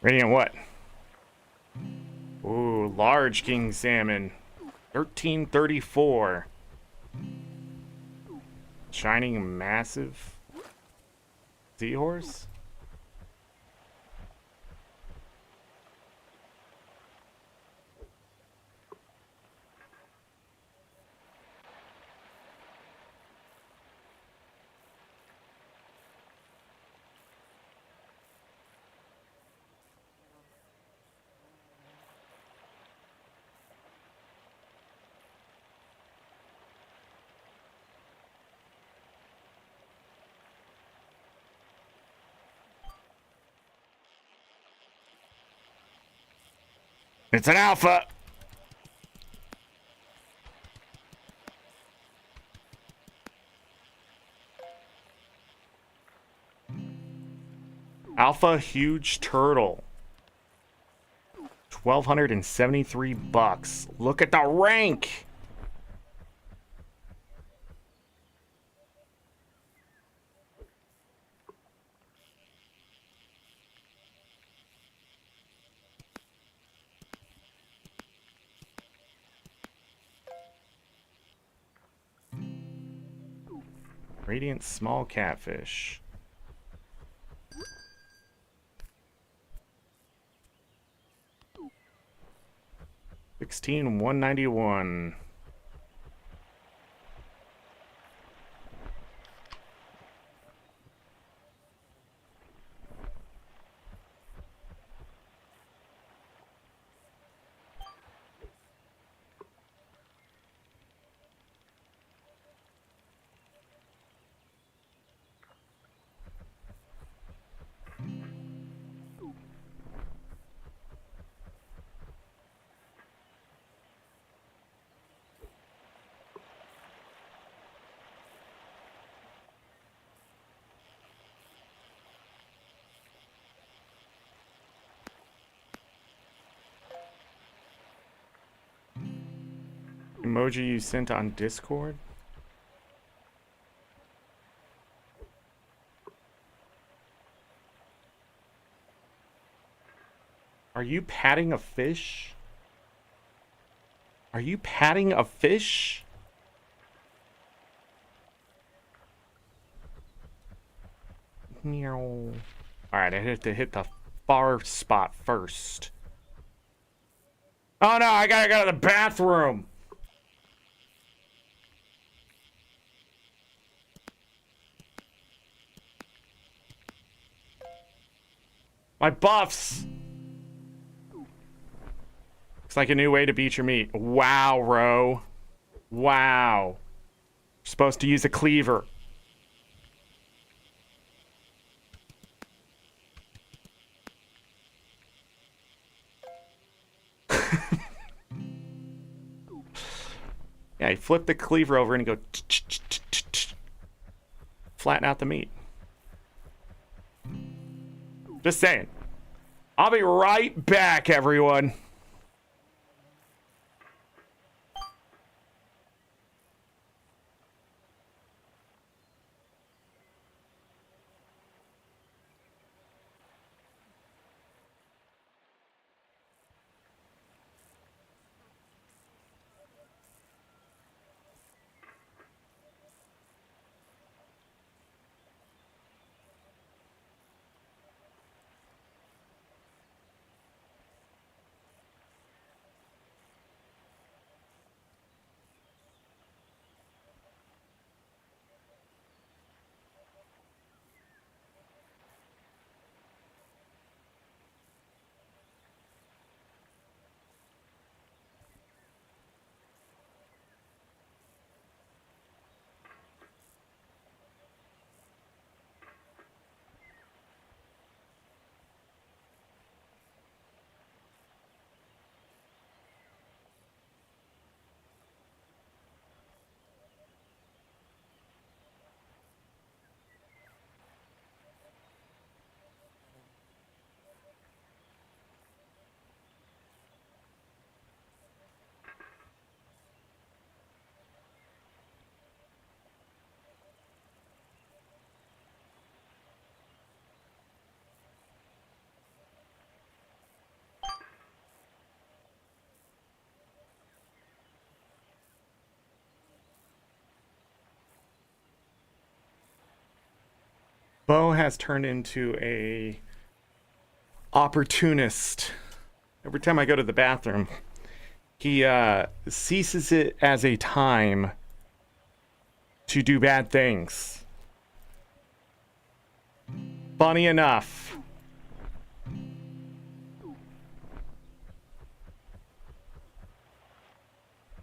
Radiant what? Ooh, large king salmon. 1334. Shining massive seahorse? It's an alpha. Alpha huge turtle. $1,273. Look at the rank. Radiant small catfish. $16,191. Emoji you sent on Discord? Are you patting a fish? Are you patting a fish? Meow. Alright, I have to hit the far spot first. Oh no, I gotta go to the bathroom. My buffs! Looks like a new way to beat your meat. Wow, Ro. Wow. You're supposed to use a cleaver. Yeah, you flip the cleaver over and you go flatten out the meat. Just saying. I'll be right back, everyone. Bo has turned into a opportunist. Every time I go to the bathroom, he seizes it as a time to do bad things. Funny enough.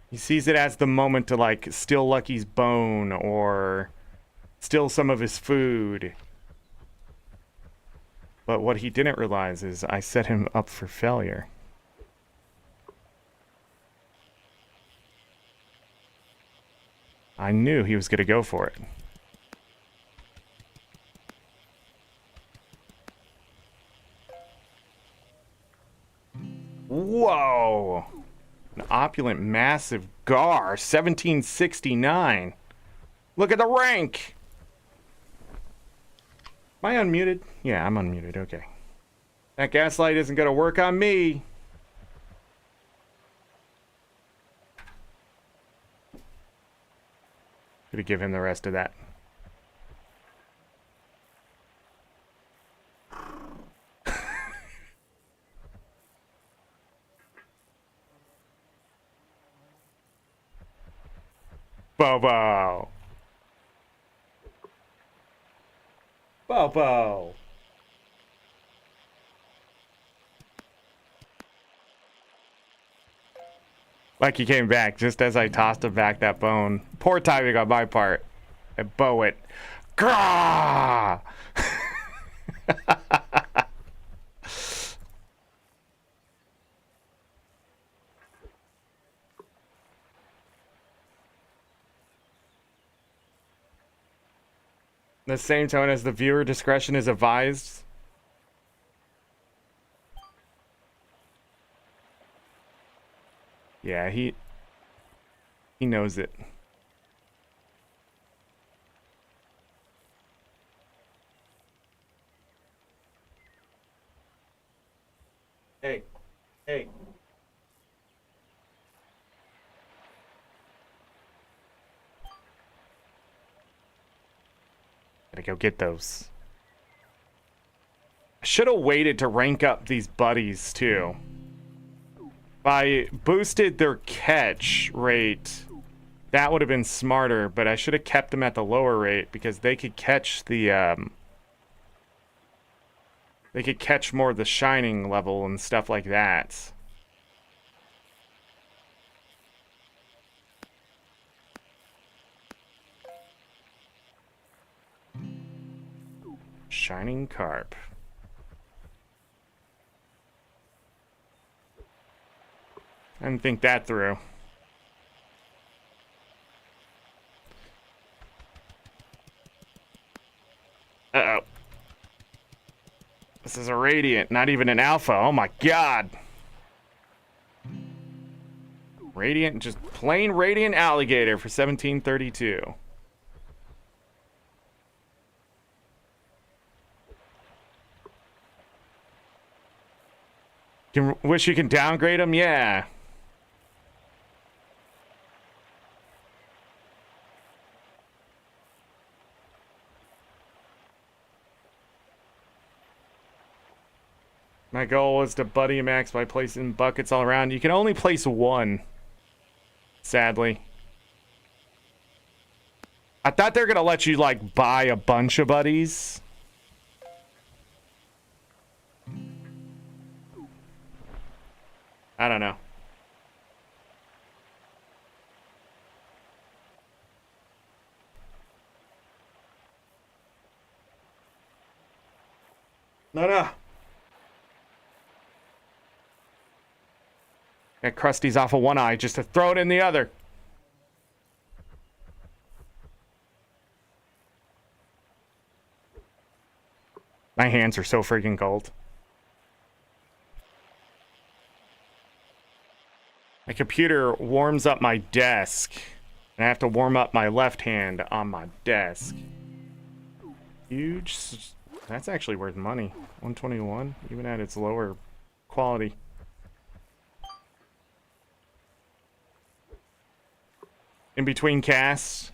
He sees it as the moment to, like, steal Lucky's bone or steal some of his food. But what he didn't realize is I set him up for failure. I knew he was going to go for it. Whoa! An opulent, massive gar, 1769. Look at the rank! Am I unmuted? Yeah, I'm unmuted, okay. That gaslight isn't gonna work on me. Gonna give him the rest of that. Bobo! Bobo! Like he came back just as I tossed him back that bone. Poor timing on my part. I bow it. Grah! The same tone as the viewer, discretion is advised. Yeah, he knows it. Hey. Hey. Gotta go get those. I should have waited to rank up these buddies too. If I boosted their catch rate, that would have been smarter, but I should have kept them at the lower rate because they could catch the they could catch more of the shining level and stuff like that. Shining carp. I didn't think that through. Uh-oh. This is a radiant, not even an alpha. Oh my god. Radiant, just plain radiant alligator for 1732. Wish you can downgrade them? Yeah. My goal was to buddy max by placing buckets all around. You can only place one, sadly. I thought they were gonna let you like buy a bunch of buddies. I don't know. No. Got crusties off of one eye just to throw it in the other. My hands are so freaking cold. My computer warms up my desk, and I have to warm up my left hand on my desk. Huge. That's actually worth money. 121, even at its lower quality. In between casts.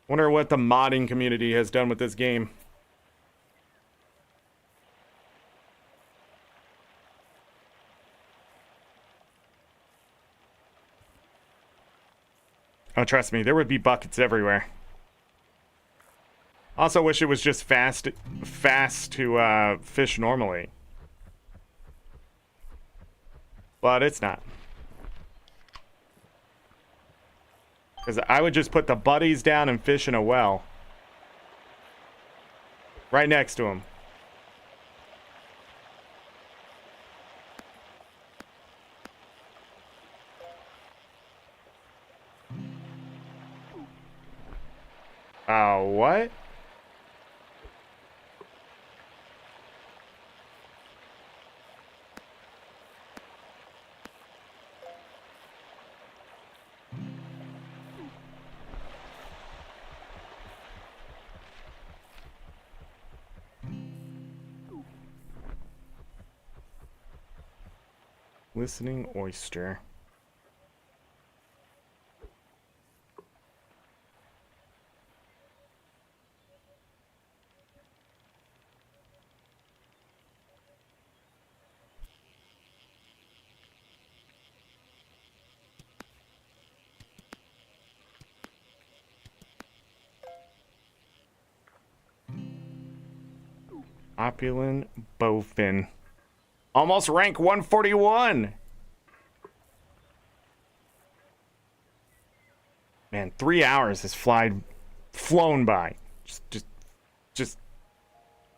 Wonder what the modding community has done with this game. Oh, trust me, there would be buckets everywhere. Also wish it was just fast to fish normally. But it's not. Because I would just put the buddies down and fish in a well. Right next to them. Glistening oyster. Opulent bowfin. Almost rank 141. Man, 3 hours has flown by. Just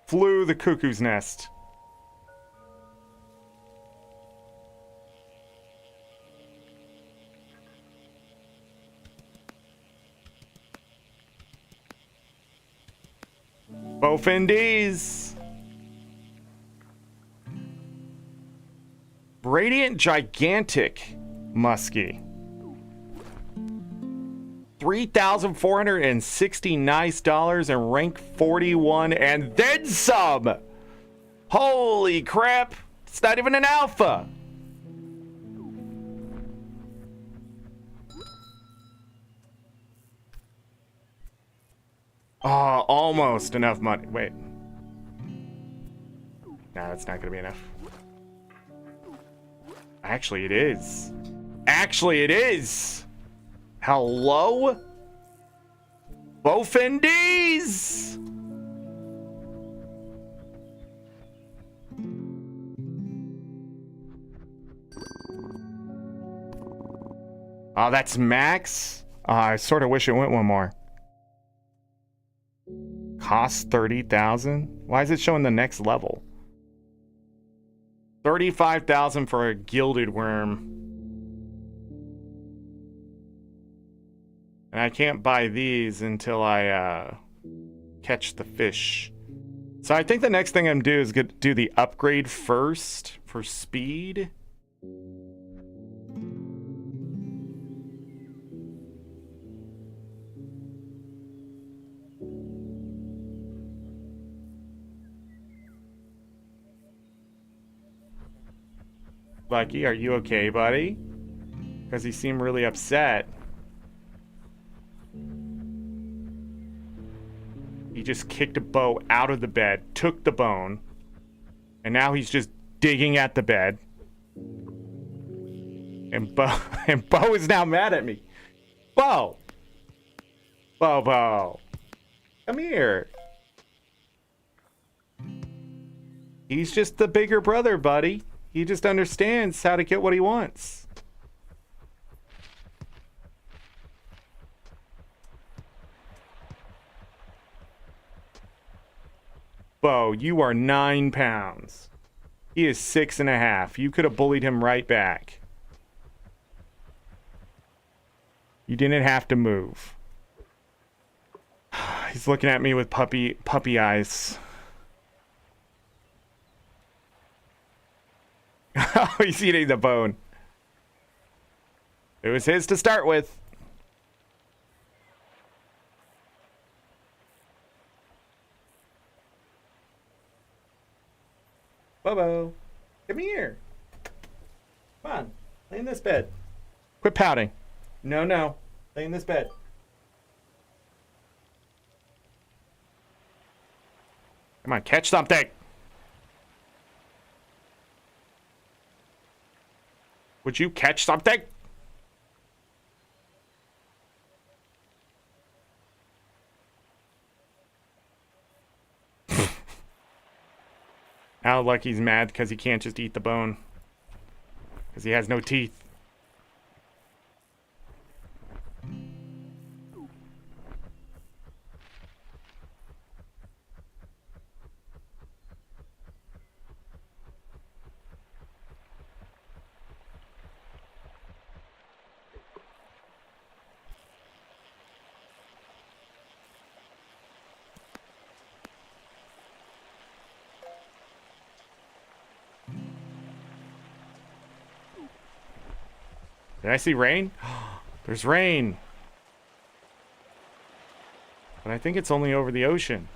flew the cuckoo's nest. Bowfin D's. Radiant Gigantic Muskie. 3,460 nice dollars and rank 41 and then some. Holy crap. It's not even an alpha. Oh, almost enough money. Wait. Nah, that's not going to be enough. Actually, it is. Actually, it is. Hello? Bowfin D's. Oh, that's max? I sort of wish it went one more. Cost 30,000? Why is it showing the next level? 35,000 for a gilded worm. And I can't buy these until I catch the fish. So I think the next thing I'm do is do the upgrade first for speed. Lucky, are you okay, buddy? Because he seemed really upset. He just kicked a bow out of the bed, took the bone, and now he's just digging at the bed. And Bo is now mad at me. Bo! Bo. Come here. He's just the bigger brother, buddy. He just understands how to get what he wants. Bo, you are 9 pounds. He is 6.5. You could have bullied him right back. You didn't have to move. He's looking at me with puppy eyes. Oh, he's eating the bone. It was his to start with. Bobo, come here. Come on, lay in this bed. Quit pouting. No, lay in this bed. Come on, catch something. Would you catch something? Now Lucky's mad because he can't just eat the bone. Because he has no teeth. Did I see rain? There's rain. But I think it's only over the ocean.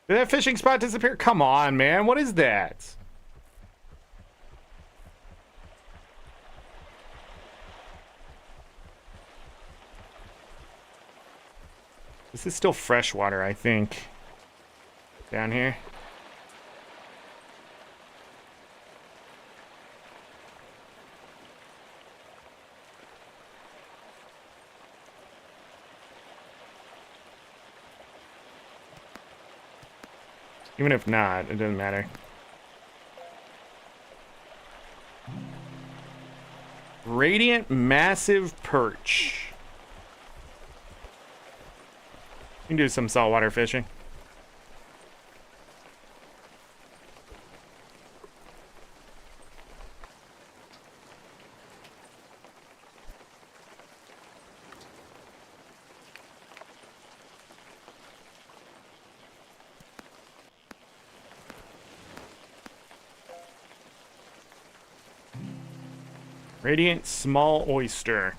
Did that fishing spot disappear? Come on, man. What is that? This is still freshwater, I think. Down here. Even if not, it doesn't matter. Radiant massive perch. You can do some saltwater fishing. Radiant small oyster.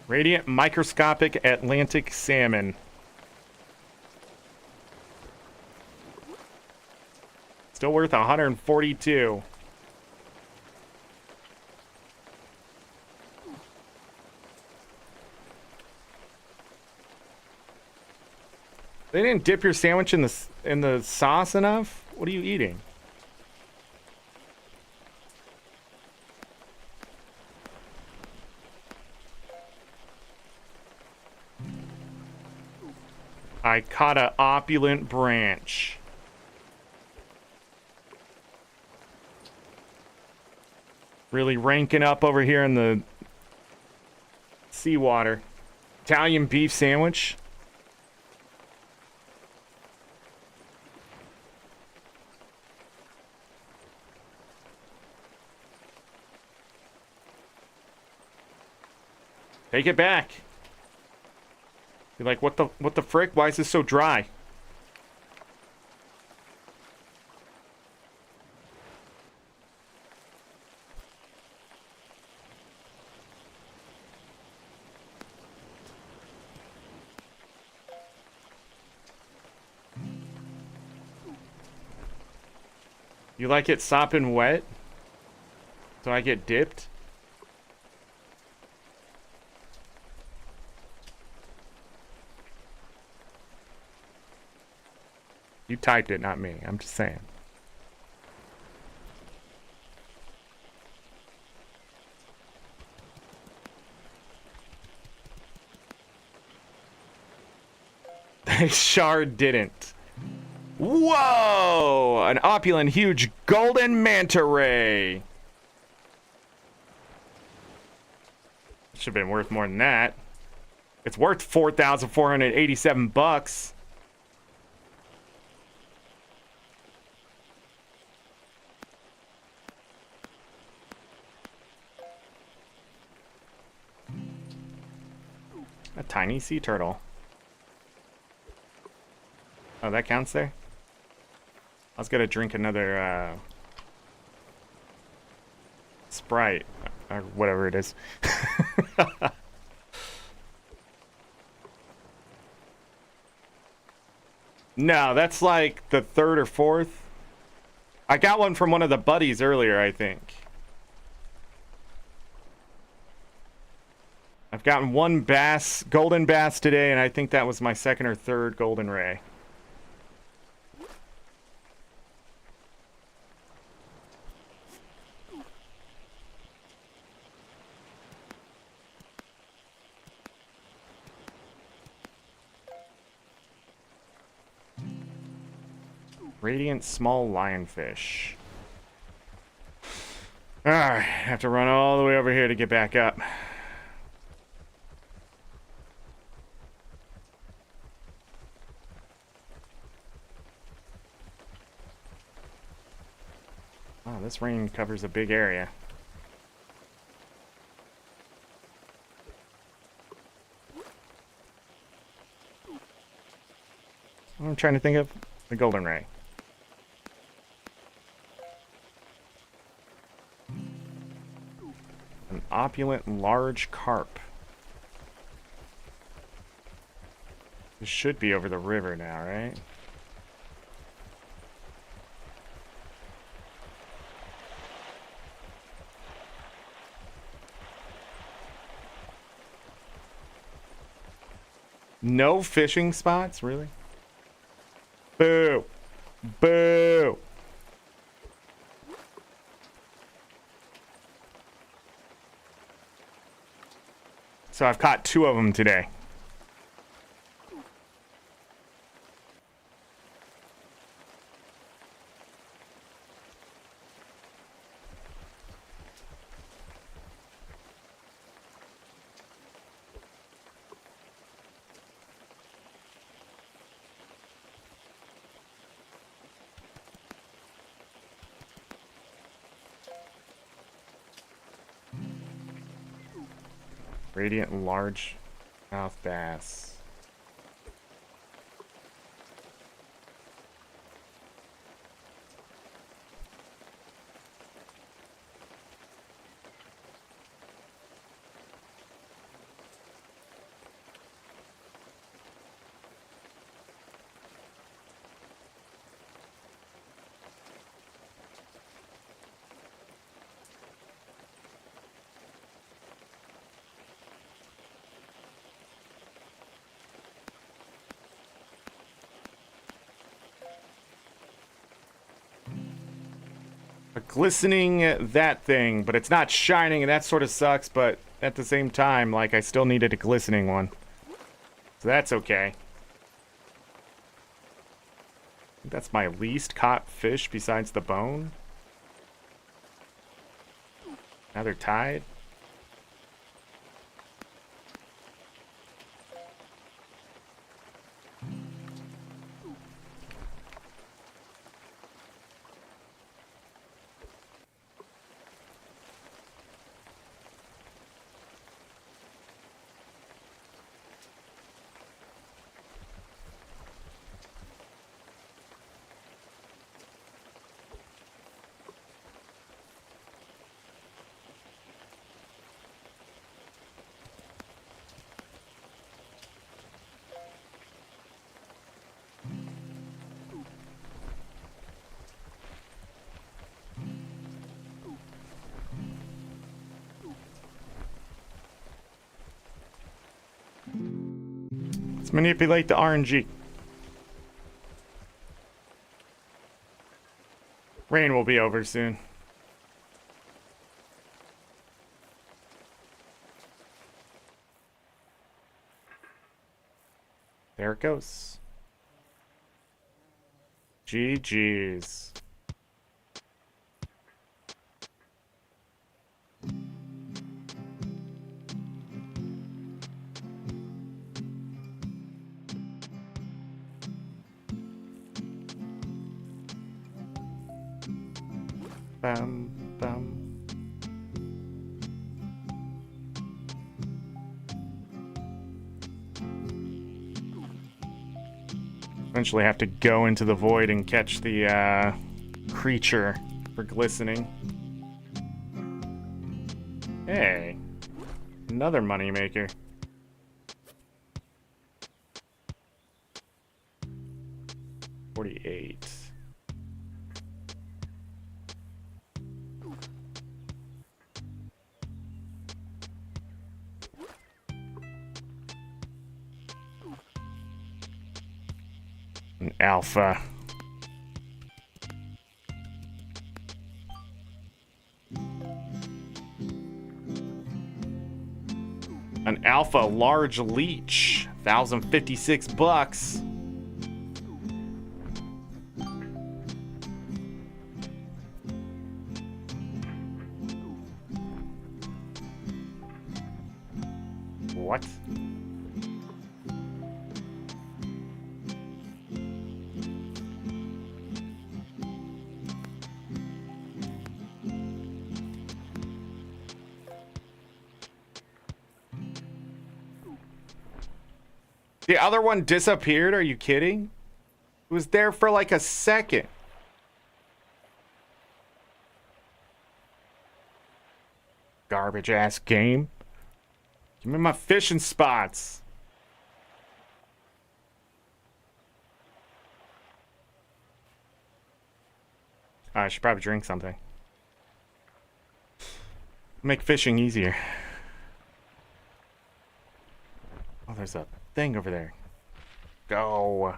Radiant microscopic Atlantic salmon. Still worth 142. They didn't dip your sandwich in the sauce enough? What are you eating? I caught an opulent branch. Really ranking up over here in the seawater. Italian beef sandwich. Take it back. You're like, what the frick? Why is this so dry? You like it sopping wet? So I get dipped? You typed it, not me. I'm just saying. Shard didn't. Whoa! An opulent, huge golden manta ray. Should have been worth more than that. It's worth 4,487 bucks. A tiny sea turtle. Oh, that counts there? I was gonna drink another Sprite or whatever it is. No, that's like the third or fourth. I got one from one of the buddies earlier, I think. I've gotten one bass, golden bass today, and I think that was my second or third golden ray. Radiant small lionfish. Alright, I have to run all the way over here to get back up. Wow, this rain covers a big area. trying to think of? The golden ray. An opulent large carp. This should be over the river now, right? No fishing spots? Really? Boo! Boo! So I've caught 2 of them today. Radiant large mouth bass. A glistening that thing, but it's not shining, and that sort of sucks, but at the same time, like, I still needed a glistening one. So that's okay. That's my least caught fish besides the bone. Now they're tied. Let's manipulate the RNG. Rain will be over soon. There it goes. GG's. Bum, bum. Eventually have to go into the void and catch the creature for glistening. Hey, another moneymaker. $48. An alpha. An alpha large leech, 1,056 bucks. What? The other one disappeared? Are you kidding? It was there for like a second. Garbage ass game. Give me my fishing spots. I should probably drink something. Make fishing easier. Oh, there's a thing over there. Go.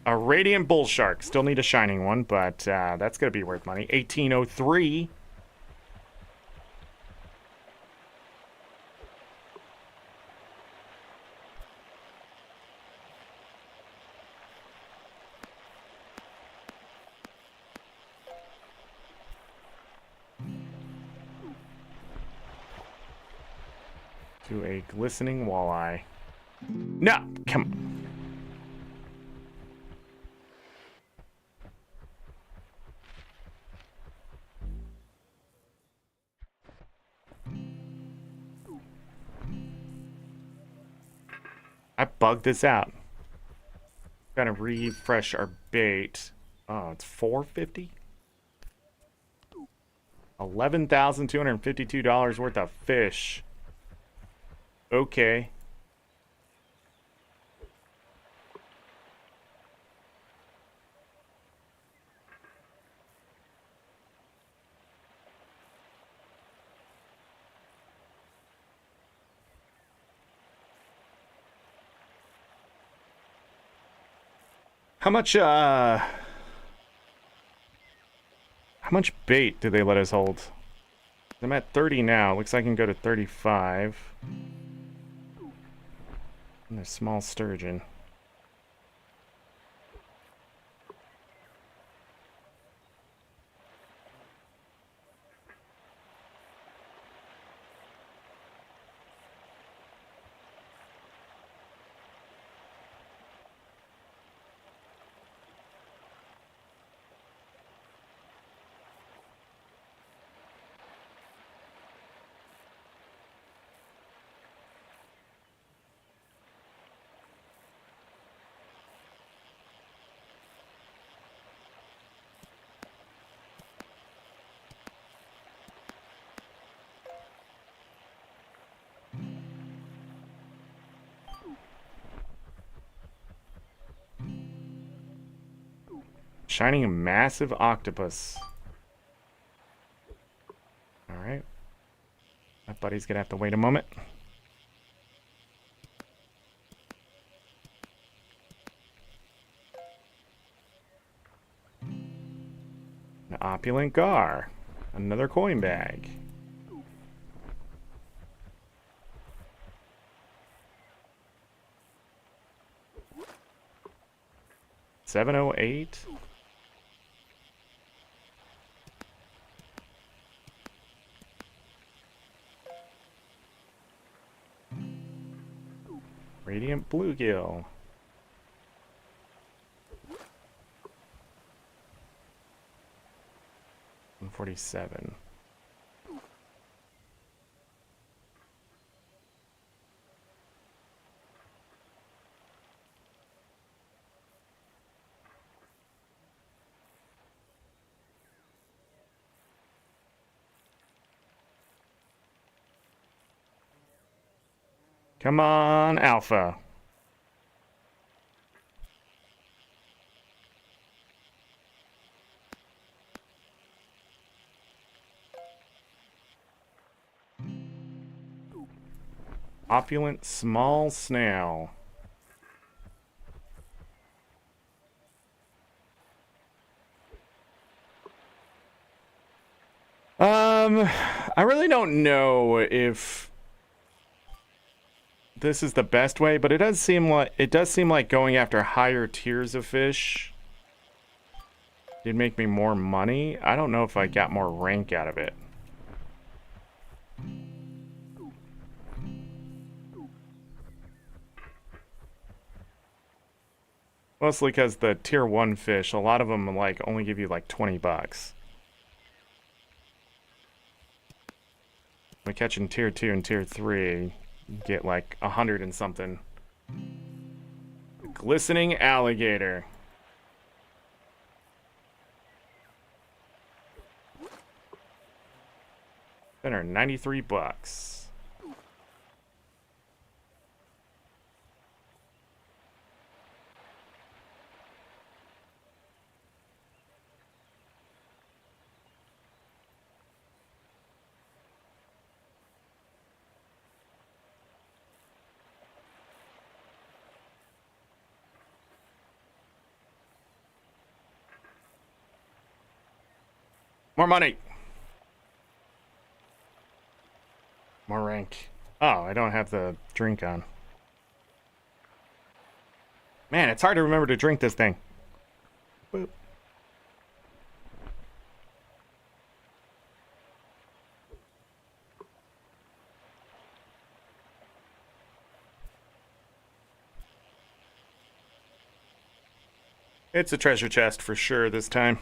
A radiant bull shark. Still need a shining one, but that's going to be worth money. 1803. To a glistening walleye. No, come on. I bugged this out. Gotta refresh our bait. Oh, it's $450? $11,252 worth of fish. Okay. How much bait do they let us hold? I'm at 30 now. Looks like I can go to 35. And a small sturgeon. Shining a massive octopus. Alright. My buddy's gonna have to wait a moment. An opulent gar. Another coin bag. $708. Radiant bluegill. $147. Come on, Alpha. Opulent small snail. I really don't know if this is the best way, but it does seem like going after higher tiers of fish it'd make me more money. I don't know if I got more rank out of it. Mostly because the tier 1 fish, a lot of them like only give you like 20 bucks. When catching tier 2 and tier 3, you get like 100 and something. Glistening alligator. Dinner, 93 bucks. More money. More rank. Oh, I don't have the drink on. Man, it's hard to remember to drink this thing. Boop. It's a treasure chest for sure this time.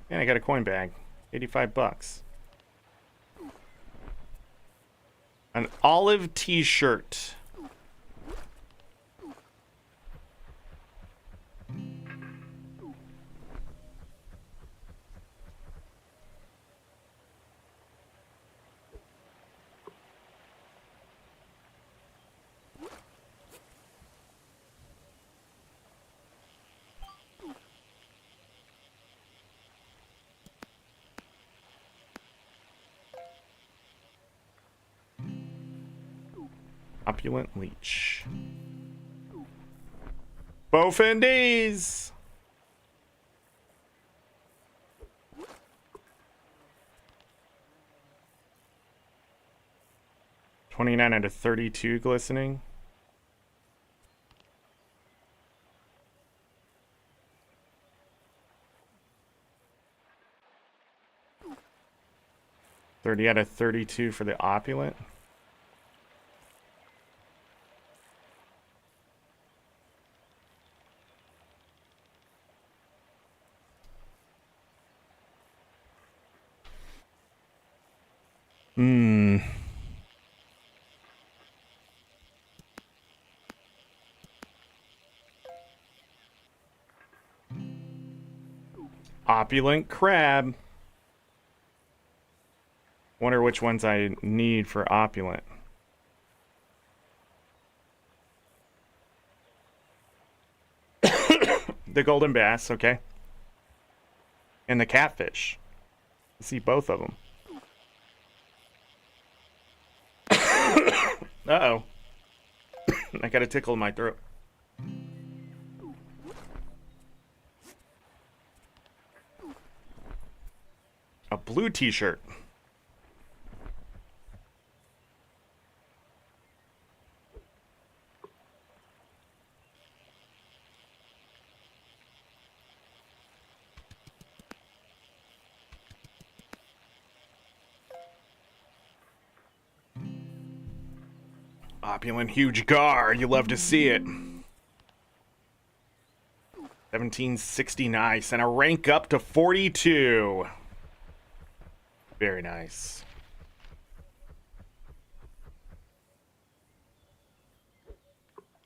And I got a coin bag. 85 bucks. An olive t-shirt. Opulent leech. Bofindies! $29 out of 32 glistening. $30 out of 32 for the opulent. Opulent crab. Wonder which ones I need for opulent. The golden bass, okay. And the catfish. I see both of them. Uh-oh. I got a tickle in my throat. A blue t-shirt. Opulent huge gar, you love to see it. 1760, nice, and a rank up to 42. Very nice.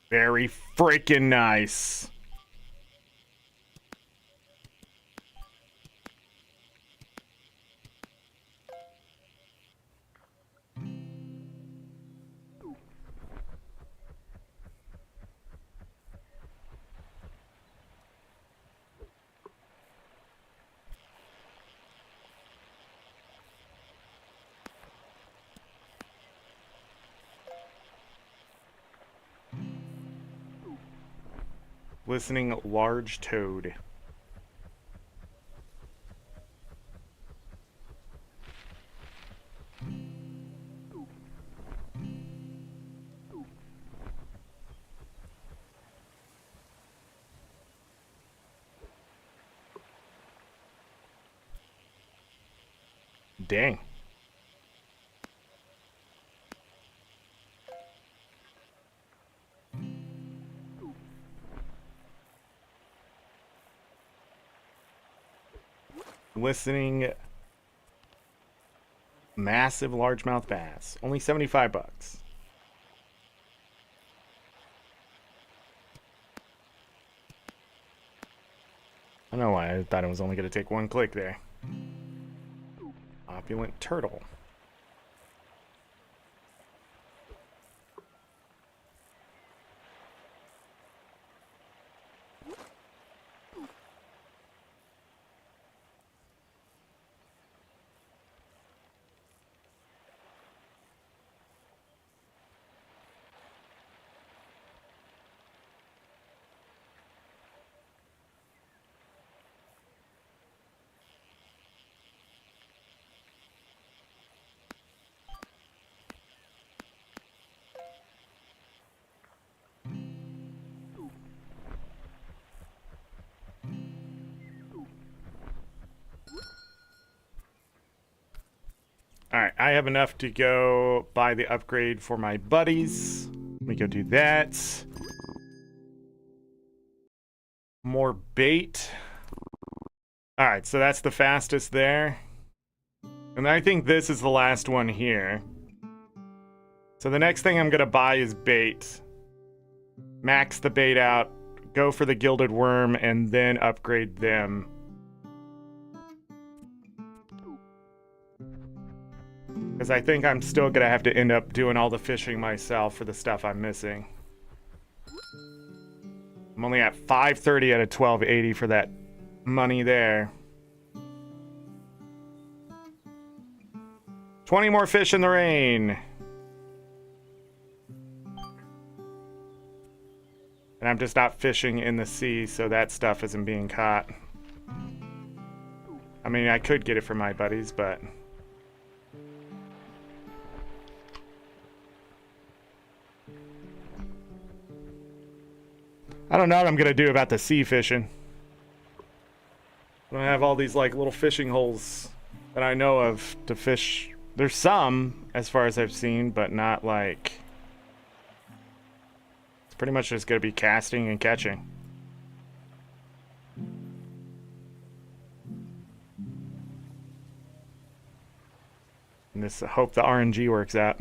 Very freaking nice. Listening large toad. dang. Listening. Massive largemouth bass. Only 75 bucks. I don't know why I thought it was only going to take one click there. Opulent turtle. Alright, I have enough to go buy the upgrade for my buddies. Let me go do that. More bait. Alright, so that's the fastest there. And I think this is the last one here. So the next thing I'm going to buy is bait. Max the bait out, go for the gilded worm, and then upgrade them. Because I think I'm still going to have to end up doing all the fishing myself for the stuff I'm missing. I'm only at 530 out of 1280 for that money there. 20 more fish in the rain. And I'm just not fishing in the sea, so that stuff isn't being caught. I mean, I could get it from my buddies, but... I don't know what I'm gonna do about the sea fishing. I don't have all these like little fishing holes that I know of to fish. There's some, as far as I've seen, but not like... It's pretty much just gonna be casting and catching. And just hope the RNG works out.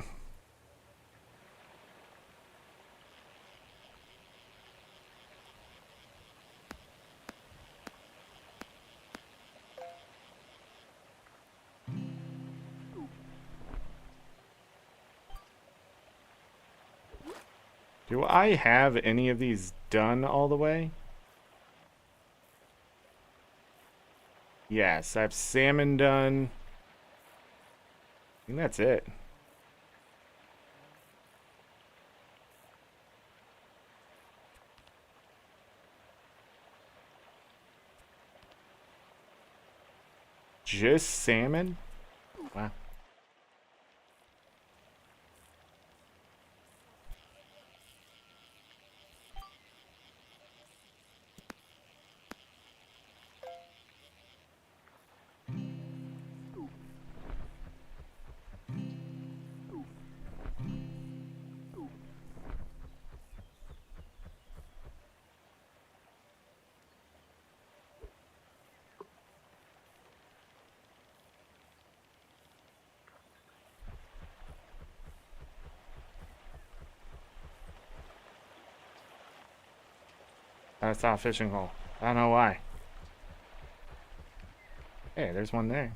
Do I have any of these done all the way? Yes, I have salmon done. I think that's it. Just salmon? Wow. That's not a fishing hole. I don't know why. Hey, there's one there.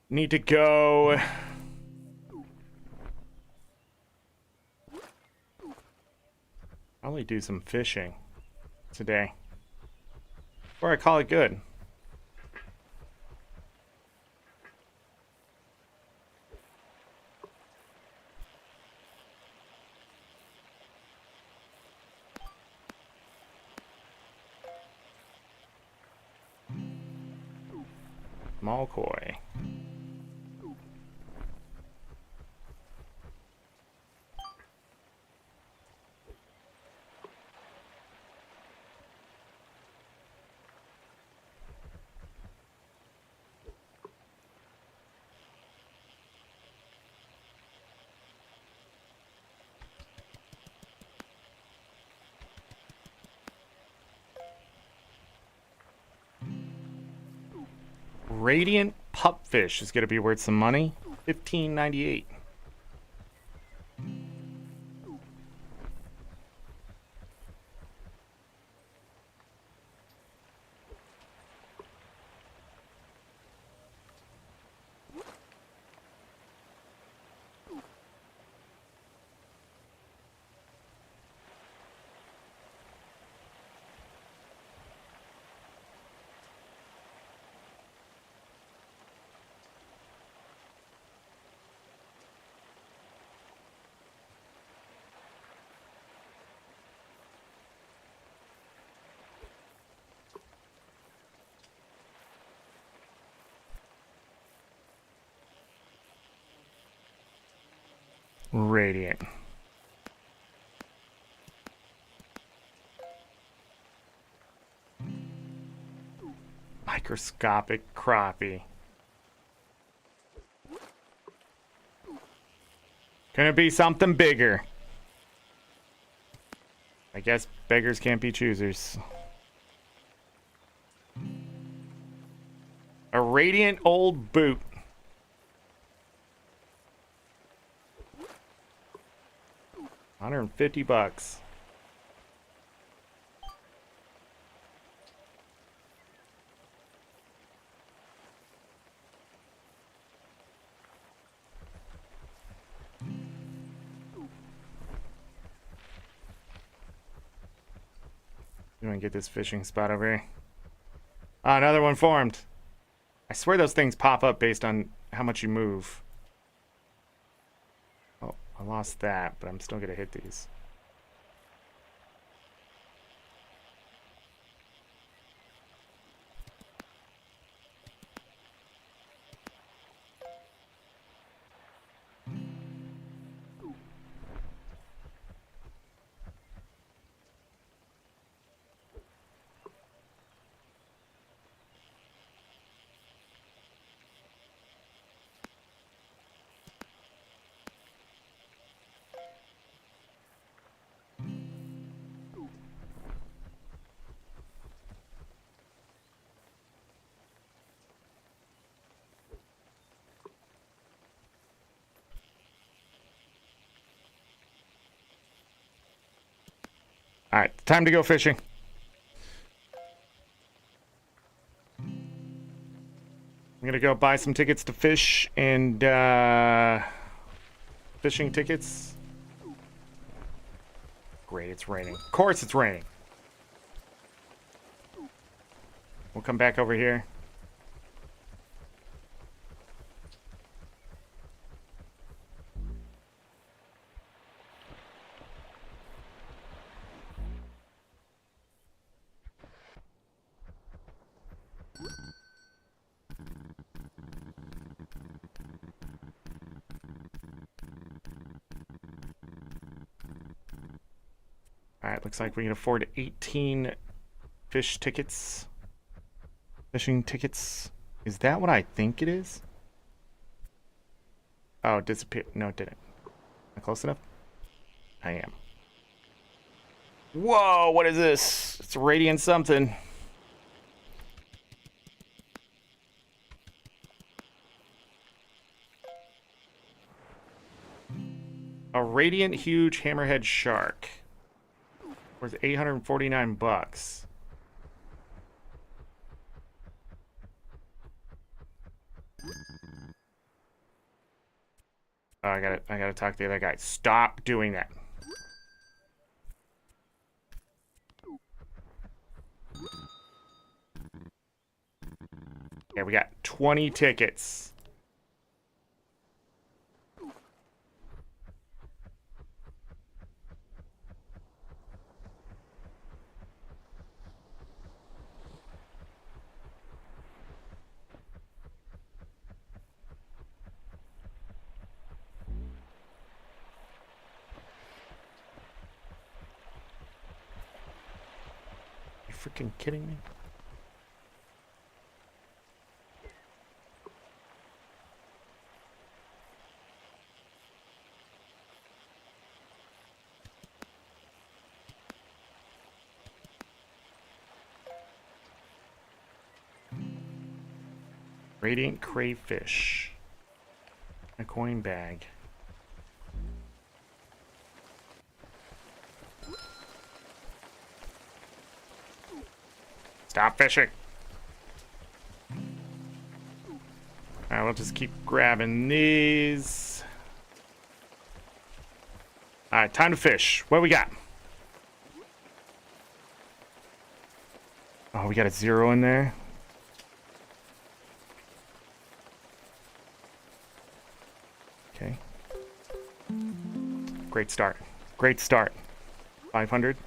Need to go... Probably do some fishing today. Or I call it good. Small koi. Radiant pupfish is gonna be worth some money. $15.98. Radiant. Microscopic crappie. Can it be something bigger? I guess beggars can't be choosers. A radiant old boot. $150. You want to get this fishing spot over here? Ah, another one formed. I swear those things pop up based on how much you move. Oh, I lost that, but I'm still gonna hit these. All right, time to go fishing. I'm gonna go buy some tickets to fish and fishing tickets. Great, it's raining. Of course it's raining. We'll come back over here. Alright, looks like we can afford 18 fish tickets. Fishing tickets. Is that what I think it is? Oh, it disappeared. No, it didn't. Am I close enough? I am. Whoa, what is this? It's radiant something. A radiant huge hammerhead shark. Worth 849 bucks. Oh, I gotta talk to the other guy. Stop doing that. Yeah, we got 20 tickets. freaking kidding me? Radiant crayfish. A coin bag. Stop fishing. Alright, we'll just keep grabbing these. Alright, time to fish. What we got? Oh, we got a 0 in there. Okay. Great start. Great start. 500.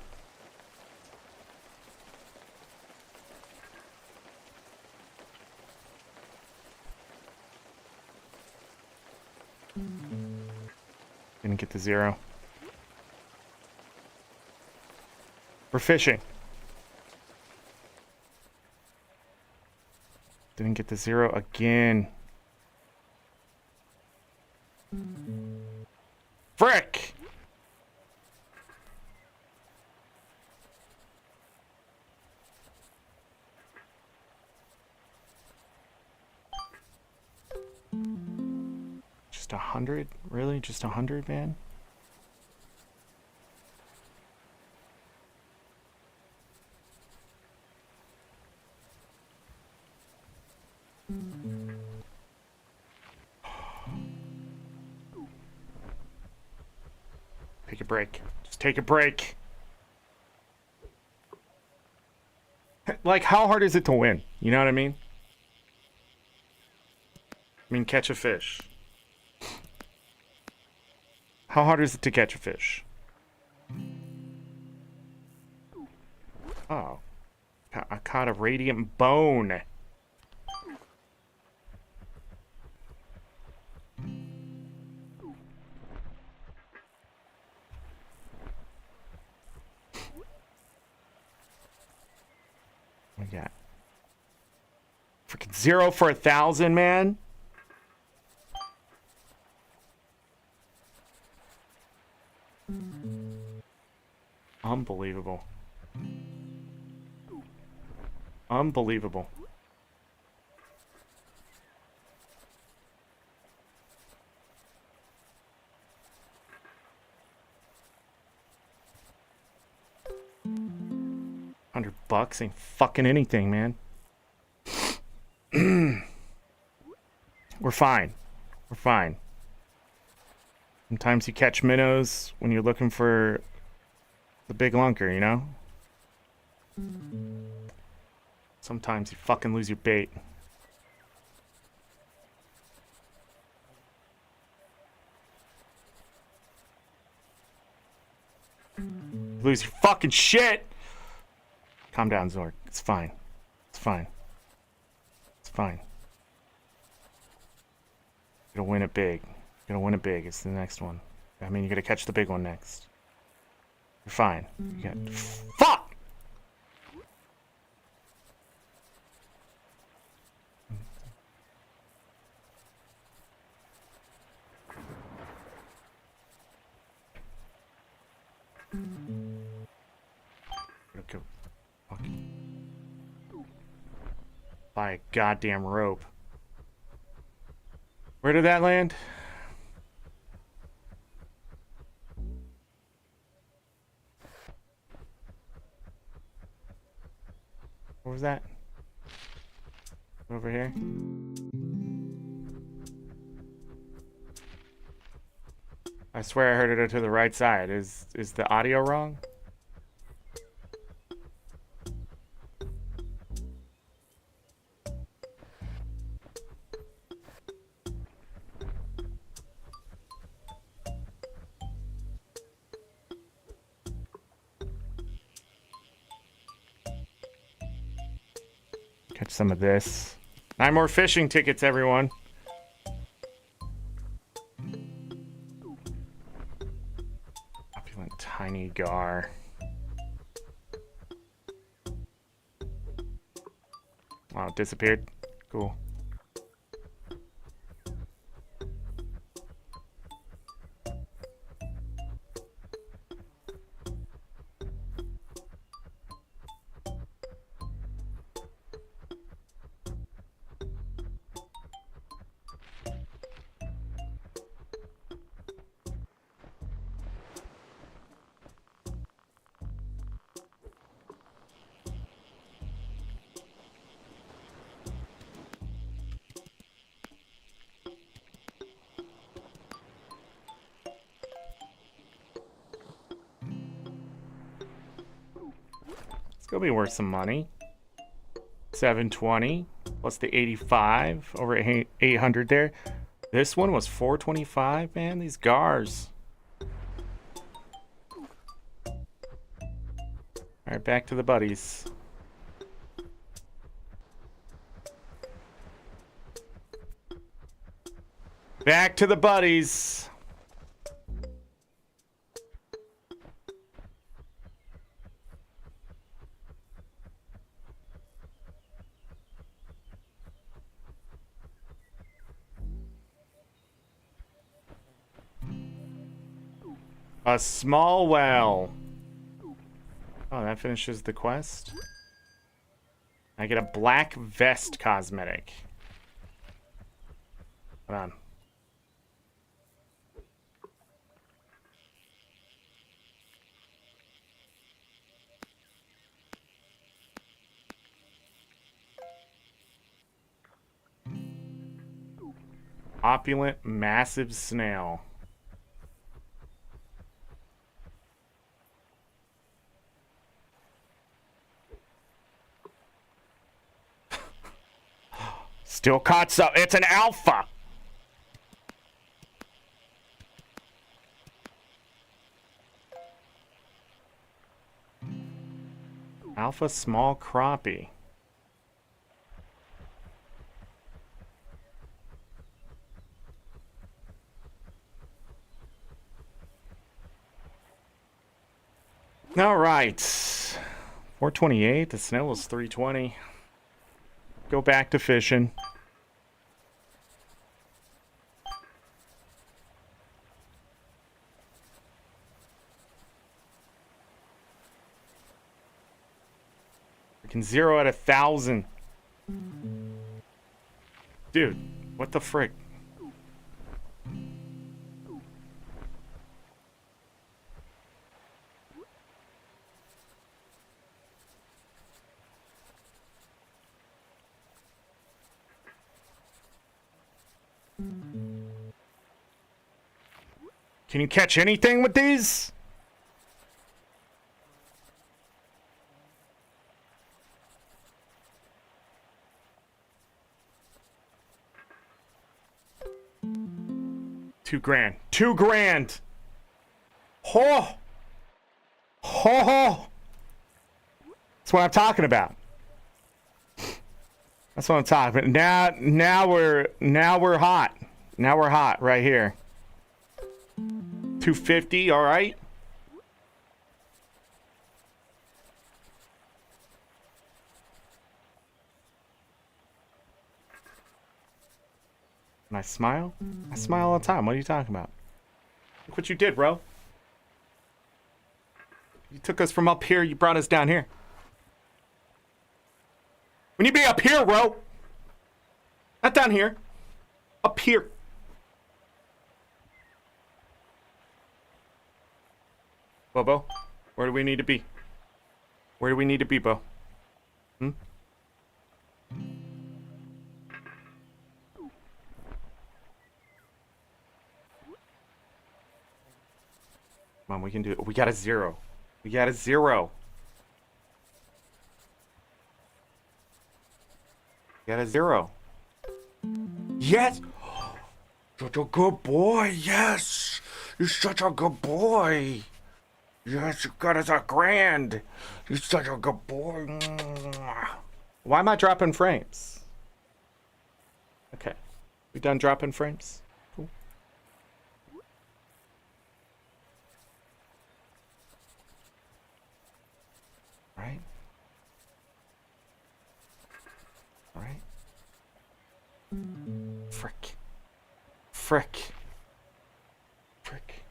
Didn't get the 0. We're fishing. Didn't get the 0 again. Frick! Just 100? Really? Just 100, man? Take a break. Just take a break. Like, how hard is it to win? You know what I mean? I mean, catch a fish. How hard is it to catch a fish? Oh. I caught a radiant bone. We got freaking 0 for 1,000, man. Unbelievable. Unbelievable. $100 ain't fucking anything, man. We're fine. We're fine. Sometimes you catch minnows when you're looking for the big lunker, you know? Sometimes you fucking lose your bait. You lose your fucking shit! Calm down, Zork. It's fine. It's fine. It's fine. You're gonna win it big. You're gonna win it big. It's the next one. I mean, you're gonna catch the big one next. You're fine. You got... Fuck! Okay. Fucking... Buy a goddamn rope. Where did that land? What was that? Over here? I swear I heard it to the right side. Is the audio wrong? Catch some of this. 9 more fishing tickets, everyone. Opulent tiny gar. Oh, it disappeared. Cool. It's gonna be worth some money. 720 plus the 85 over 800 there. This one was 425, man. These gars. All right, back to the buddies. Back to the buddies. A small well. Oh, that finishes the quest. I get a black vest cosmetic. Hold on. Opulent, massive snail. Still caught some. It's an alpha. Alpha small crappie. All right. 428. The snail was 320. Go back to fishing. We can 0 at 1,000. Dude, what the frick? Can you catch anything with these? $2,000. $2,000. Ho! Ho ho! That's what I'm talking about. That's what I'm talking about. Now we're hot. Now we're hot right here. 250, all right. And I smile? I smile all the time. What are you talking about? Look what you did, bro. You took us from up here, you brought us down here. We need to be up here, bro. Not down here. Up here. Bobo, where do we need to be? Where do we need to be, Bo? Hmm? Come on, we can do it. We got a 0. We got a 0. We got a 0. Yes! Such a good boy, yes! You're such a good boy! Yes, you got us $1,000! You're such a good boy! Why am I dropping frames? Okay. We done dropping frames? Cool. Right? Frick. Frick. Frick.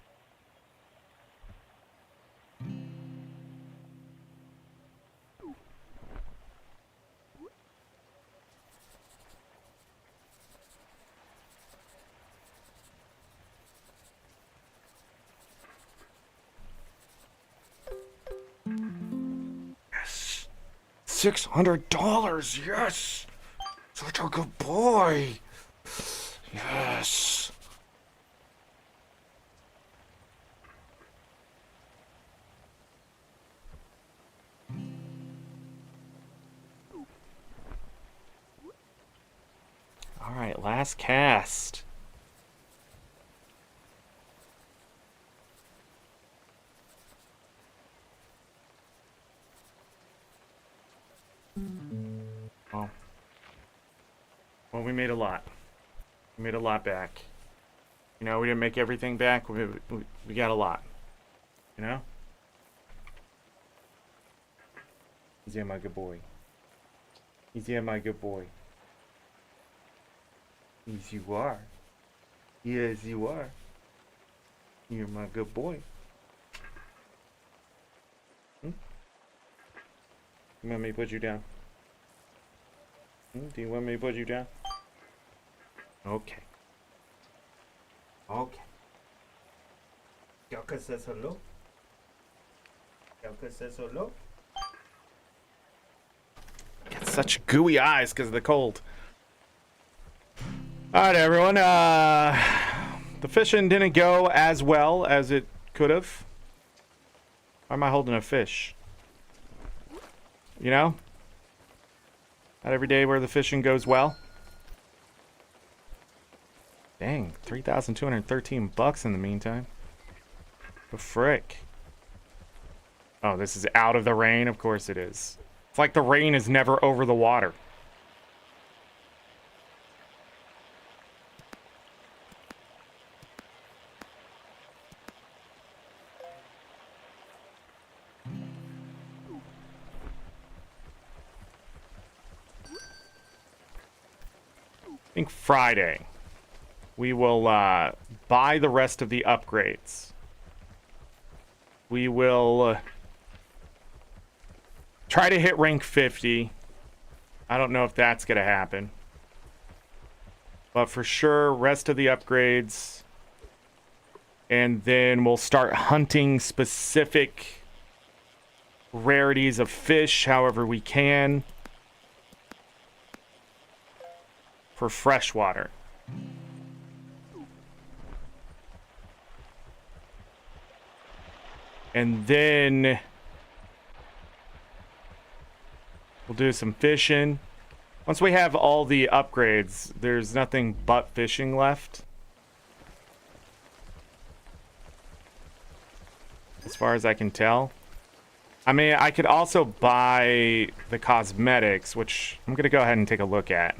Yes. $600. Yes. Such a good boy. Yes. All right, last cast. Oh. Well, we made a lot. We made a lot back. You know, we didn't make everything back. We got a lot. You know? Easy, my good boy. Easy, my good boy. Yes, you are. Yes, you are. You're my good boy. Hmm? You want me to put you down? Do you want me to put you down? Okay. Okay. Yaka says hello. Yaka says hello. Got such gooey eyes because of the cold. Alright, everyone. The fishing didn't go as well as it could have. Why am I holding a fish? You know? Not every day where the fishing goes well. Dang, 3,213 bucks in the meantime. The frick. Oh, this is out of the rain? Of course it is. It's like the rain is never over the water. I think Friday we will buy the rest of the upgrades. We will try to hit rank 50. I don't know if that's gonna happen, but for sure rest of the upgrades, and then we'll start hunting specific rarities of fish however we can for freshwater. And then we'll do some fishing. Once we have all the upgrades, there's nothing but fishing left, as far as I can tell. I mean, I could also buy the cosmetics, which I'm gonna go ahead and take a look at.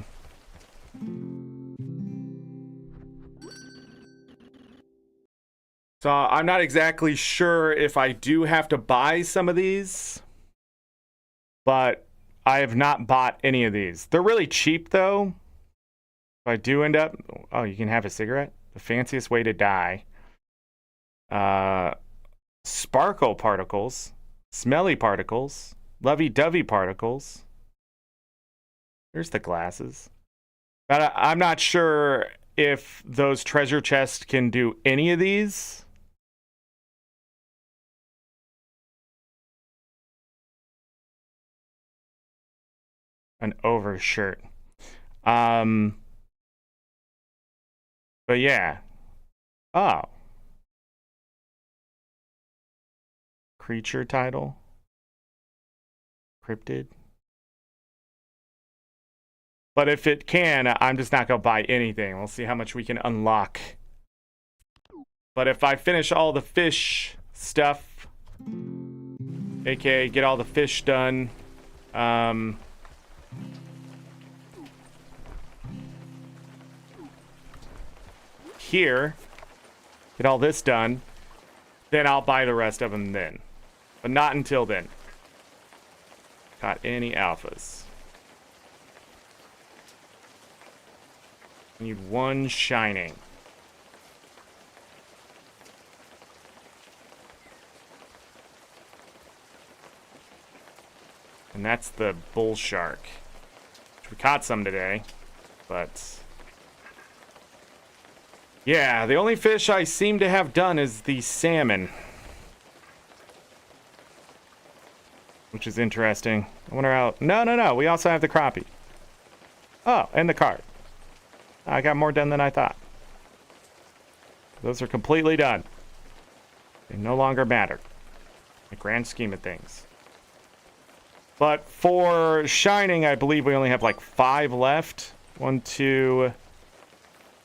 So I'm not exactly sure if I do have to buy some of these, but I have not bought any of these. They're really cheap though. If I do end up, oh, you can have a cigarette? The fanciest way to die. Sparkle particles, smelly particles, lovey-dovey particles. Here's the glasses. But I'm not sure if those treasure chests can do any of these. An overshirt. But yeah. Oh. Creature title. Cryptid. But if it can, I'm just not gonna buy anything. We'll see how much we can unlock. But if I finish all the fish stuff, aka get all the fish done, here, get all this done, then I'll buy the rest of them then. But not until then. Got any alphas? I need one shining. And that's the bull shark. Which we caught some today, but... yeah, the only fish I seem to have done is the salmon. Which is interesting. I wonder how... no, we also have the crappie. Oh, and the carp. I got more done than I thought. Those are completely done. They no longer matter. In the grand scheme of things. But for shining, I believe we only have like 5 left. 1, 2,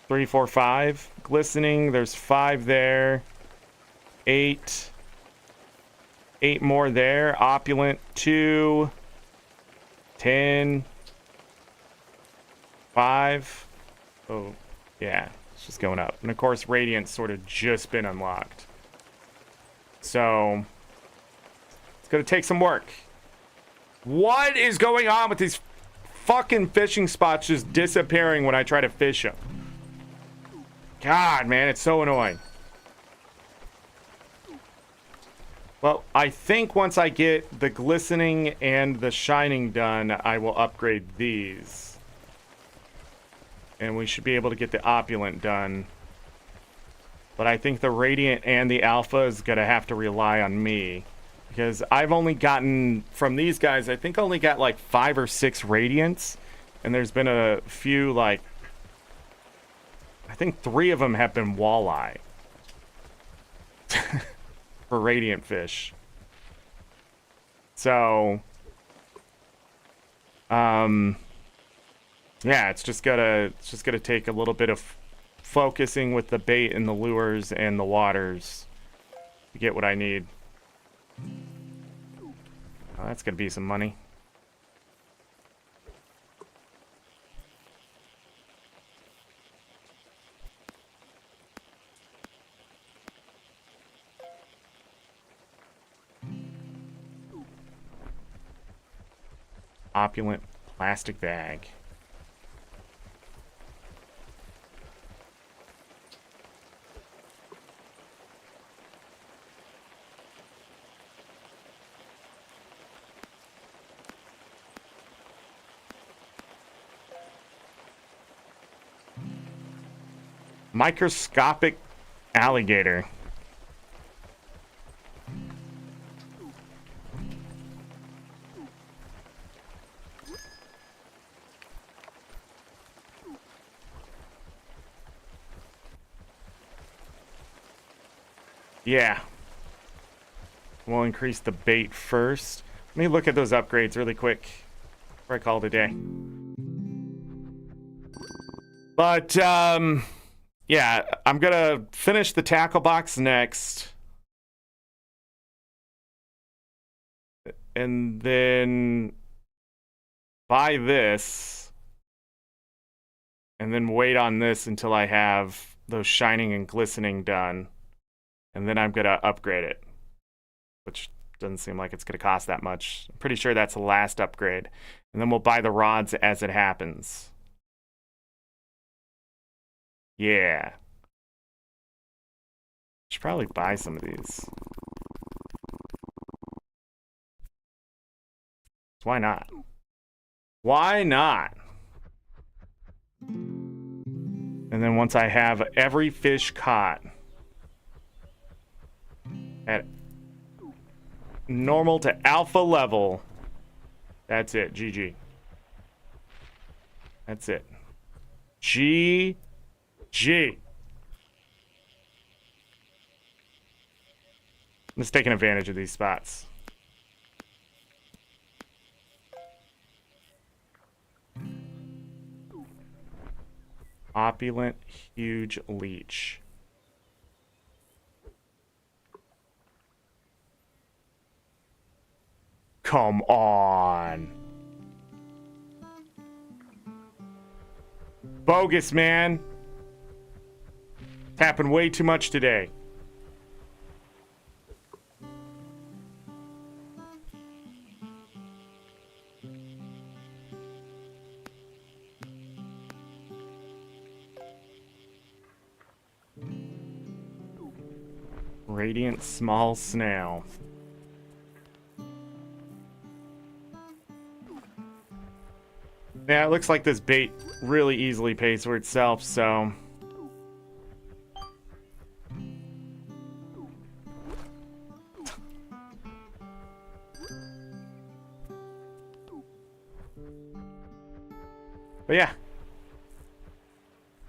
3, 4, 5. Glistening, there's 5 there. 8. 8 more there. Opulent, 2. 10. 5. Oh, yeah. It's just going up. And of course, Radiant's sort of just been unlocked. So, it's going to take some work. What is going on with these fucking fishing spots just disappearing when I try to fish them? God, man, it's so annoying. Well, I think once I get the glistening and the shining done, I will upgrade these. And we should be able to get the opulent done. But I think the radiant and the alpha is going to have to rely on me. Because I've only gotten, from these guys, I think I only got like 5 or 6 radiants. And there's been a few, like, I think 3 of them have been walleye. For radiant fish. So, yeah, it's just gonna take a little bit of focusing with the bait and the lures and the waters to get what I need. Oh, that's gonna be some money. Opulent plastic bag. Microscopic alligator. Yeah. We'll increase the bait first. Let me look at those upgrades really quick before I call it a day. But, yeah, I'm gonna finish the tackle box next. And then buy this. And then wait on this until I have those shining and glistening done. And then I'm gonna upgrade it. Which doesn't seem like it's gonna cost that much. I'm pretty sure that's the last upgrade. And then we'll buy the rods as it happens. Yeah. Should probably buy some of these. Why not? Why not? And then once I have every fish caught at normal to alpha level, that's it. GG. That's it. GG. I'm just taking advantage of these spots. Opulent, huge leech. Come on. Bogus, man. It's happened way too much today. Radiant small snail. Yeah, it looks like this bait really easily pays for itself, so... But yeah.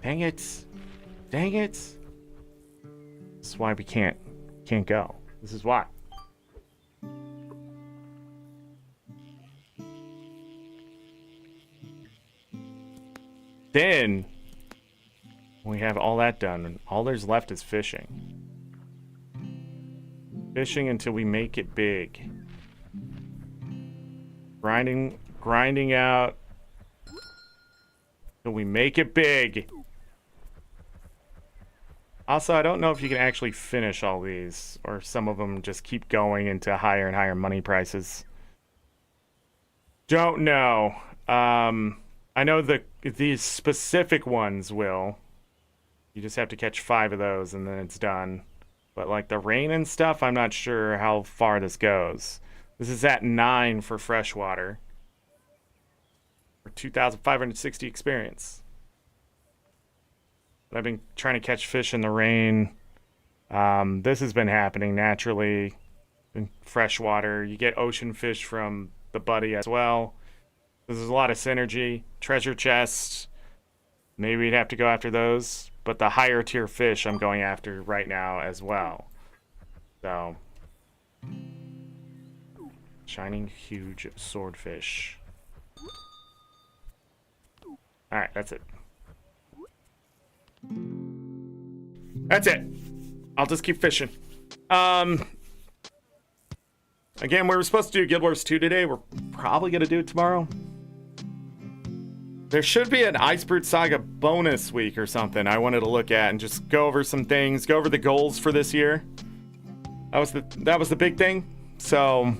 Dang it. Dang it. This is why we can't go. This is why. Then we have all that done, and all there's left is fishing. Fishing until we make it big. Grinding out until we make it big. Also, I don't know if you can actually finish all these, or some of them just keep going into higher and higher money prices. Don't know. I know these specific ones will. You just have to catch 5 of those and then it's done. But like the rain and stuff, I'm not sure how far this goes. This is at 9 for freshwater. For 2,560 experience. But I've been trying to catch fish in the rain. This has been happening naturally in freshwater. You get ocean fish from the buddy as well. There's a lot of synergy. Treasure chests. Maybe we'd have to go after those. But the higher tier fish I'm going after right now as well. So. Shining huge swordfish. Alright, that's it. That's it. I'll just keep fishing. Again, we were supposed to do Guild Wars 2 today. We're probably going to do it tomorrow. There should be an Iceberg Saga bonus week or something I wanted to look at and just go over some things, go over the goals for this year. That was the big thing. So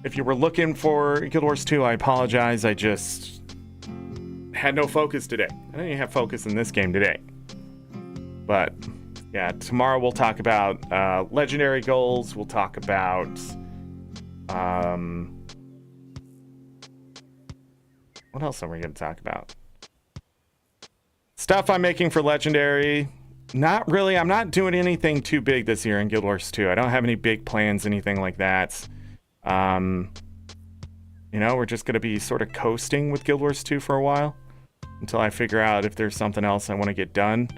if you were looking for Guild Wars 2, I apologize. I just had no focus today. I didn't even have focus in this game today. But yeah, tomorrow we'll talk about legendary goals. We'll talk about what else are we going to talk about? Stuff I'm making for legendary. Not really. I'm not doing anything too big this year in Guild Wars 2. I don't have any big plans, anything like that. You know, we're just going to be sort of coasting with Guild Wars 2 for a while until I figure out if there's something else I want to get done.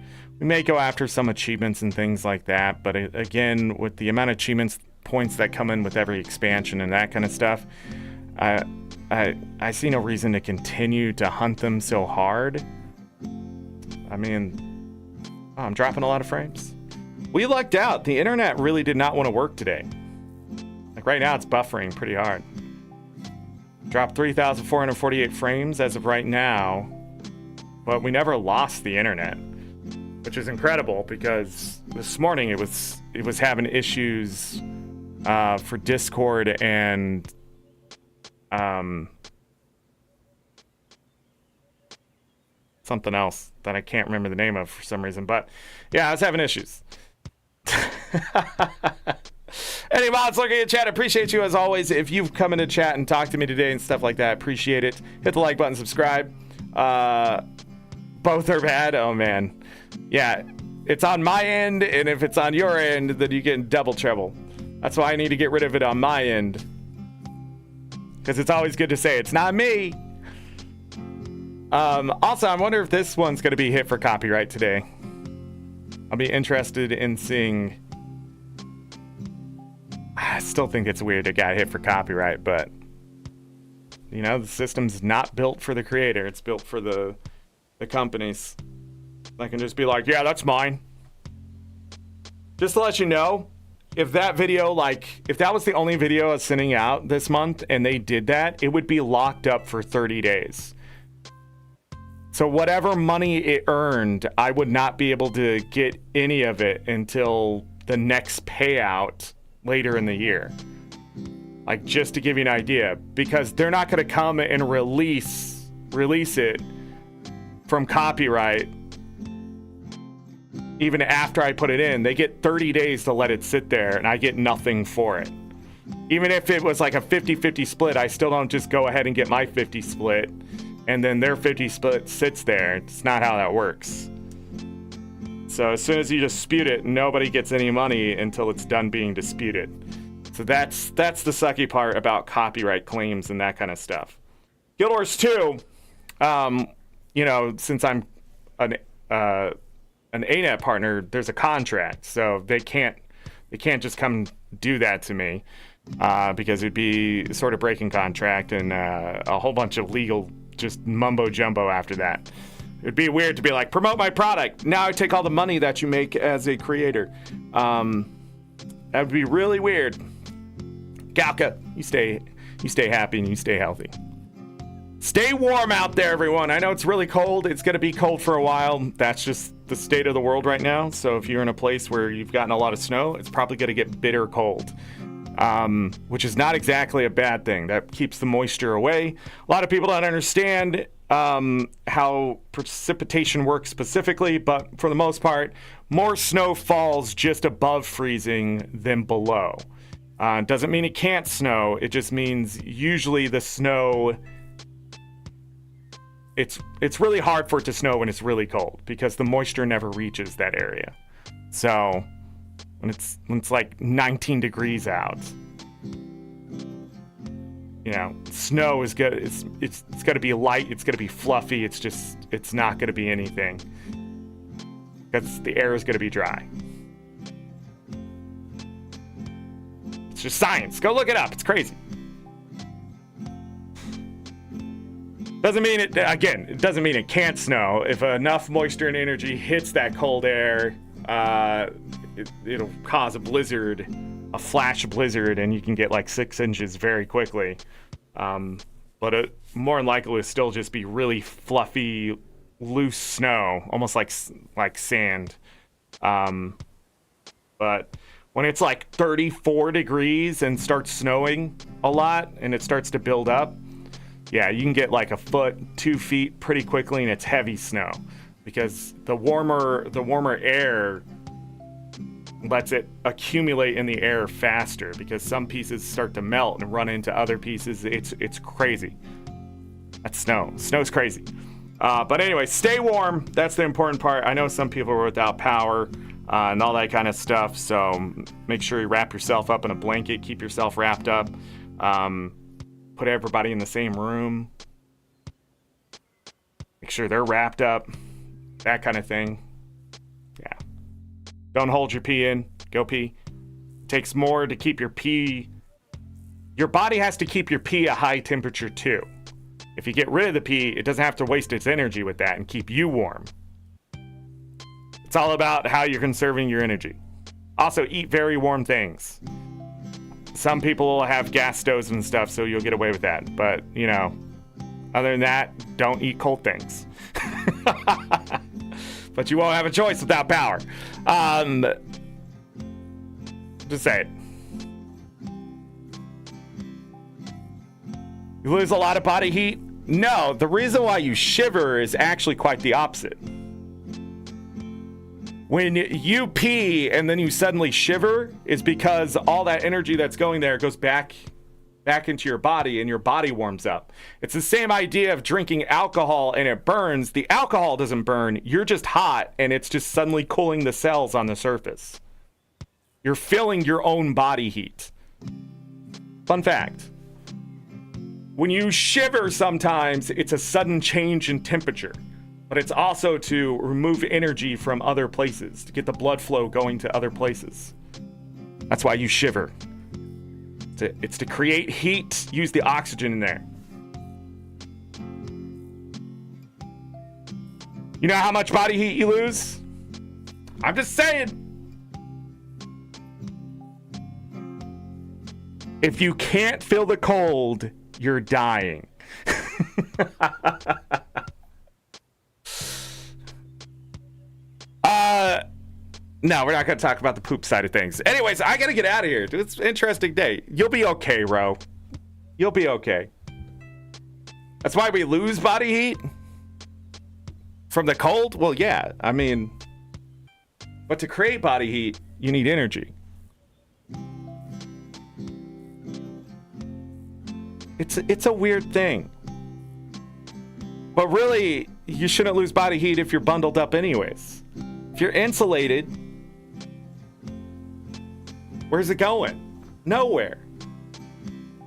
We may go after some achievements and things like that, but again, with the amount of achievements points that come in with every expansion and that kind of stuff, I see no reason to continue to hunt them so hard. I mean, I'm dropping a lot of frames. We lucked out. The internet really did not want to work today. Like right now, it's buffering pretty hard. Dropped 3,448 frames as of right now, but we never lost the internet, which is incredible because this morning it was having issues for Discord and something else that I can't remember the name of for some reason. But yeah, I was having issues. Any mods looking at chat, appreciate you as always. If you've come into chat and talked to me today and stuff like that, appreciate it. Hit the like button, subscribe. Both are bad. Oh man. Yeah, it's on my end, and if it's on your end, then you get double trouble. That's why I need to get rid of it on my end. Because it's always good to say, it's not me. Also, I wonder if this one's going to be hit for copyright today. I'll be interested in seeing. I still think it's weird it got hit for copyright, but you know, the system's not built for the creator. It's built for the companies. I can just be like, yeah, that's mine. Just to let you know, if that video, if that was the only video I was sending out this month and they did that, it would be locked up for 30 days. So whatever money it earned, I would not be able to get any of it until the next payout later in the year. Like, just to give you an idea, because they're not going to come and release it from copyright even after I put it in. They get 30 days to let it sit there, and I get nothing for it. Even if it was like a 50-50 split, I still don't just go ahead and get my 50 split, and then their 50 split sits there. It's not how that works. So as soon as you dispute it, nobody gets any money until it's done being disputed. So that's the sucky part about copyright claims and that kind of stuff. Guild Wars 2, you know, since I'm an ANET partner, there's a contract, so they can't just come do that to me, because it'd be sort of breaking contract and a whole bunch of legal just mumbo jumbo after that. It'd be weird to be like, promote my product. Now I take all the money that you make as a creator. That would be really weird. Galka, you stay happy and you stay healthy. Stay warm out there, everyone. I know it's really cold. It's going to be cold for a while. That's just the state of the world right now. So if you're in a place where you've gotten a lot of snow, it's probably going to get bitter cold, which is not exactly a bad thing. That keeps the moisture away. A lot of people don't understand how precipitation works specifically, but for the most part, more snow falls just above freezing than below. Doesn't mean it can't snow. It just means usually the snow... It's really hard for it to snow when it's really cold because the moisture never reaches that area. So when it's like 19 degrees out, you know, snow is good. It's going to be light. It's going to be fluffy. It's not going to be anything because the air is going to be dry. It's just science. Go look it up. It's crazy. Doesn't mean it, again, it doesn't mean it can't snow. If enough moisture and energy hits that cold air, it'll cause a blizzard, a flash blizzard, and you can get like 6 inches very quickly. But it more than likely will still just be really fluffy, loose snow, almost like sand. But when it's like 34 degrees and starts snowing a lot and it starts to build up, yeah, you can get like a foot, 2 feet pretty quickly, and it's heavy snow because the warmer air lets it accumulate in the air faster because some pieces start to melt and run into other pieces. It's crazy. That's snow. Snow's crazy. But anyway, stay warm. That's the important part. I know some people are without power and all that kind of stuff, so make sure you wrap yourself up in a blanket. Keep yourself wrapped up. Put everybody in the same room. Make sure they're wrapped up. That kind of thing. Yeah. Don't hold your pee in. Go pee. It takes more to keep your pee. Your body has to keep your pee a high temperature too. If you get rid of the pee, it doesn't have to waste its energy with that and keep you warm. It's all about how you're conserving your energy. Also, eat very warm things. Some people have gas stoves and stuff, so you'll get away with that. But, you know, other than that, don't eat cold things. But you won't have a choice without power. Just say it. You lose a lot of body heat? No, the reason why you shiver is actually quite the opposite. When you pee and then you suddenly shiver, is because all that energy that's going there goes back into your body and your body warms up. It's the same idea of drinking alcohol and it burns. The alcohol doesn't burn. You're just hot and it's just suddenly cooling the cells on the surface. You're feeling your own body heat. Fun fact. When you shiver sometimes, it's a sudden change in temperature. But it's also to remove energy from other places, to get the blood flow going to other places. That's why you shiver. It's to create heat, use the oxygen in there. You know how much body heat you lose? I'm just saying. If you can't feel the cold, you're dying. No, we're not going to talk about the poop side of things. Anyways, I got to get out of here. It's an interesting day. You'll be okay, Ro. You'll be okay. That's why we lose body heat? From the cold? Well, yeah. I mean, But to create body heat, you need energy. It's a weird thing. But really, you shouldn't lose body heat if you're bundled up anyways. If you're insulated, where's it going? Nowhere.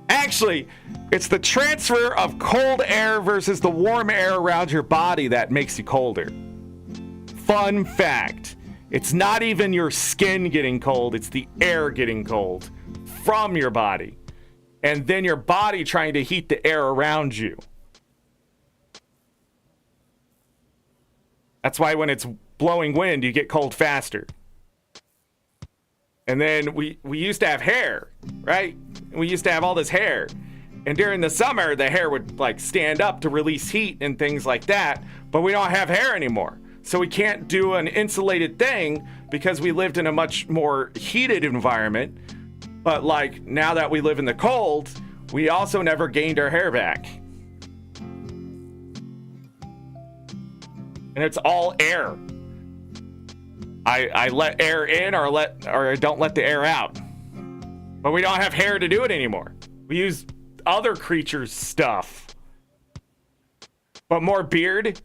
Actually, it's the transfer of cold air versus the warm air around your body that makes you colder. Fun fact. It's not even your skin getting cold, it's the air getting cold from your body. And then your body trying to heat the air around you. That's why when it's blowing wind, you get cold faster. And then we used to have hair, right? We used to have all this hair. And during the summer, the hair would like stand up to release heat and things like that. But we don't have hair anymore. So we can't do an insulated thing because we lived in a much more heated environment. But like now that we live in the cold, we also never gained our hair back. And it's all air. I let air in or I don't let the air out. But we don't have hair to do it anymore. We use other creatures' stuff. But more beard?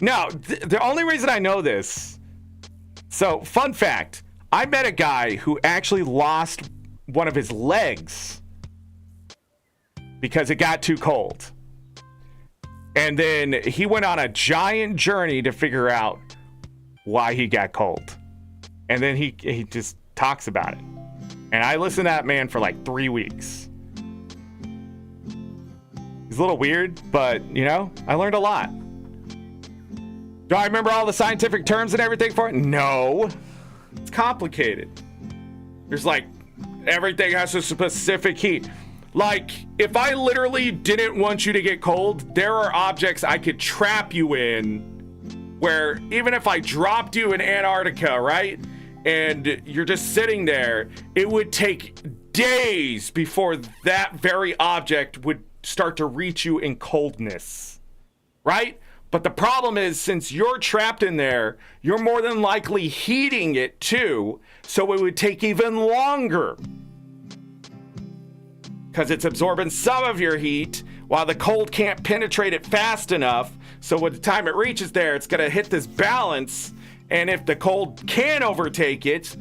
No, the only reason I know this. So, fun fact. I met a guy who actually lost one of his legs because it got too cold. And then he went on a giant journey to figure out why he got cold. And then he just talks about it. And I listened to that man for like 3 weeks. He's a little weird, but, you know, I learned a lot. Do I remember all the scientific terms and everything for it? No. It's complicated. There's like, everything has a specific heat. Like, if I literally didn't want you to get cold, there are objects I could trap you in where even if I dropped you in Antarctica, right? And you're just sitting there, it would take days before that very object would start to reach you in coldness, right? But the problem is, since you're trapped in there, you're more than likely heating it too, so it would take even longer. Because it's absorbing some of your heat, while the cold can't penetrate it fast enough, so by the time it reaches there, it's going to hit this balance, and if the cold can overtake it,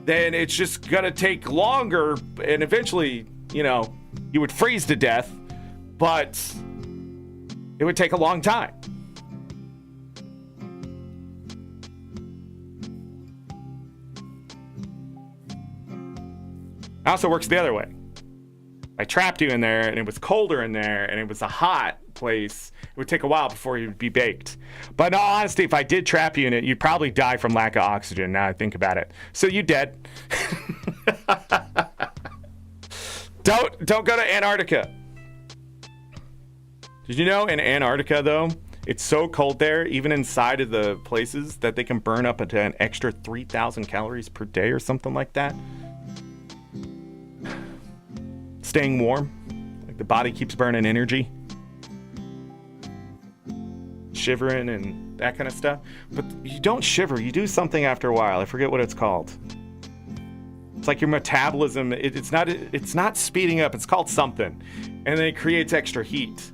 then it's just going to take longer, and eventually, you know, you would freeze to death, but it would take a long time. It also works the other way. I trapped you in there and it was colder in there and it was a hot place. It would take a while before you'd be baked. But in all honesty, if I did trap you in it, you'd probably die from lack of oxygen. Now I think about it. So you dead. Don't go to Antarctica. Did you know in Antarctica though, it's so cold there, even inside of the places, that they can burn up to an extra 3,000 calories per day or something like that? Staying warm, like the body keeps burning energy, shivering and that kind of stuff. But you don't shiver, you do something after a while. I forget what it's called. It's like your metabolism, it's not speeding up, it's called something, and then it creates extra heat.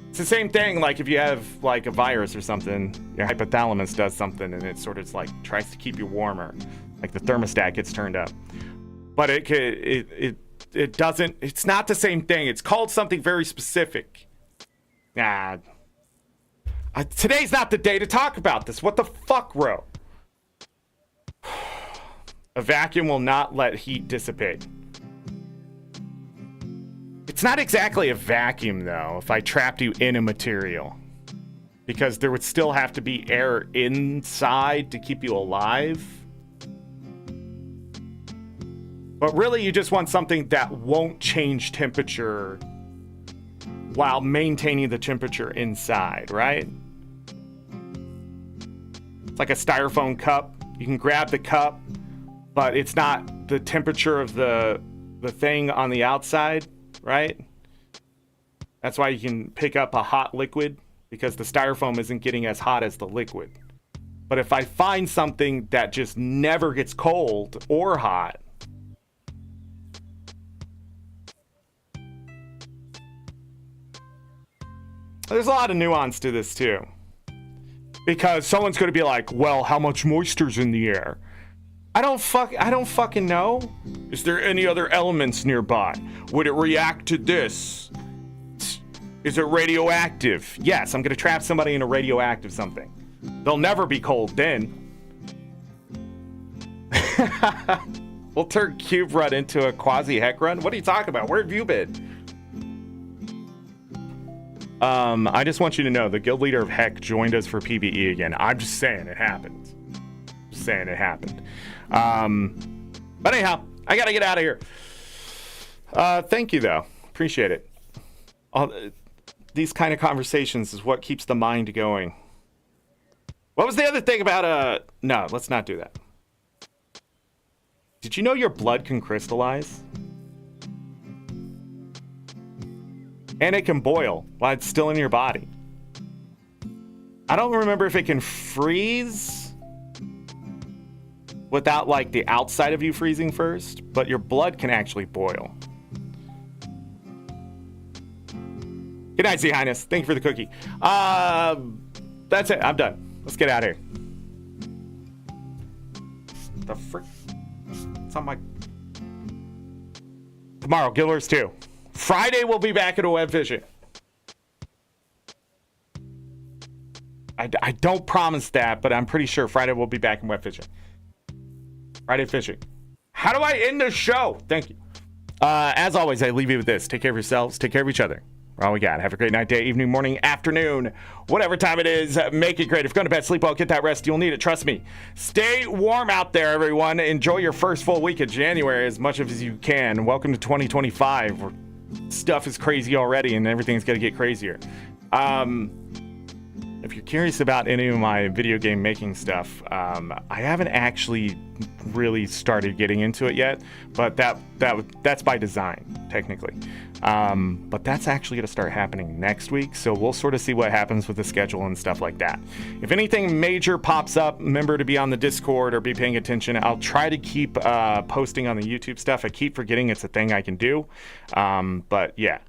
It's the same thing like if you have like a virus or something, your hypothalamus does something and it sort of like tries to keep you warmer, like the thermostat gets turned up. But it doesn't, it's not the same thing. It's called something very specific. Today's not the day to talk about this. What the fuck, Ro? A vacuum will not let heat dissipate. It's not exactly a vacuum, though, if I trapped you in a material. Because there would still have to be air inside to keep you alive. But really, you just want something that won't change temperature while maintaining the temperature inside, right? It's like a styrofoam cup. You can grab the cup, but it's not the temperature of the thing on the outside, right? That's why you can pick up a hot liquid, because the styrofoam isn't getting as hot as the liquid. But if I find something that just never gets cold or hot, there's a lot of nuance to this too. Because someone's going to be like, well, how much moisture's in the air? I don't fucking know. Is there any other elements nearby? Would it react to this? Is it radioactive? Yes, I'm going to trap somebody in a radioactive something. They'll never be cold then. We'll turn Cube Run into a quasi-heck run? What are you talking about? Where have you been? I just want you to know the guild leader of Heck joined us for PvE again. I'm just saying it happened. Just saying it happened. But anyhow, I gotta get out of here. Thank you though. Appreciate it. These kind of conversations is what keeps the mind going. What was the other thing about no, let's not do that. Did you know your blood can crystallize? And it can boil while it's still in your body. I don't remember if it can freeze without like the outside of you freezing first, but your blood can actually boil. Good night, Z Highness. Thank you for the cookie. That's it. I'm done. Let's get out of here. The frick? It's on my... Tomorrow, Guild Wars 2. Friday, we'll be back at a Webfishing. I don't promise that, but I'm pretty sure Friday we'll be back in Webfishing. Friday fishing. How do I end the show? Thank you. As always, I leave you with this. Take care of yourselves. Take care of each other. All we got. Have a great night, day, evening, morning, afternoon, whatever time it is. Make it great. If you're going to bed, sleep well, get that rest. You'll need it. Trust me. Stay warm out there, everyone. Enjoy your first full week of January as much as you can. Welcome to 2025, where stuff is crazy already and everything's going to get crazier. If you're curious about any of my video game making stuff, I haven't actually really started getting into it yet, but that's by design, technically. But that's actually going to start happening next week, so we'll sort of see what happens with the schedule and stuff like that. If anything major pops up, remember to be on the Discord or be paying attention. I'll try to keep posting on the YouTube stuff. I keep forgetting it's a thing I can do, but yeah.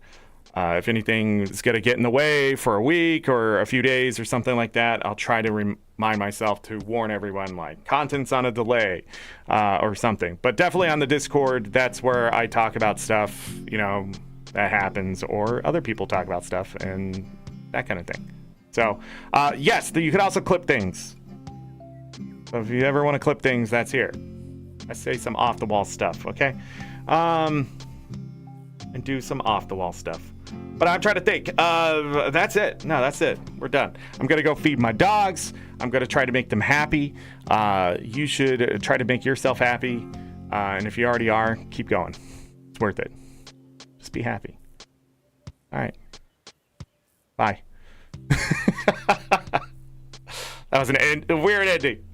If anything is going to get in the way for a week or a few days or something like that, I'll try to remind myself to warn everyone, like, content's on a delay or something. But definitely on the Discord, that's where I talk about stuff, you know, that happens, or other people talk about stuff and that kind of thing. So, yes, you could also clip things. So if you ever want to clip things, that's here. I say some off-the-wall stuff, okay? And do some off-the-wall stuff. But I'm trying to think. That's it. No, that's it. We're done. I'm going to go feed my dogs. I'm going to try to make them happy. You should try to make yourself happy. And if you already are, keep going. It's worth it. Just be happy. All right. Bye. That was a weird ending.